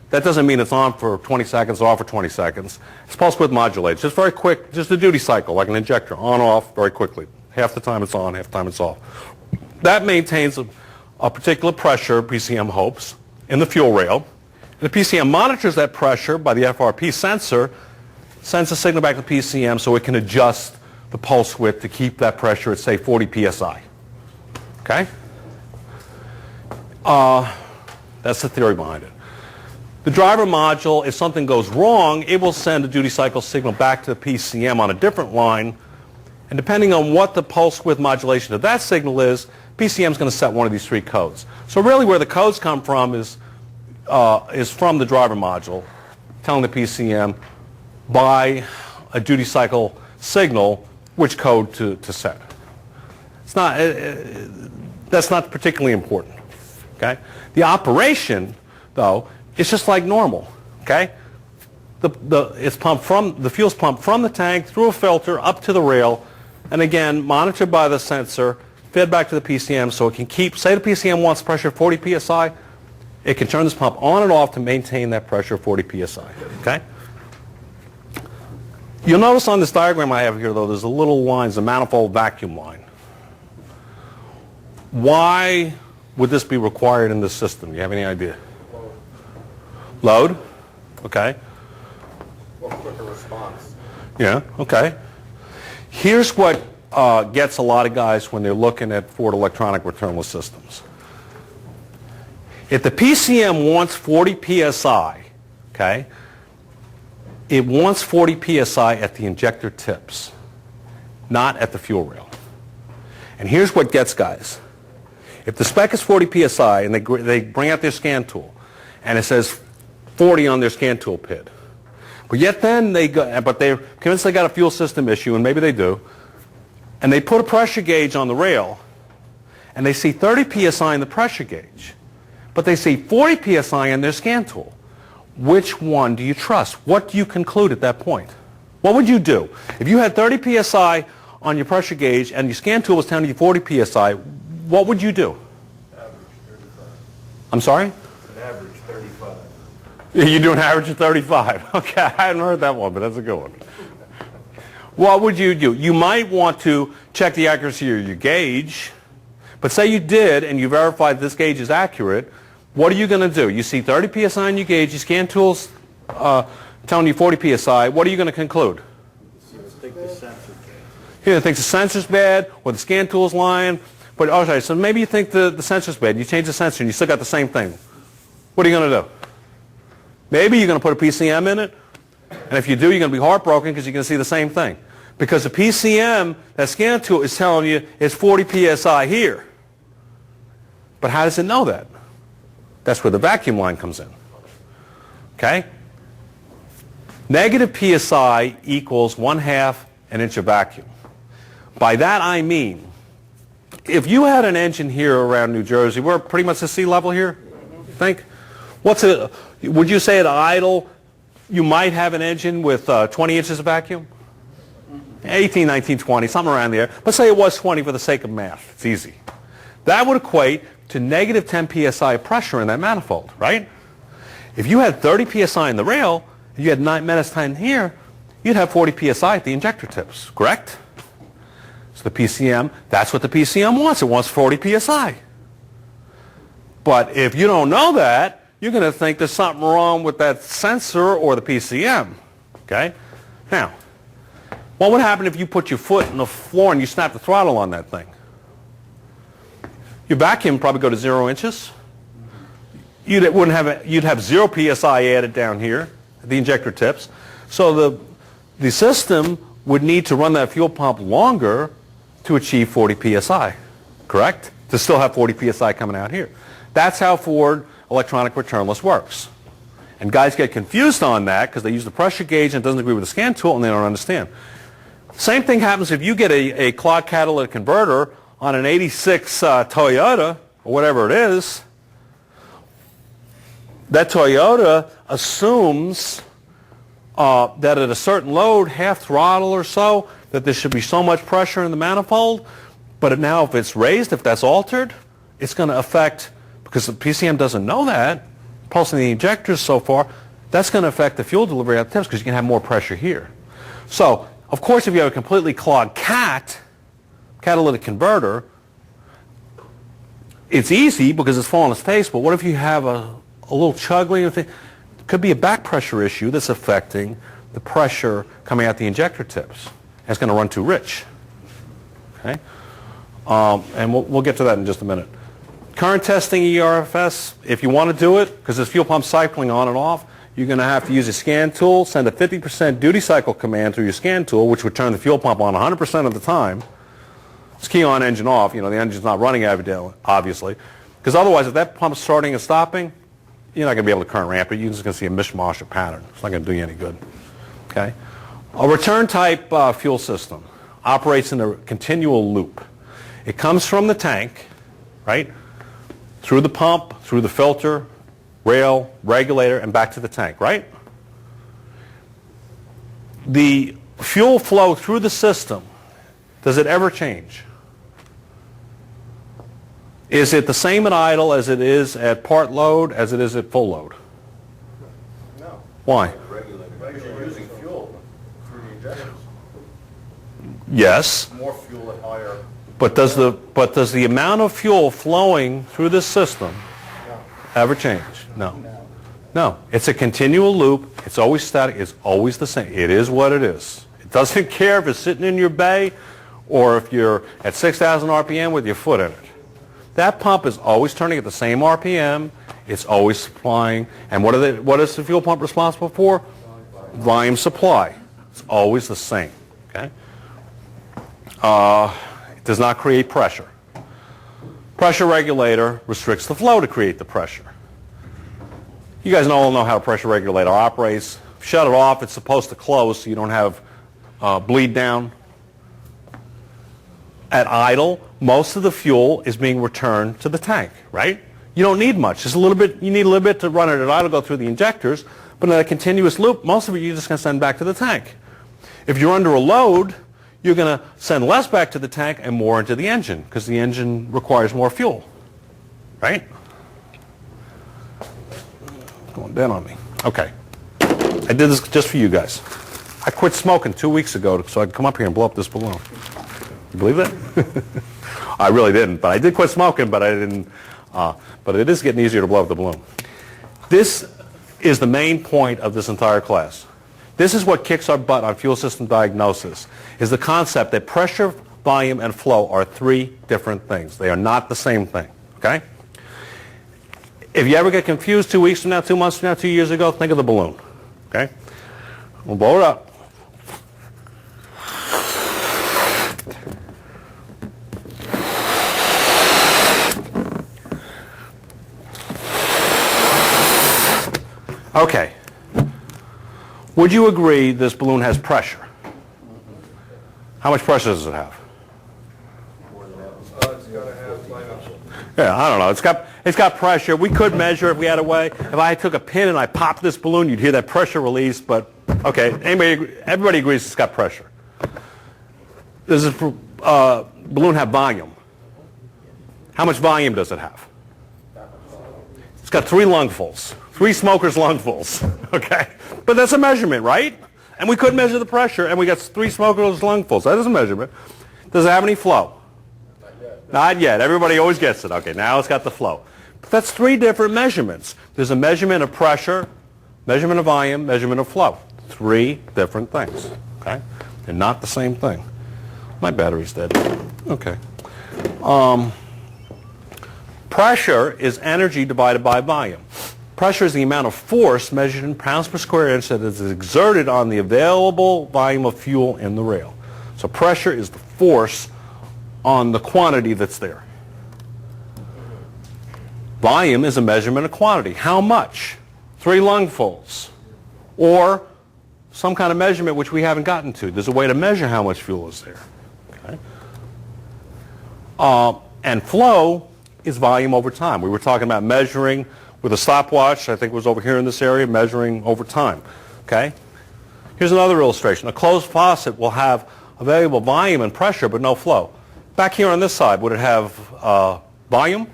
Speaker 1: That doesn't mean it's on for 20 seconds, off for 20 seconds. It's pulse width modulated. Just very quick, just a duty cycle, like an injector, on, off, very quickly. Half the time it's on, half the time it's off. That maintains a particular pressure, PCM hopes, in the fuel rail. The PCM monitors that pressure by the FRP sensor, sends a signal back to PCM so it can adjust the pulse width to keep that pressure at, say, 40 psi. Okay? That's the theory behind it. The driver module, if something goes wrong, it will send a duty cycle signal back to the PCM on a different line. And depending on what the pulse width modulation of that signal is, PCM is going to set one of these 3 codes. So really where the codes come from is from the driver module, telling the PCM by a duty cycle signal which code to set. It's not, that's not particularly important. Okay? The operation, though, is just like normal. Okay? It's pumped from the fuel's pumped from the tank through a filter up to the rail, and again monitored by the sensor, fed back to the PCM so it can keep, say the PCM wants pressure of 40 psi, it can turn this pump on and off to maintain that pressure of 40 psi, okay? You'll notice on this diagram I have here, though, there's a little line, a manifold vacuum line. Why would this be required in this system? Do you have any idea? Load? Okay.
Speaker 6: Or quicker response.
Speaker 1: Yeah, okay. Here's what gets a lot of guys when they're looking at Ford electronic returnless systems. If the PCM wants 40 psi, okay, it wants 40 psi at the injector tips, not at the fuel rail. And here's what gets guys. If the spec is 40 psi and they bring out their scan tool and it says 40 on their scan tool pid, but yet then but they're convinced they got a fuel system issue, and maybe they do, and they put a pressure gauge on the rail and they see 30 psi in the pressure gauge, but they see 40 psi in their scan tool. Which one do you trust? What do you conclude at that point? What would you do? If you had 30 psi on your pressure gauge and your scan tool was telling you 40 psi, what would you do?
Speaker 9: Average 35.
Speaker 1: I'm sorry?
Speaker 9: An average 35.
Speaker 1: You do an average of 35. Okay, I hadn't heard that one, but that's a good one. What would you do? You might want to check the accuracy of your gauge, but say you did and you verified this gauge is accurate. What are you going to do? You see 30 psi on your gauge, your scan tool's telling you 40 psi. What are you going to conclude?
Speaker 2: Take the sensor case.
Speaker 1: Either think the sensor's bad or the scan tool's lying. But okay, so maybe you think the sensor's bad. You change the sensor and you still got the same thing. What are you going to do? Maybe you're going to put a PCM in it, and if you do, you're going to be heartbroken because you're going to see the same thing. Because the PCM, that scan tool, is telling you it's 40 psi here. But how does it know that? That's where the vacuum line comes in. Okay? Negative psi equals 1/2 an inch of vacuum. By that I mean, if you had an engine here around New Jersey, we're pretty much at sea level here, think? Would you say at idle, you might have an engine with 20 inches of vacuum? 18, 19, 20, something around there. Let's say it was 20 for the sake of math. It's easy. That would equate to negative 10 psi of pressure in that manifold, right? If you had 30 psi in the rail, and you had -10 here, you'd have 40 psi at the injector tips, correct? So the PCM, that's what the PCM wants. It wants 40 psi. But if you don't know that, you're going to think there's something wrong with that sensor or the PCM, okay? Now, what would happen if you put your foot in the floor and you snap the throttle on that thing? Your vacuum would probably go to 0 inches. You'd have 0 psi added down here at the injector tips. So the system would need to run that fuel pump longer to achieve 40 psi, correct? To still have 40 psi coming out here. That's how Ford electronic returnless works. And guys get confused on that because they use the pressure gauge and it doesn't agree with the scan tool and they don't understand. Same thing happens if you get a clogged catalytic converter on an 86 Toyota, or whatever it is. That Toyota assumes that at a certain load, half throttle or so, that there should be so much pressure in the manifold. But now if it's raised, if that's altered, it's going to affect, because the PCM doesn't know that, pulsing the injectors so far, that's going to affect the fuel delivery at the tips because you can have more pressure here. So, of course, if you have a completely clogged catalytic converter, it's easy because it's falling its face, but what if you have a little chuggling thing? It could be a back pressure issue that's affecting the pressure coming out the injector tips. And it's going to run too rich. Okay? And we'll get to that in just a minute. Current testing ERFS, if you want to do it, because there's fuel pump cycling on and off, you're going to have to use a scan tool, send a 50% duty cycle command through your scan tool, which would turn the fuel pump on 100% of the time. It's key on, engine off. You know, the engine's not running every day, obviously. Because otherwise, if that pump's starting and stopping, you're not going to be able to current ramp it. You're just going to see a mishmash of pattern. It's not going to do you any good. Okay? A return type fuel system operates in a continual loop. It comes from the tank, right, through the pump, through the filter, rail, regulator, and back to the tank, right? The fuel flow through the system, does it ever change? Is it the same at idle as it is at part load, as it is at full load?
Speaker 6: No.
Speaker 1: Why?
Speaker 6: Because you're using fuel through the injectors.
Speaker 1: Yes,
Speaker 6: More fuel at higher.
Speaker 1: but does the amount of fuel flowing through this system ever change? No. No. It's a continual loop. It's always static. It's always the same. It is what it is. It doesn't care if it's sitting in your bay or if you're at 6,000 RPM with your foot in it. That pump is always turning at the same RPM. It's always supplying. And what is the fuel pump responsible for? Volume supply. It's always the same. Okay? It does not create pressure. Pressure regulator restricts the flow to create the pressure. You guys all know how a pressure regulator operates. Shut it off, it's supposed to close so you don't have bleed down. At idle, most of the fuel is being returned to the tank, right? You don't need much. Just a little bit. You need a little bit to run it at idle, go through the injectors, but in a continuous loop, most of it you're just going to send back to the tank. If you're under a load, you're going to send less back to the tank and more into the engine because the engine requires more fuel, right? It's going down on me. Okay. I did this just for you guys. I quit smoking 2 weeks ago so I could come up here and blow up this balloon. You believe that? I really didn't, but I did quit smoking, but I didn't. But it is getting easier to blow up the balloon. This is the main point of this entire class. This is what kicks our butt on fuel system diagnosis, is the concept that pressure, volume, and flow are three different things. They are not the same thing, okay? If you ever get confused 2 weeks from now, 2 months from now, 2 years ago, think of the balloon, okay? We'll blow it up. Okay. Would you agree this balloon has pressure? How much pressure does it have?
Speaker 4: It's got to have like
Speaker 1: Yeah, I don't know. It's got pressure. We could measure if we had a way. If I took a pin and I popped this balloon, you'd hear that pressure release. But okay, everybody agrees it's got pressure. Does this balloon have volume? How much volume does it have? It's got 3 lungfuls. 3 smokers' lungfuls, okay? But that's a measurement, right? And we could measure the pressure, and we got 3 smokers' lungfuls. That is a measurement. Does it have any flow? Not yet. Not yet. Everybody always gets it. Okay, now it's got the flow. But that's 3 different measurements. There's a measurement of pressure, measurement of volume, measurement of flow. 3 different things, okay? They're not the same thing. My battery's dead. Okay. Pressure is energy divided by volume. Pressure is the amount of force measured in pounds per square inch that is exerted on the available volume of fuel in the rail. So pressure is the force on the quantity that's there. Volume is a measurement of quantity. How much? 3 lungfuls. Or some kind of measurement which we haven't gotten to. There's a way to measure how much fuel is there. Okay? And flow is volume over time. We were talking about measuring with a stopwatch, I think it was over here in this area, measuring over time. Okay? Here's another illustration. A closed faucet will have available volume and pressure, but no flow. Back here on this side, would it have volume?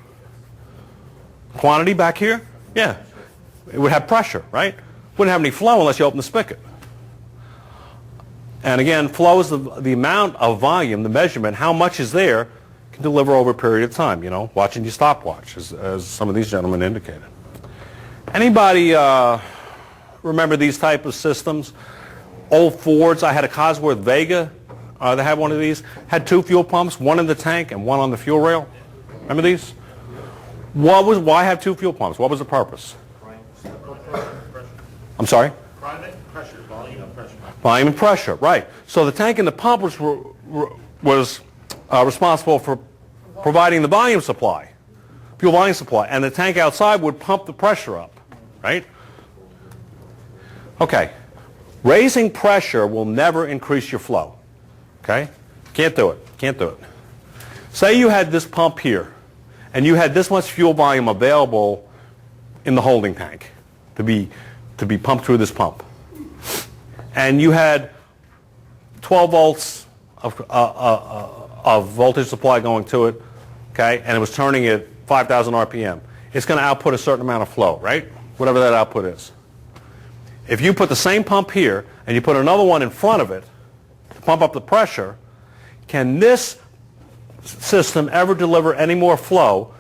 Speaker 1: Quantity back here? Yeah. It would have pressure, right? Wouldn't have any flow unless you open the spigot. And again, flow is the amount of volume, the measurement, how much is there, can deliver over a period of time, you know, watching your stopwatch, as some of these gentlemen indicated. Anybody remember these type of systems? Old Fords, I had a Cosworth Vega that had one of these, had 2 fuel pumps, one in the tank and one on the fuel rail. Remember these? Why have 2 fuel pumps? What was the purpose? I'm sorry?
Speaker 5: Private pressure, volume and pressure.
Speaker 1: Volume and pressure, right. So the tank and the pump was responsible for providing the volume supply, fuel volume supply, and the tank outside would pump the pressure up, right? Okay. Raising pressure will never increase your flow, okay? Can't do it. Can't do it. Say you had this pump here, and you had this much fuel volume available in the holding tank to be pumped through this pump, and you had 12 volts of voltage supply going to it, okay, and it was turning at 5,000 RPM, it's going to output a certain amount of flow, right? Whatever that output is. If you put the same pump here and you put another one in front of it to pump up the pressure, can this system ever deliver any more flow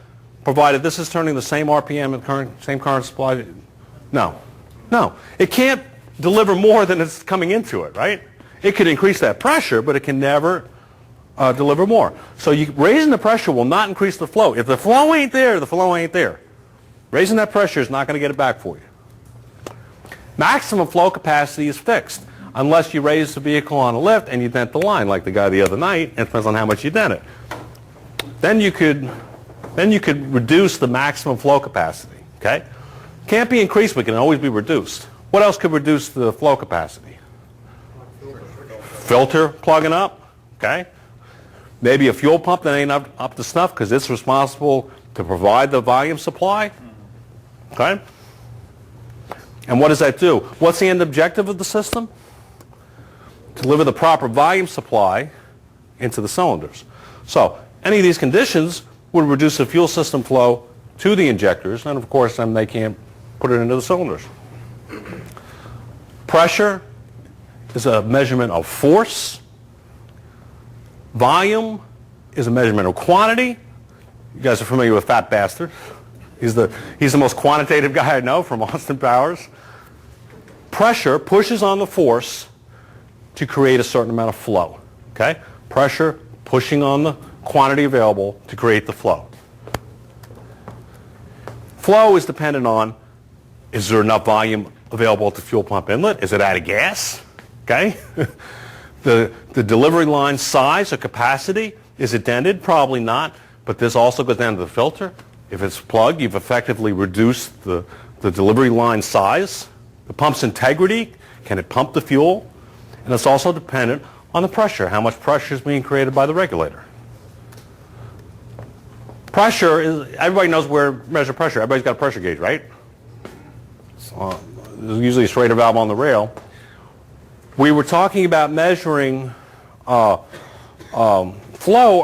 Speaker 1: provided this is turning the same RPM and same current supply? No. No. It can't deliver more than it's coming into it, right? It could increase that pressure, but it can never deliver more. So raising the pressure will not increase the flow. If the flow ain't there, the flow ain't there. Raising that pressure is not going to get it back for you. Maximum flow capacity is fixed unless you raise the vehicle on a lift and you dent the line like the guy the other night, and it depends on how much you dent it. Then you could reduce the maximum flow capacity, okay? Can't be increased, but can always be reduced. What else could reduce the flow capacity? Filter plugging up, okay? Maybe a fuel pump that ain't up to snuff because it's responsible to provide the volume supply, okay? And what does that do? What's the end objective of the system? Deliver the proper volume supply into the cylinders. So any of these conditions would reduce the fuel system flow to the injectors, and of course then they can't put it into the cylinders. Pressure is a measurement of force. Volume is a measurement of quantity. You guys are familiar with Fat Bastard. He's the most quantitative guy I know from Austin Powers. Pressure pushes on the force to create a certain amount of flow. Okay? Pressure pushing on the quantity available to create the flow. Flow is dependent on, is there enough volume available at the fuel pump inlet? Is it out of gas? Okay? The delivery line size or capacity, is it dented? Probably not. But this also goes down to the filter. If it's plugged, you've effectively reduced the delivery line size. The pump's integrity, can it pump the fuel? And it's also dependent on the pressure, how much pressure is being created by the regulator. Pressure is, everybody knows where to measure pressure. Everybody's got a pressure gauge, right? There's usually a Schrader valve on the rail. We were talking about measuring flow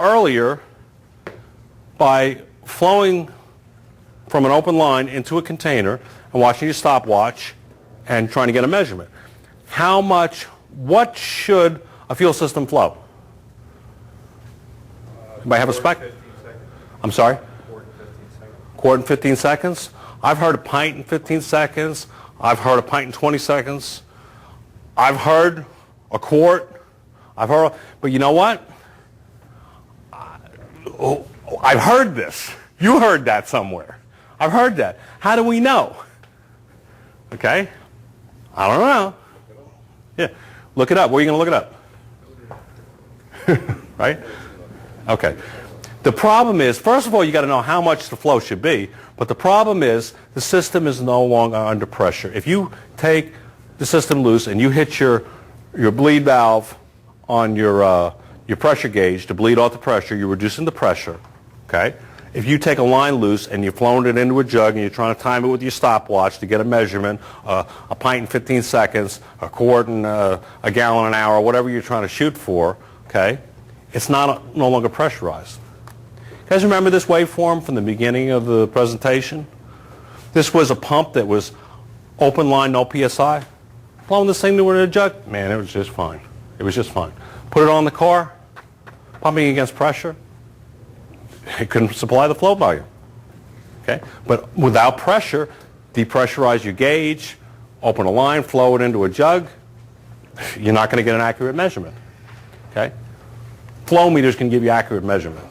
Speaker 1: earlier by flowing from an open line into a container and watching your stopwatch and trying to get a measurement. What should a fuel system flow? Anybody have a spec? I'm sorry? Quart in 15 seconds. I've heard a pint in 15 seconds. I've heard a pint in 20 seconds. I've heard a quart. But you know what? I've heard this. You heard that somewhere. I've heard that. How do we know? Okay? I don't know. Yeah. Look it up. Where are you going to look it up? Right? Okay. The problem is, first of all, you got to know how much the flow should be. But the problem is, the system is no longer under pressure. If you take the system loose and you hit your bleed valve on your pressure gauge to bleed off the pressure, you're reducing the pressure. Okay? If you take a line loose and you're flowing it into a jug and you're trying to time it with your stopwatch to get a measurement, a pint in 15 seconds, a quart in a gallon an hour, whatever you're trying to shoot for, okay, it's no longer pressurized. You guys remember this waveform from the beginning of the presentation? This was a pump that was open line, no PSI. Blowing this thing into a jug, man, it was just fine. It was just fine. Put it on the car, pumping against pressure. It couldn't supply the flow volume. Okay? But without pressure, depressurize your gauge, open a line, flow it into a jug, you're not going to get an accurate measurement. Okay? Flow meters can give you accurate measurement.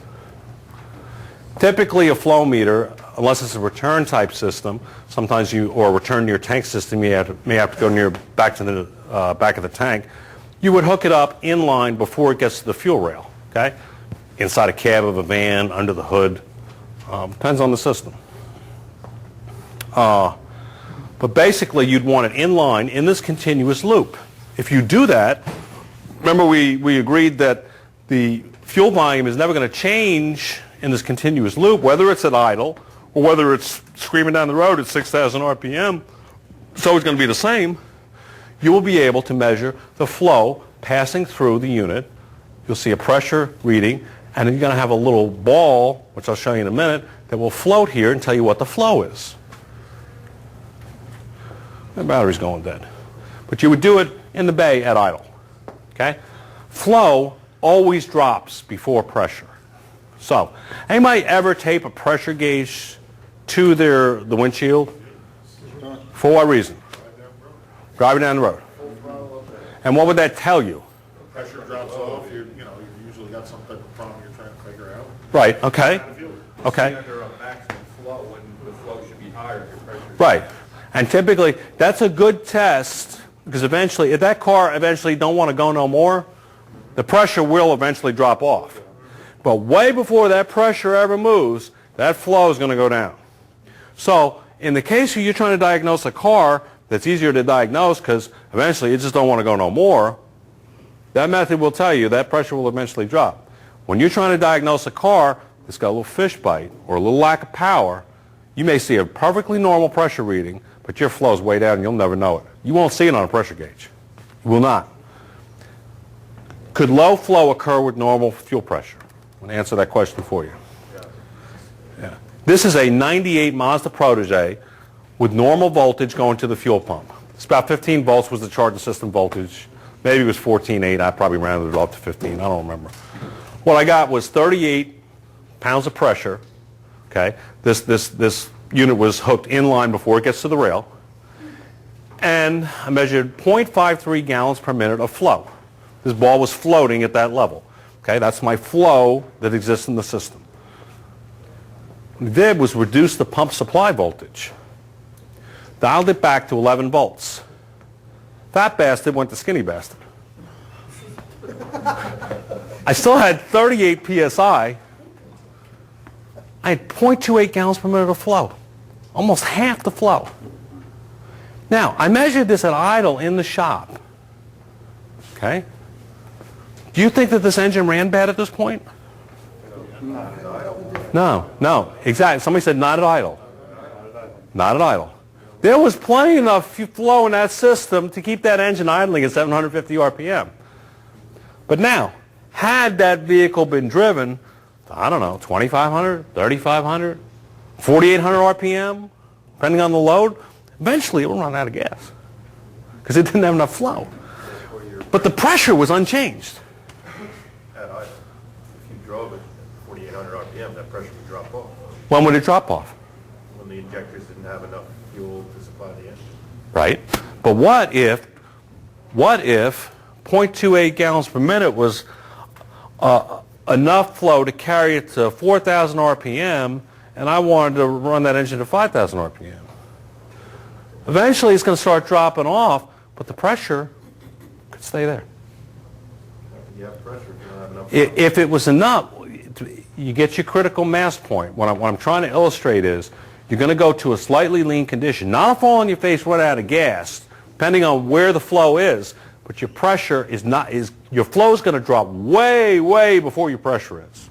Speaker 1: Typically a flow meter, unless it's a return type system, sometimes or return to your tank system, you may have to go back to the back of the tank. You would hook it up in line before it gets to the fuel rail. Okay? Inside a cab of a van, under the hood. Depends on the system. But basically, you'd want it in line in this continuous loop. If you do that, remember we agreed that the fuel volume is never going to change in this continuous loop, whether it's at idle or whether it's screaming down the road at 6,000 RPM. It's always going to be the same. You will be able to measure the flow passing through the unit. You'll see a pressure reading, And then you're going to have a little ball, which I'll show you in a minute, that will float here and tell you what the flow is. The battery's going dead. But you would do it in the bay at idle. Okay? Flow always drops before pressure. So, anybody ever tape a pressure gauge to the windshield? For what reason? Driving down the road. And what would that tell you?
Speaker 5: Pressure drops off, you've usually got some type of problem you're trying to figure out.
Speaker 1: Right, okay. Okay.
Speaker 9: Under a maximum flow, when the flow should be higher, your pressure.
Speaker 1: Right. And typically, that's a good test, because eventually, if that car eventually don't want to go no more, the pressure will eventually drop off. But way before that pressure ever moves, that flow is going to go down. So, in the case where you're trying to diagnose a car that's easier to diagnose because eventually you just don't want to go no more, that method will tell you that pressure will eventually drop. When you're trying to diagnose a car that's got a little fish bite or a little lack of power, you may see a perfectly normal pressure reading, but your flow's way down and you'll never know it. You won't see it on a pressure gauge. You will not. Could low flow occur with normal fuel pressure? I'm going to answer that question for you. Yeah. This is a 98 Mazda Protege with normal voltage going to the fuel pump. It's about 15 volts was the charging system voltage. Maybe it was 14.8. I probably rounded it up to 15. I don't remember. What I got was 38 pounds of pressure. Okay. This unit was hooked in line before it gets to the rail. And I measured 0.53 gallons per minute of flow. This ball was floating at that level. Okay, that's my flow that exists in the system. What we did was reduce the pump supply voltage. Dialed it back to 11 volts. Fat bastard went to skinny bastard. I still had 38 psi. I had 0.28 gallons per minute of flow. Almost half the flow. Now, I measured this at idle in the shop. Okay? Do you think that this engine ran bad at this point? No, exactly. Somebody said not at idle. Not at idle. There was plenty enough flow in that system to keep that engine idling at 750 RPM. But now, had that vehicle been driven, I don't know, 2,500, 3,500, 4,800 RPM, depending on the load, eventually it will run out of gas because it didn't have enough flow. But the pressure was unchanged.
Speaker 4: At idle, if you drove it at 4,800 RPM, that pressure would drop off
Speaker 1: When would it drop off?
Speaker 4: when the injectors didn't have enough fuel to supply the engine.
Speaker 1: Right? But what if 0.28 gallons per minute was enough flow to carry it to 4,000 RPM and I wanted to run that engine to 5,000 RPM? Eventually it's going to start dropping off, but the pressure could stay there.
Speaker 4: You have pressure if you don't have enough.
Speaker 1: If it was enough, you get your critical mass point. What I'm trying to illustrate is you're going to go to a slightly lean condition, not a fall on your face, run out of gas, depending on where the flow is, but your pressure is not, your flow is going to drop way, way before your pressure is.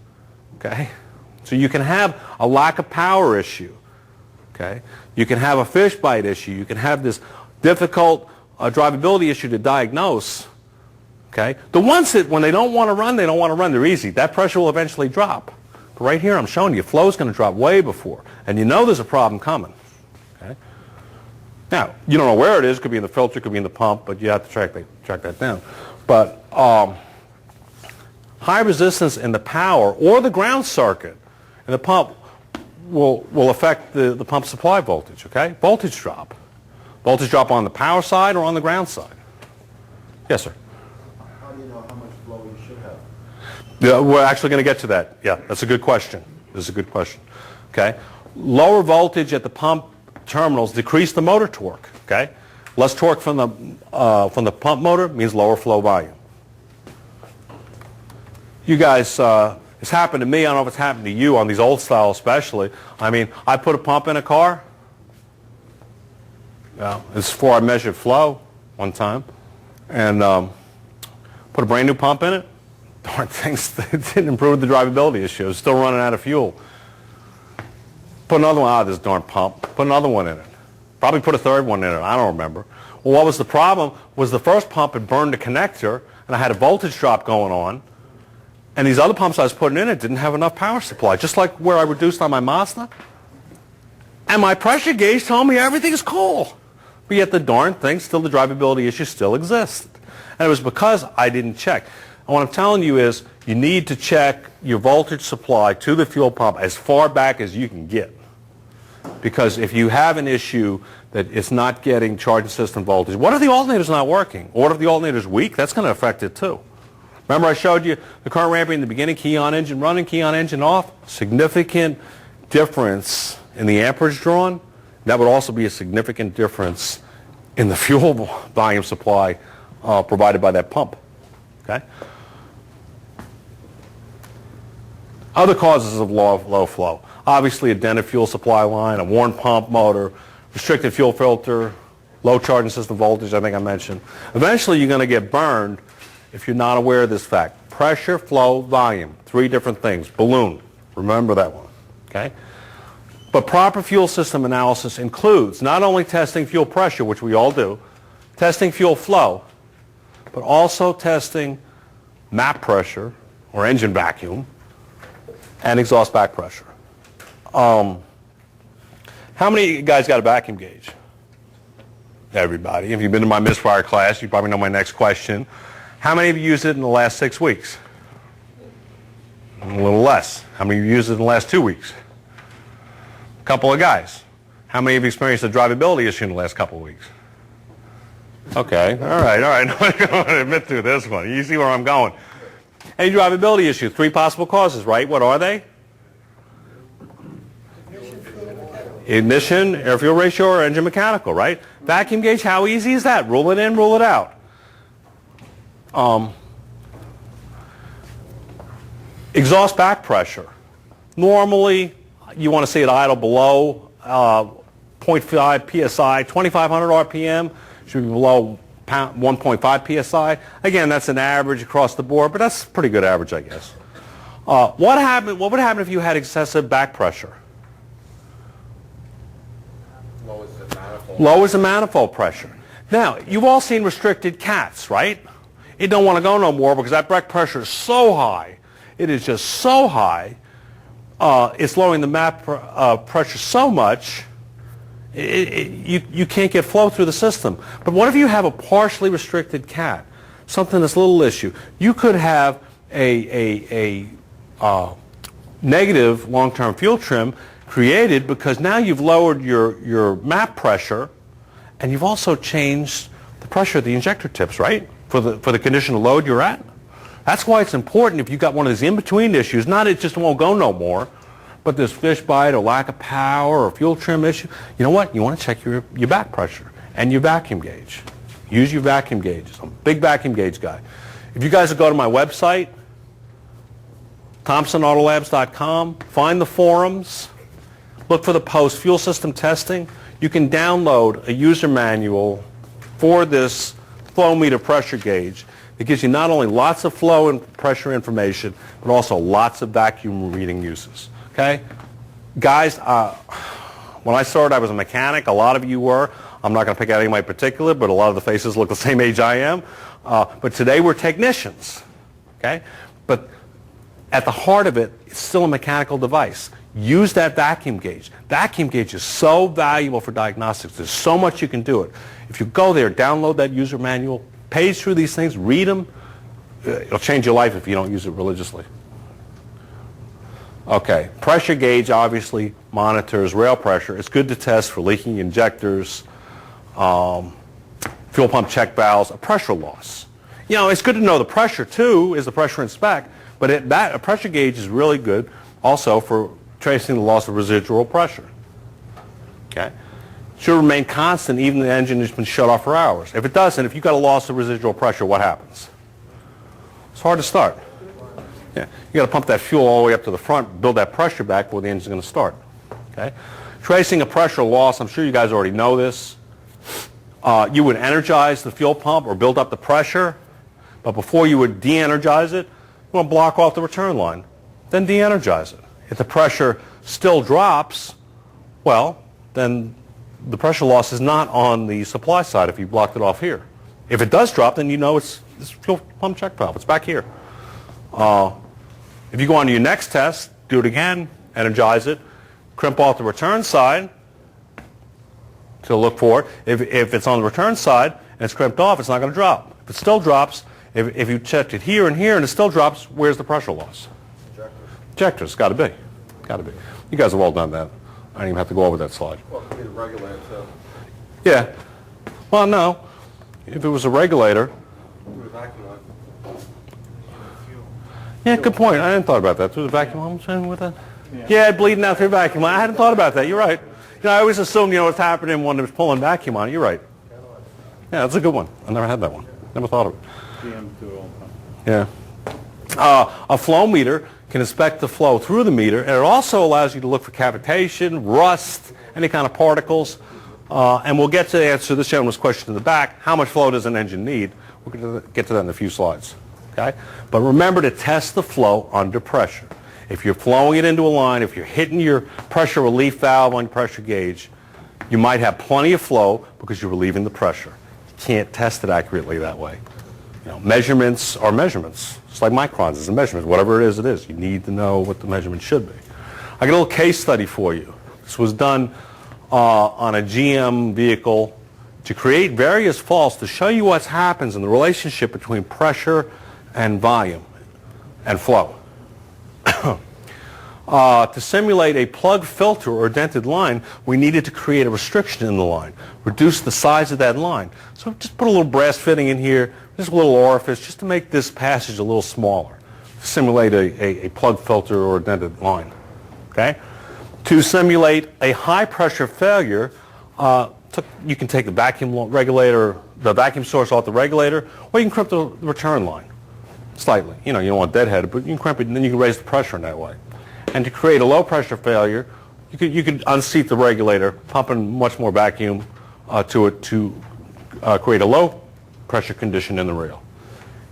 Speaker 1: Okay? So you can have a lack of power issue. Okay? You can have a fish bite issue. You can have this difficult drivability issue to diagnose. Okay? The ones that when they don't want to run, they don't want to run. They're easy. That pressure will eventually drop. But right here I'm showing you flow is going to drop way before. And you know there's a problem coming. Okay? Now, you don't know where it is. It could be in the filter, it could be in the pump, but you have to track that down. But high resistance in the power or the ground circuit in the pump will affect the pump supply voltage, okay? Voltage drop. Voltage drop on the power side or on the ground side? Yes, sir.
Speaker 3: How do you know how much flow you should have?
Speaker 1: Yeah, we're actually going to get to that. Yeah, that's a good question. This is a good question. Okay? Lower voltage at the pump terminals decrease the motor torque, okay? Less torque from the pump motor means lower flow volume. You guys, it's happened to me. I don't know if it's happened to you on these old style especially. I mean, I put a pump in a car. Yeah, it's before I measured flow one time. And put a brand new pump in it. Darn things, it didn't improve the drivability issue. It was still running out of fuel. Put another one out of this darn pump. Put another one in it. Probably put a third one in it. I don't remember. Well, what was the problem was the first pump had burned the connector, and I had a voltage drop going on. And these other pumps I was putting in it didn't have enough power supply, just like where I reduced on my Mazda. And my pressure gauge told me everything's cool. But yet the darn thing, still the drivability issue still existed. And it was because I didn't check. And what I'm telling you is you need to check your voltage supply to the fuel pump as far back as you can get. Because if you have an issue that it's not getting charging system voltage, what if the alternator's not working? Or what if the alternator's weak? That's going to affect it too. Remember I showed you the current ramping in the beginning, key on engine running, key on engine off? Significant difference in the amperage drawn. That would also be a significant difference in the fuel volume supply provided by that pump. Okay? Other causes of low flow. Obviously a dented fuel supply line, a worn pump motor, restricted fuel filter, low charging system voltage, I think I mentioned. Eventually you're going to get burned if you're not aware of this fact. Pressure, flow, volume, 3 different things. Balloon, remember that one. Okay? But proper fuel system analysis includes not only testing fuel pressure, which we all do, testing fuel flow, but also testing map pressure, or engine vacuum, and exhaust back pressure. How many of you guys got a vacuum gauge? Everybody. If you've been to my misfire class, you probably know my next question. How many of you used it in the last 6 weeks? A little less. How many of you used it in the last 2 weeks? A couple of guys. How many of you experienced a drivability issue in the last couple of weeks? Okay, all right. I'm going to admit to this one. You see where I'm going. Any drivability issue, 3 possible causes, right? What are they? Ignition, air-fuel ratio, or engine mechanical, right? Vacuum gauge, how easy is that? Rule it in, rule it out. Exhaust back pressure. Normally, you want to see it idle below 0.5 psi, 2,500 RPM, should be below 1.5 psi. Again, that's an average across the board, but that's a pretty good average, I guess. What would happen if you had excessive back pressure? Lowers the manifold pressure. Now, you've all seen restricted cats, right? It don't want to go no more because that back pressure is so high. It is just so high. It's lowering the map pressure so much, you can't get flow through the system. But what if you have a partially restricted cat? Something that's a little issue. You could have a negative long-term fuel trim created because now you've lowered your map pressure and you've also changed the pressure of the injector tips, right? For the condition of load you're at. That's why it's important if you've got one of these in-between issues, not it just won't go no more, but this fish bite or lack of power or fuel trim issue, you know what? You want to check your back pressure and your vacuum gauge. Use your vacuum gauges. I'm a big vacuum gauge guy. If you guys will go to my website, ThompsonAutolabs.com, find the forums, look for the post fuel system testing. You can download a user manual for this flow meter pressure gauge. It gives you not only lots of flow and pressure information, but also lots of vacuum reading uses. Okay? Guys, when I started, I was a mechanic. A lot of you were. I'm not going to pick out anybody particular, but a lot of the faces look the same age I am. But today we're technicians. Okay? But at the heart of it, it's still a mechanical device. Use that vacuum gauge. Vacuum gauge is so valuable for diagnostics. There's so much you can do it. If you go there, download that user manual, page through these things, read them. It'll change your life if you don't use it religiously. Okay, pressure gauge obviously monitors rail pressure. It's good to test for leaking injectors, fuel pump check valves, a pressure loss. You know, it's good to know the pressure too, is the pressure in spec, but a pressure gauge is really good also for tracing the loss of residual pressure. Okay? Should remain constant even if the engine has been shut off for hours. If it doesn't, if you've got a loss of residual pressure, what happens? It's hard to start. Yeah, you got to pump that fuel all the way up to the front, build that pressure back before the engine's going to start. Okay? Tracing a pressure loss, I'm sure you guys already know this. You would energize the fuel pump or build up the pressure, but before you would de-energize it, you want to block off the return line, then de-energize it. If the pressure still drops, well, then the pressure loss is not on the supply side if you blocked it off here. If it does drop, then you know it's fuel pump check valve. It's back here. If you go on to your next test, do it again, energize it, crimp off the return side to look for it. If it's on the return side and it's crimped off, it's not going to drop. If it still drops, if you checked it here and here and it still drops, where's the pressure loss? Injectors, got to be. Got to be. You guys have all done that. I don't even have to go over that slide.
Speaker 6: Well, it could be the regulator too.
Speaker 1: Yeah. Well, no. If it was a regulator.
Speaker 6: With a vacuum line.
Speaker 1: Yeah, good point. I hadn't thought about that. Through the vacuum line, what's wrong with that? Yeah, bleeding out through vacuum line. I hadn't thought about that. You're right. I always assumed, what's happening when it's pulling vacuum on it. You're right. Yeah, that's a good one. I never had that one. Never thought of it. Yeah. A flow meter can inspect the flow through the meter, and it also allows you to look for cavitation, rust, any kind of particles. And we'll get to the answer to this gentleman's question in the back. How much flow does an engine need? We're going to get to that in a few slides. Okay? But remember to test the flow under pressure. If you're flowing it into a line, if you're hitting your pressure relief valve on your pressure gauge, you might have plenty of flow because you're relieving the pressure. You can't test it accurately that way. Measurements are measurements. It's like microns is a measurement. Whatever it is, it is. You need to know what the measurement should be. I got a little case study for you. This was done on a GM vehicle to create various faults to show you what happens in the relationship between pressure and volume and flow. To simulate a plug filter or dented line, we needed to create a restriction in the line, reduce the size of that line. So just put a little brass fitting in here, just a little orifice, just to make this passage a little smaller, to simulate a plug filter or a dented line. Okay? To simulate a high pressure failure, you can take the vacuum regulator, the vacuum source off the regulator, or you can crimp the return line slightly. You don't want deadheaded, but you can crimp it and then you can raise the pressure in that way. And to create a low pressure failure, you could unseat the regulator, pumping much more vacuum to it to create a low pressure condition in the rail.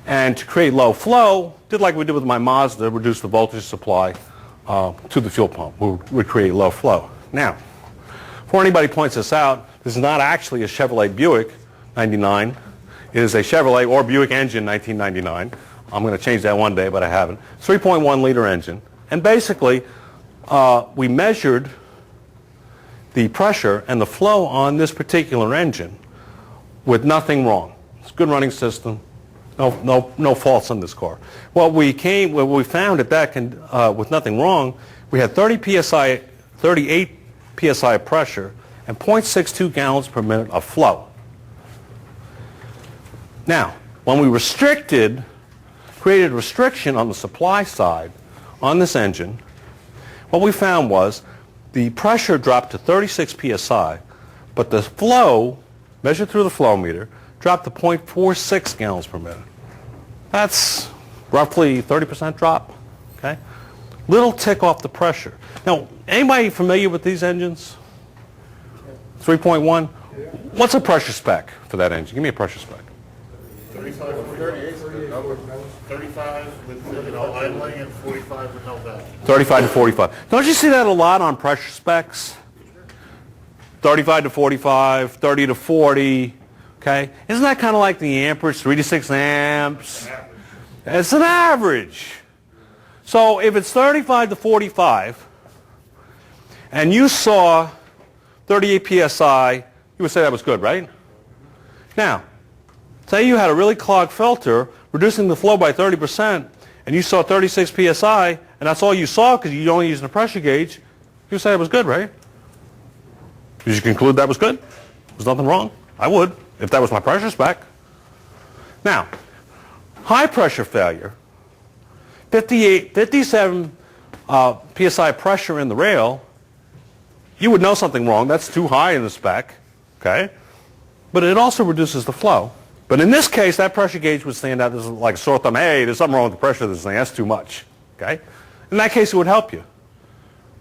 Speaker 1: And to create low flow, did like we did with my Mazda, reduce the voltage supply to the fuel pump. We would create low flow. Now, before anybody points this out, this is not actually a Chevrolet Buick 99. It is a Chevrolet or Buick engine 1999. I'm going to change that one day, but I haven't. 3.1 liter engine. And basically, we measured the pressure and the flow on this particular engine with nothing wrong. It's a good running system. No faults on this car. What we found at that with nothing wrong, we had 38 psi of pressure and 0.62 gallons per minute of flow. Now, when we created a restriction on the supply side on this engine, what we found was the pressure dropped to 36 psi, but the flow, measured through the flow meter, dropped to 0.46 gallons per minute. That's roughly 30% drop. Okay? Little tick off the pressure. Now, anybody familiar with these engines? 3.1? What's a pressure spec for that engine? Give me a pressure spec.
Speaker 5: 35 with idling and 45 with no vacuum.
Speaker 1: 35 to 45. Don't you see that a lot on pressure specs? 35 to 45, 30 to 40. Okay? Isn't that kind of like the amperage, 3 to 6 amps? It's an average. So if it's 35 to 45, and you saw 38 psi, you would say that was good, right? Now, say you had a really clogged filter, reducing the flow by 30%, and you saw 36 psi, and that's all you saw because you're only using a pressure gauge, you would say it was good, right? Did you conclude that was good? There's nothing wrong? I would, if that was my pressure spec. Now, high pressure failure, 57 psi pressure in the rail, you would know something wrong. That's too high in the spec, okay? But it also reduces the flow. But in this case, that pressure gauge would stand out. This is like a sore thumb. Hey, there's something wrong with the pressure of this thing. That's too much, okay? In that case, it would help you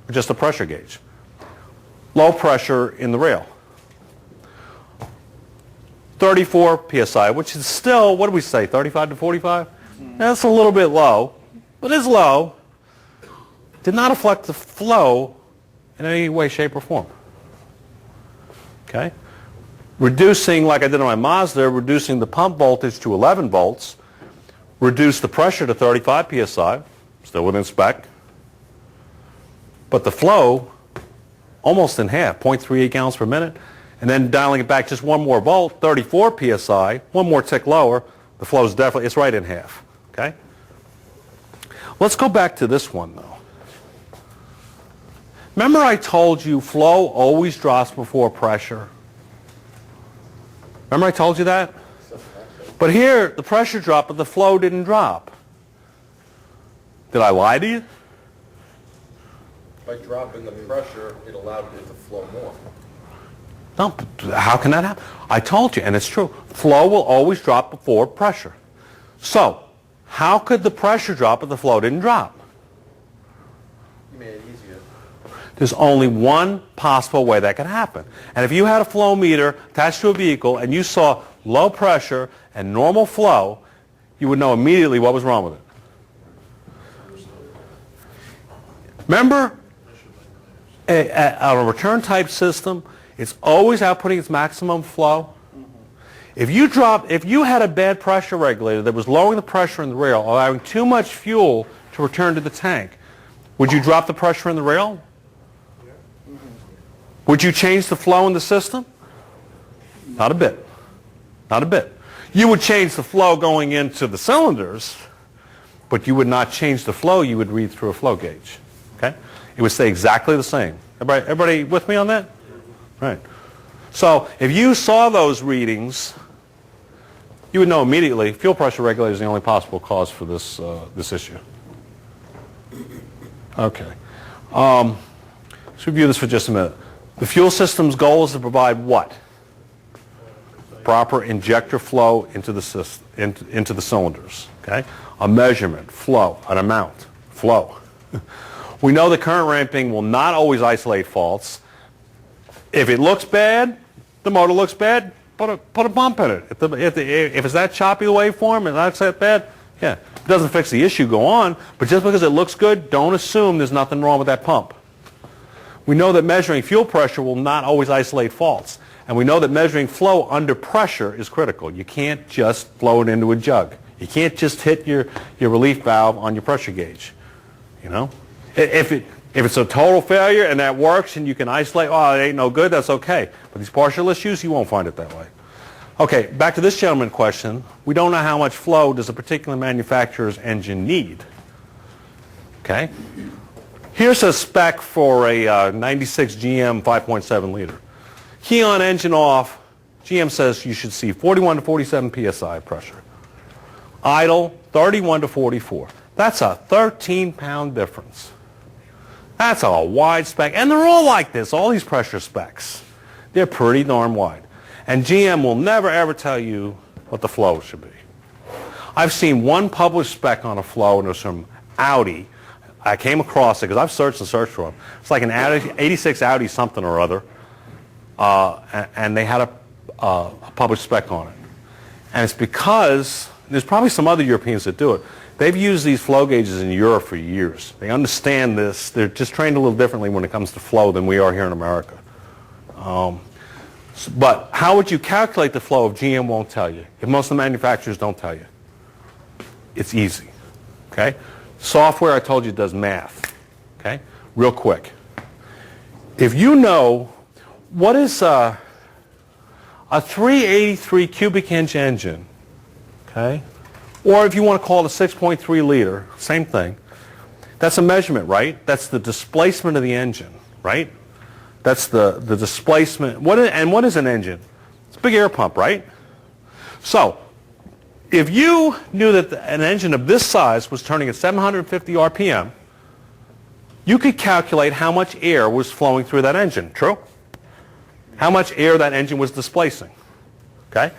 Speaker 1: with just a pressure gauge. Low pressure in the rail. 34 psi, which is still, what do we say, 35 to 45? That's a little bit low, but it's low. Did not affect the flow in any way, shape, or form. Okay? Reducing, like I did on my Mazda, reducing the pump voltage to 11 volts, reduce the pressure to 35 psi, still within spec. But the flow, almost in half, 0.38 gallons per minute. And then dialing it back just one more volt, 34 psi, one more tick lower, the flow is definitely, it's right in half. Okay? Let's go back to this one, though. Remember I told you flow always drops before pressure? Remember I told you that? But here, the pressure dropped, but the flow didn't drop. Did I lie to you?
Speaker 6: By dropping the pressure, it allowed it to flow more.
Speaker 1: No, how can that happen? I told you, and it's true. Flow will always drop before pressure. So, how could the pressure drop if the flow didn't drop?
Speaker 6: You made it easier.
Speaker 1: There's only one possible way that could happen. And if you had a flow meter attached to a vehicle and you saw low pressure and normal flow, you would know immediately what was wrong with it. Remember, a return type system, it's always outputting its maximum flow. If you had a bad pressure regulator that was lowering the pressure in the rail, allowing too much fuel to return to the tank, would you drop the pressure in the rail? Would you change the flow in the system? Not a bit. Not a bit. You would change the flow going into the cylinders, but you would not change the flow you would read through a flow gauge. Okay? It would stay exactly the same. Everybody with me on that? Right. So if you saw those readings, you would know immediately fuel pressure regulator is the only possible cause for this, this issue. Okay. Let's review this for just a minute. The fuel system's goal is to provide what? Proper injector flow into the system, into the cylinders. Okay? A measurement, flow, an amount, flow. We know that current ramping will not always isolate faults. If it looks bad, the motor looks bad, put a bump in it. If it's that choppy waveform and that's that bad, yeah, it doesn't fix the issue, go on. But just because it looks good, don't assume there's nothing wrong with that pump. We know that measuring fuel pressure will not always isolate faults. And we know that measuring flow under pressure is critical. You can't just flow it into a jug. You can't just hit your relief valve on your pressure gauge. You know? If it's a total failure and that works and you can isolate, oh, it ain't no good, that's okay. But these partial issues, you won't find it that way. Okay, back to this gentleman's question. We don't know how much flow does a particular manufacturer's engine need. Okay? Here's a spec for a 96 GM 5.7 liter. Key on, engine off, GM says you should see 41 to 47 psi pressure. Idle, 31 to 44. That's a 13-pound difference. That's a wide spec. And they're all like this, all these pressure specs. They're pretty darn wide. And GM will never ever tell you what the flow should be. I've seen one published spec on a flow, and it was from Audi. I came across it because I've searched and searched for them. It's like an 86 Audi something or other. And they had a published spec on it. And it's because, there's probably some other Europeans that do it. They've used these flow gauges in Europe for years. They understand this. They're just trained a little differently when it comes to flow than we are here in America. But how would you calculate the flow if GM won't tell you? If most of the manufacturers don't tell you? It's easy. Okay? Software, I told you, does math. Okay? Real quick. If you know what is a 383 cubic inch engine, okay? Or if you want to call it a 6.3 liter, same thing. That's a measurement, right? That's the displacement of the engine, right? That's the displacement. What is an engine? It's a big air pump, right? So, if you knew that an engine of this size was turning at 750 RPM, you could calculate how much air was flowing through that engine, true? How much air that engine was displacing, okay?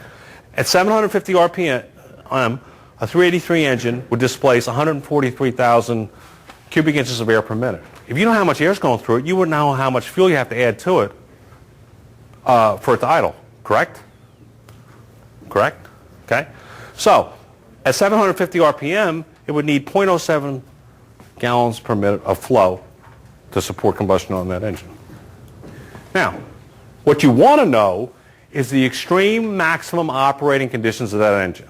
Speaker 1: At 750 RPM, a 383 engine would displace 143,000 cubic inches of air per minute. If you know how much air is going through it, you would know how much fuel you have to add to it for it to idle, correct? Correct? Okay? So, at 750 RPM, it would need 0.07 gallons per minute of flow to support combustion on that engine. Now, what you want to know is the extreme maximum operating conditions of that engine.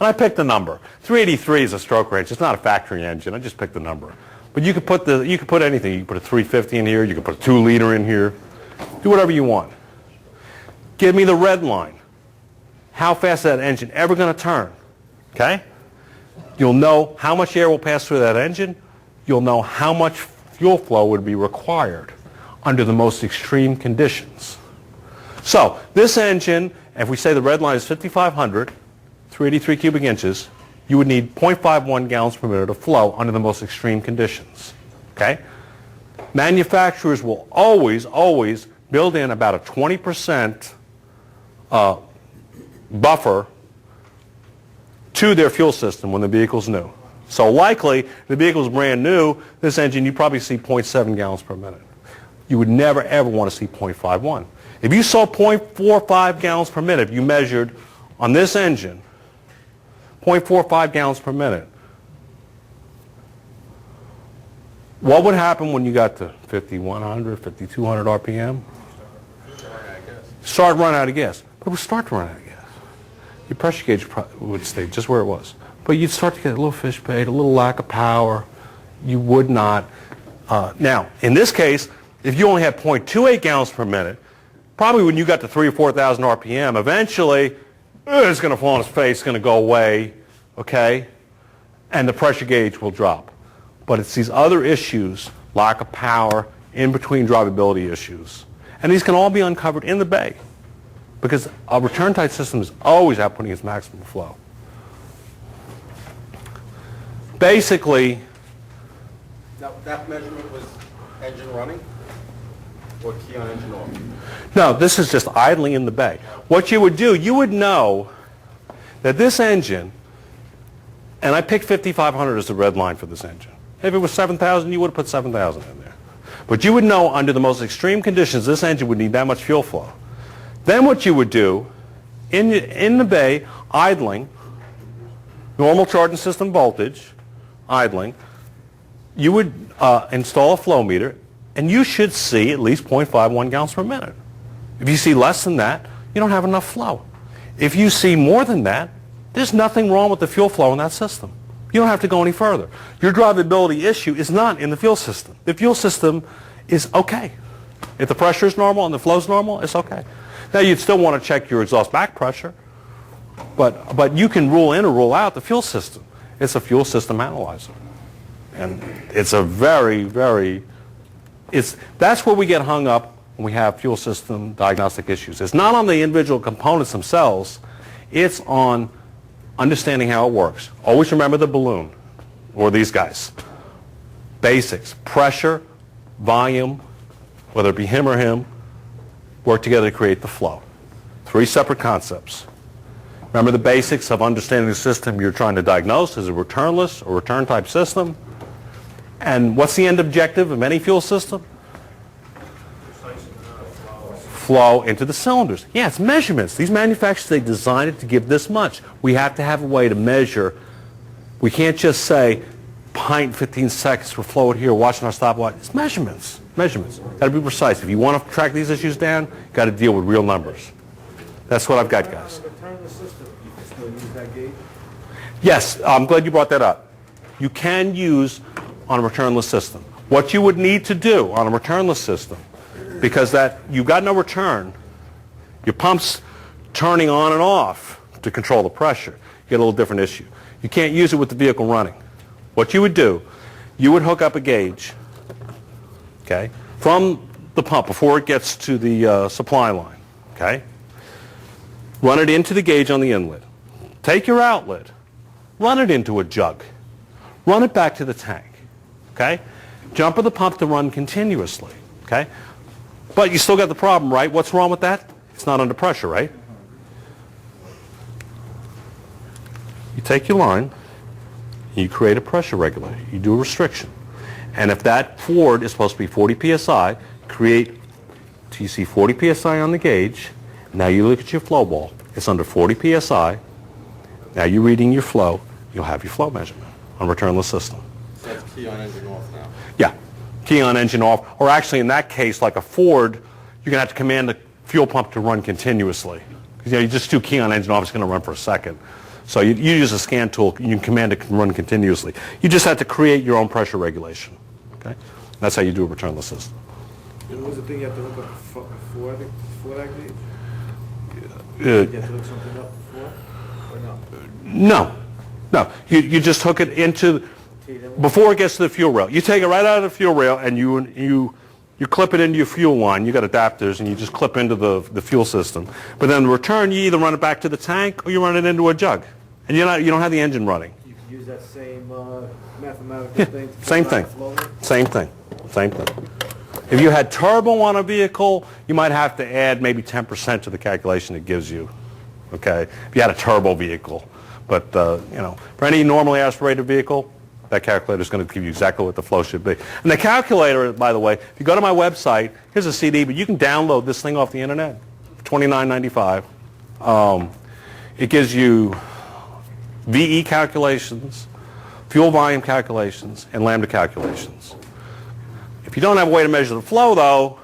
Speaker 1: And I picked the number. 383 is a stroke range. It's not a factory engine. I just picked the number. But you could put anything. You could put a 350 in here. You could put a 2-liter in here. Do whatever you want. Give me the red line. How fast is that engine ever going to turn? Okay? You'll know how much air will pass through that engine. You'll know how much fuel flow would be required under the most extreme conditions. So this engine, if we say the red line is 5,500, 383 cubic inches, you would need 0.51 gallons per minute of flow under the most extreme conditions. Okay? Manufacturers will always build in about a 20% buffer to their fuel system when the vehicle's new. So likely, the vehicle's brand new, this engine, you probably see 0.7 gallons per minute. You would never, ever want to see 0.51. If you saw 0.45 gallons per minute, if you measured on this engine, 0.45 gallons per minute, what would happen when you got to 5,100, 5,200 RPM? Start running out of gas. But it would start to run out of gas. Your pressure gauge would stay just where it was. But you'd start to get a little fish bait, a little lack of power. You would not. Now, in this case, if you only had 0.28 gallons per minute, probably when you got to 3,000 or 4,000 RPM, eventually it's going to fall on its face, it's going to go away, okay? And the pressure gauge will drop. But it's these other issues, lack of power, in-between drivability issues. And these can all be uncovered in the bay because a return tight system is always outputting its maximum flow. Basically,
Speaker 6: That measurement was engine running or key on engine off?
Speaker 1: no, this is just idling in the bay. What you would do, you would know that this engine, and I picked 5,500 as the red line for this engine. If it was 7,000, you would have put 7,000 in there. But you would know under the most extreme conditions, this engine would need that much fuel flow. Then what you would do, in the bay, idling, normal charging system voltage, idling, you would install a flow meter, and you should see at least 0.51 gallons per minute. If you see less than that, you don't have enough flow. If you see more than that, there's nothing wrong with the fuel flow in that system. You don't have to go any further. Your drivability issue is not in the fuel system. The fuel system is okay. If the pressure is normal and the flow is normal, it's okay. Now, you'd still want to check your exhaust back pressure, but you can rule in or rule out the fuel system. It's a fuel system analyzer. And it's a that's where we get hung up when we have fuel system diagnostic issues. It's not on the individual components themselves. It's on understanding how it works. Always remember the balloon, or these guys. Basics, pressure, volume, whether it be him or him, work together to create the flow. 3 separate concepts. Remember the basics of understanding the system you're trying to diagnose is a returnless or return type system. And what's the end objective of any fuel system? Flow into the cylinders. Yeah, it's measurements. These manufacturers, they designed it to give this much. We have to have a way to measure. We can't just say, pint 15 seconds for flow here, watching our stopwatch. It's measurements. Measurements. Got to be precise. If you want to track these issues down, got to deal with real numbers. That's what I've got, guys.
Speaker 3: Returnless system, you can still use that gauge?
Speaker 1: Yes, I'm glad you brought that up. You can use on a returnless system. What you would need to do on a returnless system, because you've got no return, your pump's turning on and off to control the pressure. You get a little different issue. You can't use it with the vehicle running. What you would do, you would hook up a gauge, okay, from the pump before it gets to the supply line, okay? Run it into the gauge on the inlet. Take your outlet, run it into a jug, run it back to the tank, okay? Jumper the pump to run continuously, okay? But you still got the problem, right? What's wrong with that? It's not under pressure, right? You take your line, you create a pressure regulator. You do a restriction. And if that Ford is supposed to be 40 psi, create till you see 40 psi on the gauge. Now you look at your flow ball. It's under 40 psi. Now you're reading your flow. You'll have your flow measurement on a returnless system.
Speaker 6: So that's key on engine off now.
Speaker 1: Yeah, key on engine off. Or actually in that case, like a Ford, you're going to have to command the fuel pump to run continuously. Because you just do key on engine off, it's going to run for a second. So you use a scan tool, you can command it to run continuously. You just have to create your own pressure regulation. Okay? That's how you do a returnless system.
Speaker 3: And what was the thing you have to look up before that gauge?
Speaker 1: Uh,
Speaker 3: You have to look something up before, or no?
Speaker 1: No. You just hook it into, before it gets to the fuel rail. You take it right out of the fuel rail and you clip it into your fuel line. You got adapters and you just clip into the fuel system. But then in return, you either run it back to the tank or you run it into a jug. And you don't have the engine running.
Speaker 3: You can use that same mathematical thing? to
Speaker 1: Same
Speaker 3: figure
Speaker 1: thing.
Speaker 3: out the flow rate?
Speaker 1: Same thing. If you had turbo on a vehicle, you might have to add maybe 10% to the calculation it gives you. Okay? If you had a turbo vehicle. But, for any normally aspirated vehicle, that calculator is going to give you exactly what the flow should be. And the calculator, by the way, if you go to my website, here's a CD, but you can download this thing off the internet, $29.95. It gives you VE calculations, fuel volume calculations, and lambda calculations. If you don't have a way to measure the flow, though,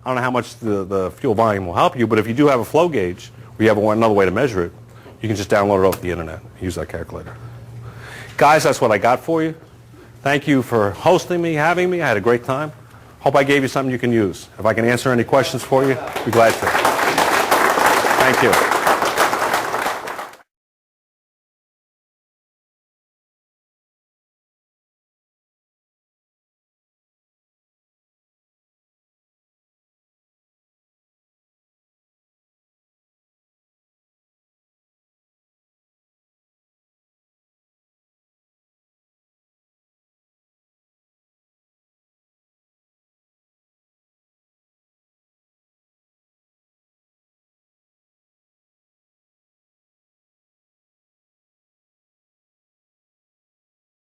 Speaker 1: I don't know how much the fuel volume will help you, but if you do have a flow gauge, or you have another way to measure it, you can just download it off the internet and use that calculator. Guys, that's what I got for you. Thank you for hosting me, having me. I had a great time. Hope I gave you something you can use. If I can answer any questions for you, be glad to. Thank you.